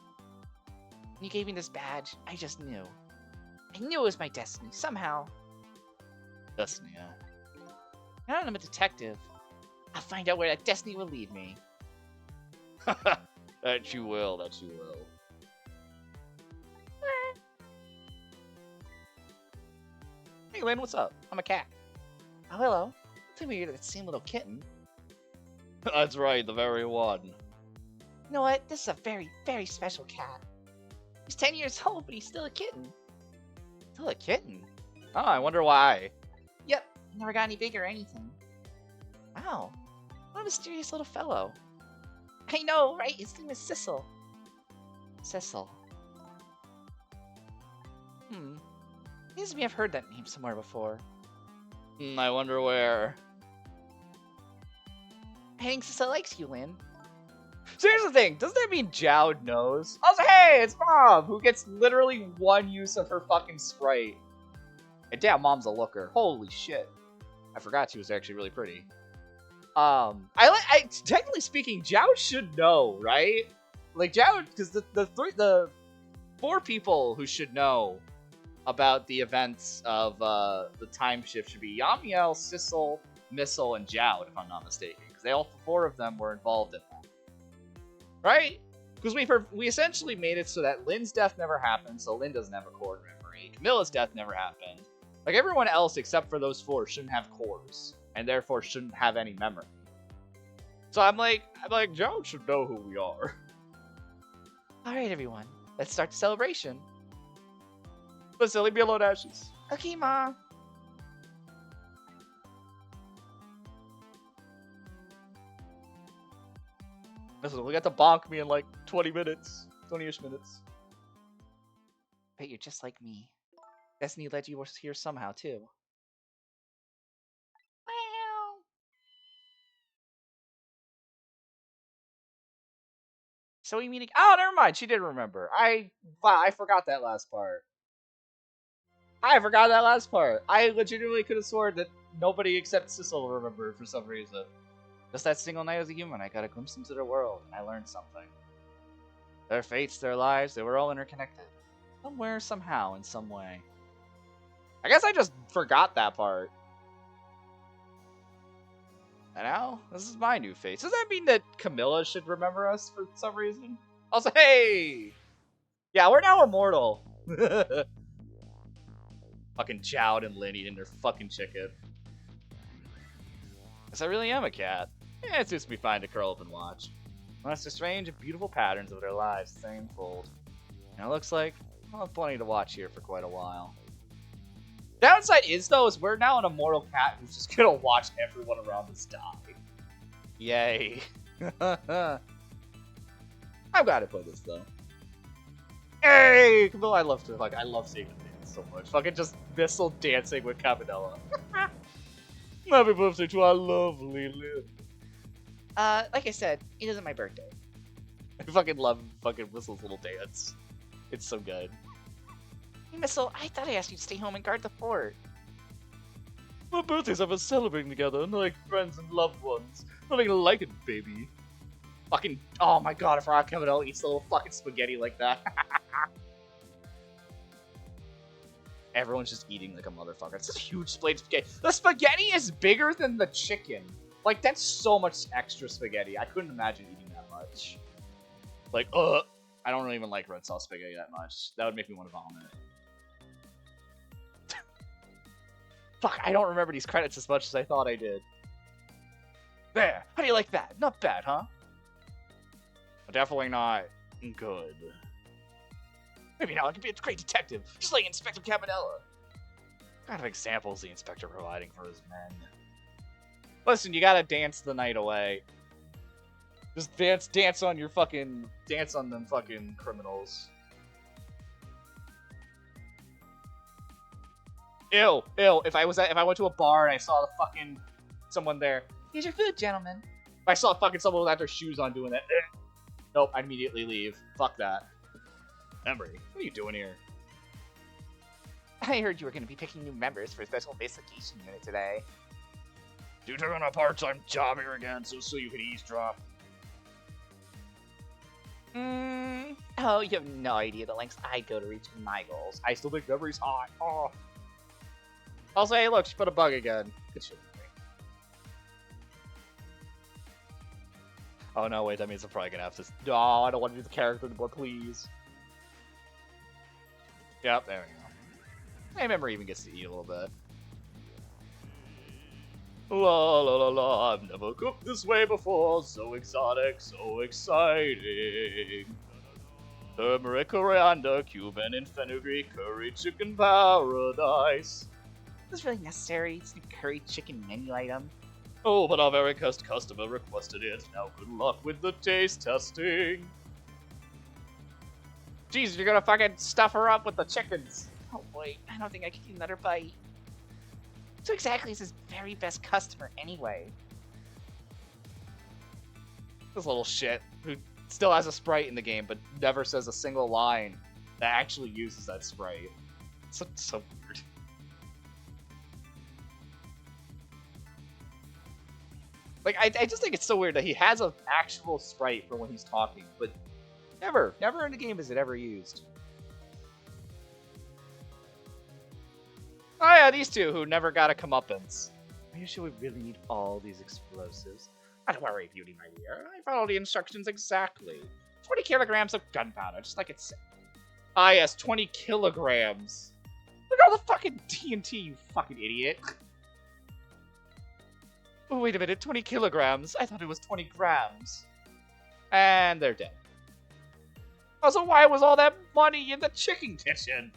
When you gave me this badge, I just knew. I knew it was my destiny, somehow. Destiny, huh? Now that I'm a detective, I'll find out where that destiny will lead me. That you will, that you will. Hey, Lynn, what's up? I'm a cat. Oh, hello. I think you're that same little kitten. That's right, the very one. You know what? This is a very, very special cat. He's 10 years old, but he's still a kitten. Still a kitten? Oh, I wonder why. Yep, he never got any bigger or anything. Wow, what a mysterious little fellow. I know, right? His name is Sissel. Sissel. Seems to me I've heard that name somewhere before. I wonder where. I think Sissa likes you, Lin. So here's the thing, doesn't that mean Jowd knows? Also, hey, it's Mom, who gets literally one use of her fucking sprite. And damn, Mom's a looker. Holy shit. I forgot she was actually really pretty. Technically speaking, Jowd should know, right? Like Jowd, because the four people who should know about the events of the time shift should be Yamiel, Sissel, Missile, and Jowd, if I'm not mistaken, because they all four of them were involved in that, right? Because we essentially made it so that Lin's death never happened, so Lin doesn't have a core memory. Camilla's death never happened. Like everyone else except for those four shouldn't have cores, and therefore shouldn't have any memory. So I'm like, Jowd should know who we are. All right, everyone. Let's start the celebration. Listen, leave me alone, Ashes. Okay, Ma. Listen, we got to bonk me in like 20 minutes. 20-ish minutes. Bet you're just like me. Destiny led you here somehow, too. Wow. So we meeting? Oh, never mind. She did remember. I forgot that last part. I legitimately could have sworn that nobody except Sissel remembered for some reason. Just that single night as a human, I got a glimpse into their world, and I learned something. Their fates, their lives, they were all interconnected. Somewhere, somehow, in some way. I guess I just forgot that part. And now, this is my new face. Does that mean that Camilla should remember us for some reason? Also, hey! Yeah, we're now immortal. Fucking Jowd and Lin eating their fucking chicken. Guess I really am a cat. Yeah, it suits me fine to curl up and watch. Unless the strange and beautiful patterns of their lives the same fold. And it looks like I'll have plenty to watch here for quite a while. Downside is, though, is we're now an immortal cat who's just gonna watch everyone around us die. Yay. I'm glad to play this, though. Hey! Camilla, I love seeing the dance so much. Fucking just Missile dancing with Cabanella. Happy birthday to our lovely Lin. Like I said, it isn't my birthday. I fucking love fucking Missile's little dance. It's so good. Hey, Missile, I thought I asked you to stay home and guard the fort. My birthdays I've been celebrating together, like friends and loved ones. Nothing like it, baby. Fucking, oh my god, I forgot Cabanella eats the little fucking spaghetti like that. Everyone's just eating like a motherfucker. It's a huge plate of spaghetti. The spaghetti is bigger than the chicken. Like, that's so much extra spaghetti. I couldn't imagine eating that much. Like, I don't really even like red sauce spaghetti that much. That would make me want to vomit. Fuck, I don't remember these credits as much as I thought I did. There, how do you like that? Not bad, huh? Definitely not good. Maybe now I can be a great detective, just like Inspector Cabanella. What kind of examples the Inspector providing for his men? Listen, you gotta dance the night away. Just dance on them fucking criminals. Ew. If I went to a bar and I saw the fucking someone there, Here's your food, gentlemen. if I saw fucking someone without their shoes on doing that, nope, I'd immediately leave. Fuck that. Emery, what are you doing here? I heard you were going to be picking new members for a special investigation unit today. You took on a part-time job here again, so you could eavesdrop. Oh, you have no idea the lengths I'd go to reach my goals. I still think memory's hot. Oh. I'll say, hey, look, she put a bug again. Good shit. Oh no, wait, that means I'm probably gonna have to. No, I don't want to do the character anymore, please. Yep, there we go. Hey, memory even gets to eat a little bit. La la la la, I've never cooked this way before. So exotic, so exciting. Turmeric, coriander, cumin, and fenugreek curry chicken paradise. Is this really necessary? It's a new curry chicken menu item. Oh, but our very first customer requested it. Now good luck with the taste testing. Jeez, you're gonna fucking stuff her up with the chickens. Oh boy, I don't think I can eat another bite. So exactly is his very best customer anyway. This little shit who still has a sprite in the game, but never says a single line that actually uses that sprite. It's so weird. Like, I just think it's so weird that he has an actual sprite for when he's talking, but never in the game is it ever used. Oh yeah, these two who never got a comeuppance. Are you sure we really need all these explosives? Don't worry, Beauty, my dear. I followed the instructions exactly. 20 kilograms of gunpowder, just like it said. Ah yes, 20 kilograms. Look at all the fucking TNT, you fucking idiot. Oh, wait a minute, 20 kilograms? I thought it was 20 grams. And they're dead. Also, why was all that money in the chicken kitchen?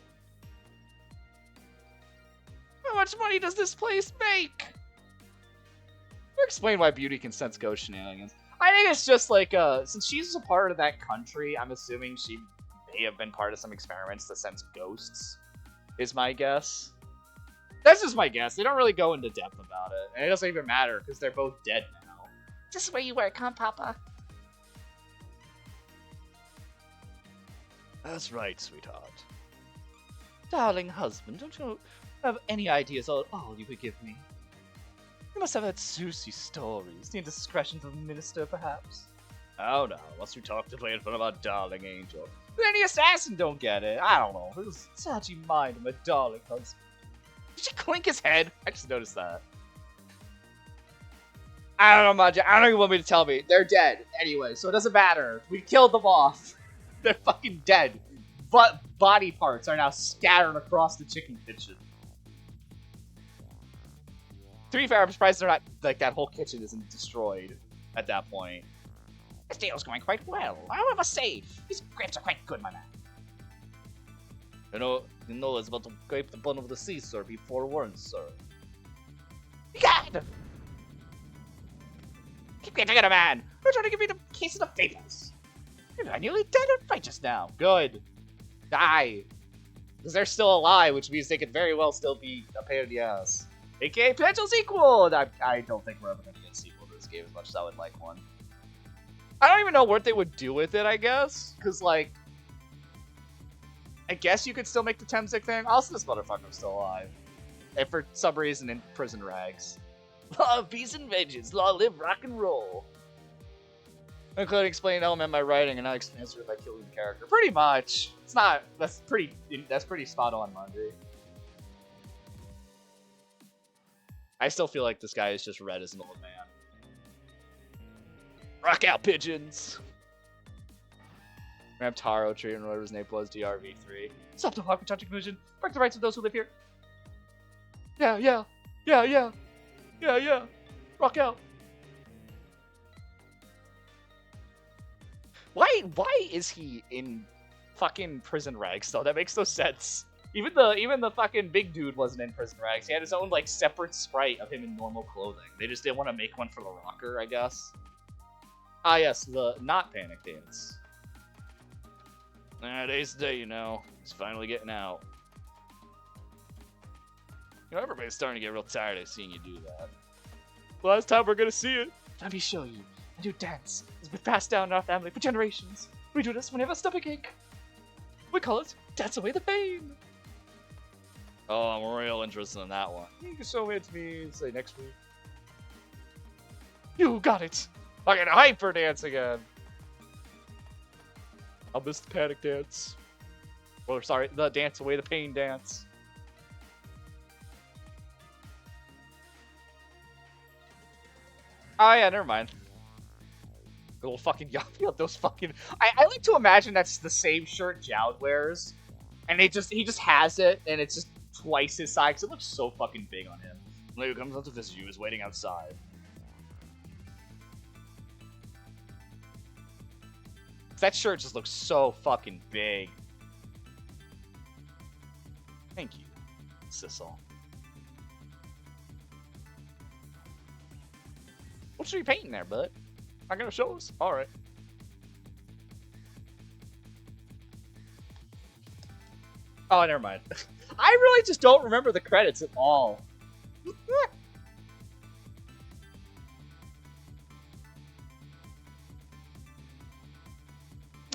How much money does this place make? Explain why Beauty can sense ghost shenanigans. I think it's just like, since she's a part of that country, I'm assuming she may have been part of some experiments to sense ghosts, is my guess. That's just my guess. They don't really go into depth about it. And it doesn't even matter, because they're both dead now. Just where you work, huh, Papa? That's right, sweetheart. Darling husband, don't you have any ideas at all you could give me? You must have had juicy stories. The indiscretions of the minister, perhaps? Oh no, unless we talk to play in front of our darling angel. But any assassin don't get it. I don't know. Who's such a mind of my darling husband? Did she clink his head? I just noticed that. I don't know, Maja. I don't even want me to tell me. They're dead anyway, so it doesn't matter. We killed them off. They're fucking dead. But body parts are now scattered across the chicken kitchen. To be fair, I'm surprised they're not, like, that whole kitchen isn't destroyed at that point. This deal's going quite well. However safe. These grapes are quite good, my man. You know, it's about to scrape the bottom of the sea, sir. Be forewarned, sir. God! Keep getting it, man. We're trying to give me the case of the vapors. You're nearly dead right just now. Good. Die. Because they're still alive, which means they could very well still be a pain in the ass. AKA potential sequel! I don't think we're ever going to get a sequel to this game as much as I would like one. I don't even know what they would do with it, I guess. Because, like, I guess you could still make the Temzik thing. Also, this motherfucker's still alive. And for some reason in prison rags. Law of peace and vengeance. Law live rock and roll. Including explain element by writing and not answer it by killing the character. Pretty much. It's not. That's pretty spot on, Mondry. I still feel like this guy is just red as an old man. Rock out, pigeons! Ram Taro tree and whatever his name was, DRV3. Stop the Hawk touching collision. Break the rights of those who live here. Yeah. Rock out. Why is he in fucking prison rags though? That makes no sense. Even the fucking big dude wasn't in prison rags. He had his own like separate sprite of him in normal clothing. They just didn't want to make one for the rocker, I guess. Ah yes, the not panic dance. Today's the day, you know. He's finally getting out. You know, everybody's starting to get real tired of seeing you do that. Well, last time we're gonna see it. Let me show you. A new dance. It's been passed down in our family for generations. We do this whenever a stomachache. We call it Dance Away the Pain. Oh, I'm real interested in that one. You can show it to me, say, next week. You got it. I get hyper dance again. I'll miss the panic dance. Or sorry, the Dance Away the Pain dance. Oh yeah, never mind. The little fucking those fucking. I like to imagine that's the same shirt Jowd wears, and he just has it, and it's just twice his size. 'Cause it looks so fucking big on him. The lady who comes up to visit you is waiting outside. That shirt just looks so fucking big. Thank you, Sissel. What are you painting there, bud? Not gonna show us? Alright. Oh, never mind. I really just don't remember the credits at all.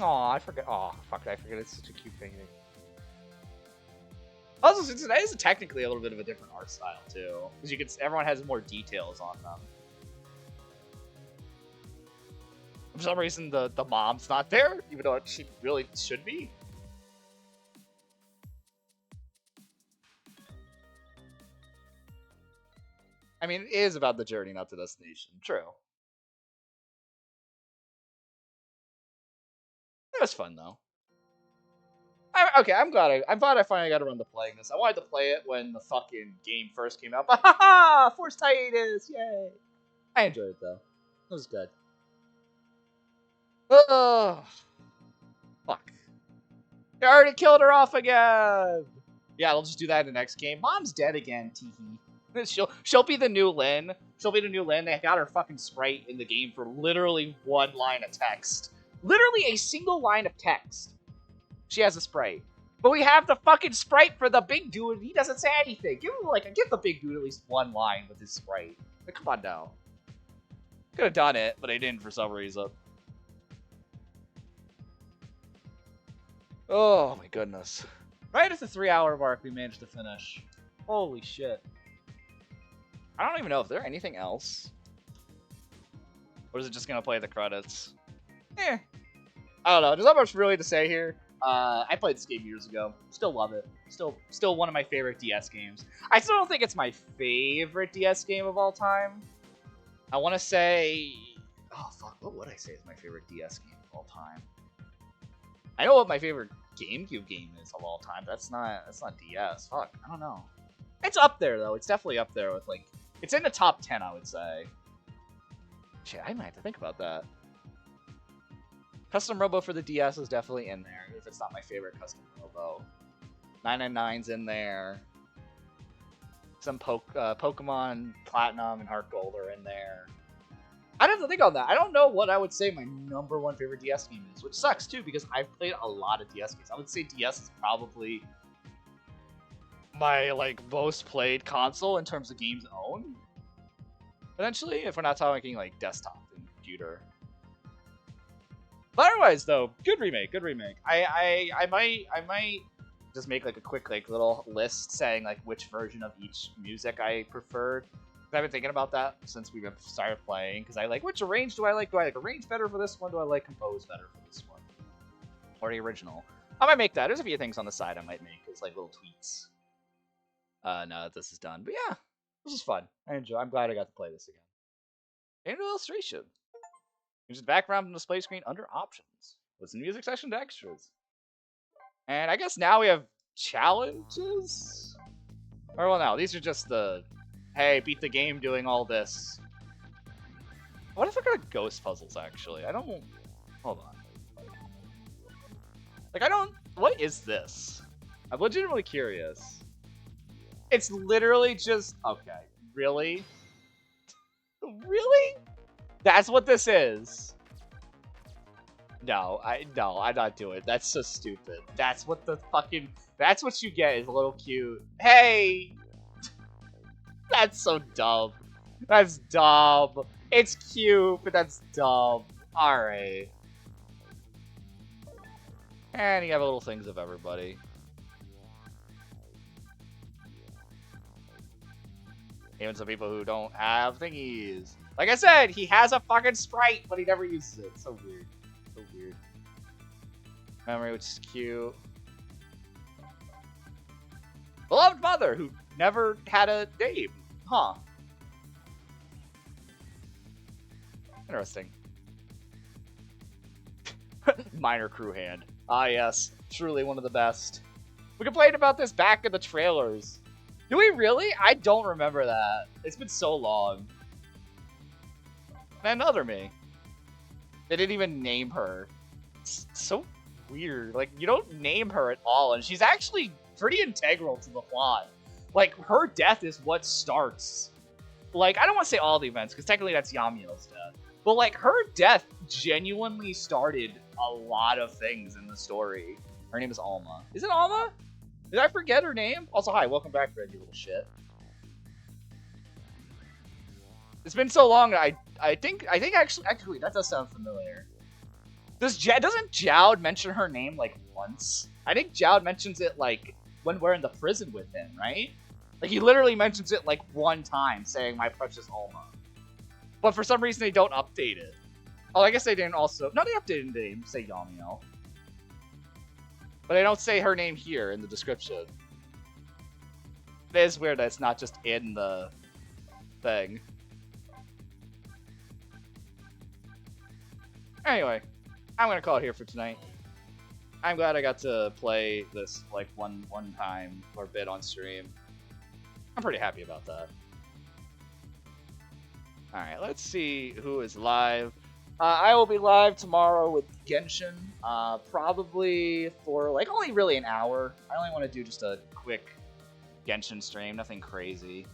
Aw, I forget. Aw, fuck, I forget. It's such a cute painting. Also, since it is technically a little bit of a different art style too, because you can, everyone has more details on them. For some reason, the mom's not there, even though she really should be. I mean, it is about the journey, not the destination. True. It was fun though. Okay, I'm glad I finally got around to playing this. I wanted to play it when the fucking game first came out, but haha! Forced hiatus! Yay! I enjoyed it though. It was good. Oh, fuck. They already killed her off again! Yeah, I'll just do that in the next game. Mom's dead again, teehee. She'll be the new Lynn. She'll be the new Lynn. They got her fucking sprite in the game for literally one line of text. Literally a single line of text. She has a sprite. But we have the fucking sprite for the big dude, and he doesn't say anything. Give the big dude at least one line with his sprite. Like, come on now. Could have done it, but I didn't for some reason. Oh my goodness. Right at the 3-hour mark, we managed to finish. Holy shit. I don't even know if there's anything else. Or is it just gonna play the credits? I don't know. There's not much really to say here. I played this game years ago. Still love it. Still one of my favorite DS games. I still don't think it's my favorite DS game of all time. I want to say... Oh, fuck. What would I say is my favorite DS game of all time? I know what my favorite GameCube game is of all time. That's not DS. Fuck. I don't know. It's up there, though. It's definitely up there with, like... It's in the top 10, I would say. Shit, I might have to think about that. Custom Robo for the DS is definitely in there, if it's not my favorite Custom Robo. 999's in there. Some Pokemon Platinum and Heart Gold are in there. I'd have to think on that. I don't know what I would say my #1 favorite DS game is, which sucks too, because I've played a lot of DS games. I would say DS is probably my most played console in terms of games owned. Eventually, if we're not talking like desktop and computer. But otherwise, though, good remake, good remake. I might just make like a quick little list saying like which version of each music I preferred. I've been thinking about that since we've started playing, because I like which arrange do I like? Do I like arrange better for this one? Do I like compose better for this one? Or the original? I might make that. There's a few things on the side I might make as like little tweets. Now that this is done, but yeah, this is fun. I'm glad I got to play this again. And an illustration. Use the background and display screen under options. Listen to music section to extras. And I guess now we have challenges? Or well, no, these are just the, hey, beat the game doing all this. What if I got ghost puzzles, actually? I don't, hold on. Like, what is this? I'm legitimately curious. It's literally just, okay, really? Really? That's what this is. No, I'm not doing it. That's so stupid. That's what you get is a little cute. Hey! That's so dumb. That's dumb. It's cute, but that's dumb. Alright. And you have little things of everybody. Even some people who don't have thingies. Like I said, he has a fucking sprite, but he never uses it. So weird. So weird. Memory, which is cute. Beloved mother, who never had a name. Huh. Interesting. Minor crew hand. Ah, yes. Truly one of the best. We complained about this back in the trailers. Do we really? I don't remember that. It's been so long. Another me. They didn't even name her. It's so weird. Like, you don't name her at all, and she's actually pretty integral to the plot. Like, her death is what starts. Like, I don't want to say all the events, because technically that's Yamio's death. But, like, her death genuinely started a lot of things in the story. Her name is Alma. Is it Alma? Did I forget her name? Also, hi, welcome back, Red, you little shit. It's been so long. I think actually that does sound familiar. Doesn't Jowd mention her name like once? I think Jowd mentions it like when we're in the prison with him, right? Like he literally mentions it like one time, saying my precious Alma. But for some reason they don't update it. Oh, I guess they didn't also. No, they updated. They didn't say Yamiel. But they don't say her name here in the description. It is weird that it's not just in the thing. Anyway, I'm gonna call it here for tonight. I'm glad I got to play this like one time or a bit on stream. I'm pretty happy about that. Alright, let's see who is live. I will be live tomorrow with Genshin, probably for like only really an hour. I only want to do just a quick Genshin stream, nothing crazy.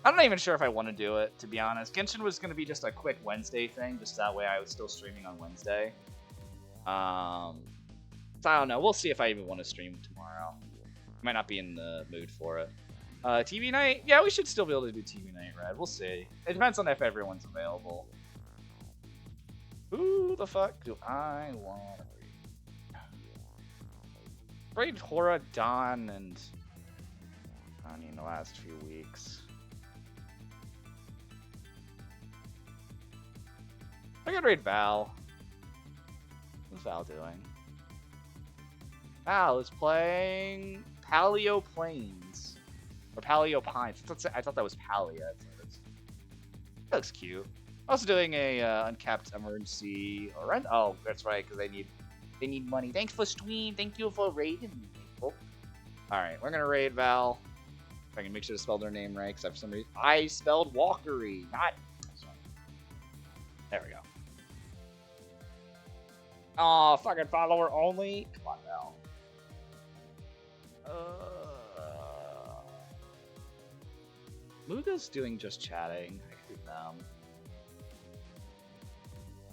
I'm not even sure if I want to do it, to be honest. Genshin was going to be just a quick Wednesday thing, just that way I was still streaming on Wednesday. So I don't know, we'll see if I even want to stream tomorrow. Might not be in the mood for it. TV night? Yeah, we should still be able to do TV night, right? We'll see. It depends on if everyone's available. Who the fuck do I want to raid? Raid Hora, Dawn, and Ani in the last few weeks. I could raid Val. What's Val doing? Val is playing Paleo Plains. Or Paleo Pines. I thought that was Palia. That looks cute. Also doing a uncapped emergency. Oh, that's right, because they need money. Thanks for stream. Thank you for raiding me. Oh. Alright, we're gonna raid Val. If I can make sure to spell their name right, because for some reason I spelled Walkery, not. There we go. Aw, fucking follower only. Come on, Val. Muga's doing just chatting. I could do them.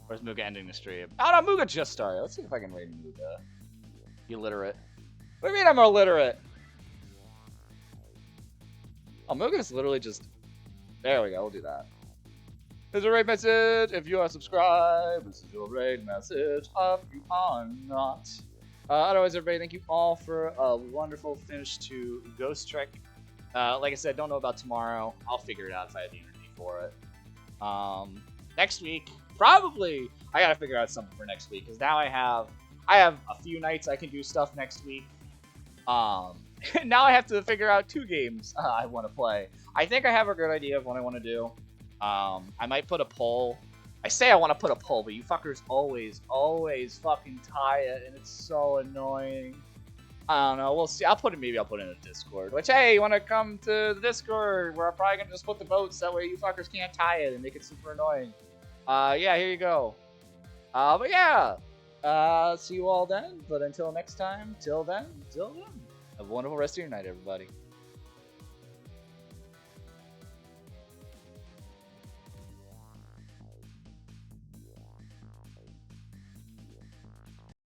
Where's Muga ending the stream? Oh no, Muga just started. Let's see if I can raid Muga. Illiterate. What do you mean I'm illiterate? Oh, Muga's literally just... There we go, we'll do that. There's a raid message. If you are subscribed, this is your raid message. If you are not. Otherwise, everybody, thank you all for a wonderful finish to Ghost Trick. Like I said, don't know about tomorrow. I'll figure it out if I have the energy for it. Next week, probably, I gotta figure out something for next week, because now I have a few nights I can do stuff next week. Now I have to figure out 2 games I want to play. I think I have a good idea of what I want to do. I might put a poll. I say I want to put a poll, but you fuckers always fucking tie it, and it's so annoying. I don't know. We'll see. Maybe I'll put it in a Discord. Which, hey, you want to come to the Discord? We're probably gonna just put the votes. That way you fuckers can't tie it and make it super annoying. Yeah, here you go. But yeah. See you all then. But until next time, till then, have a wonderful rest of your night, everybody.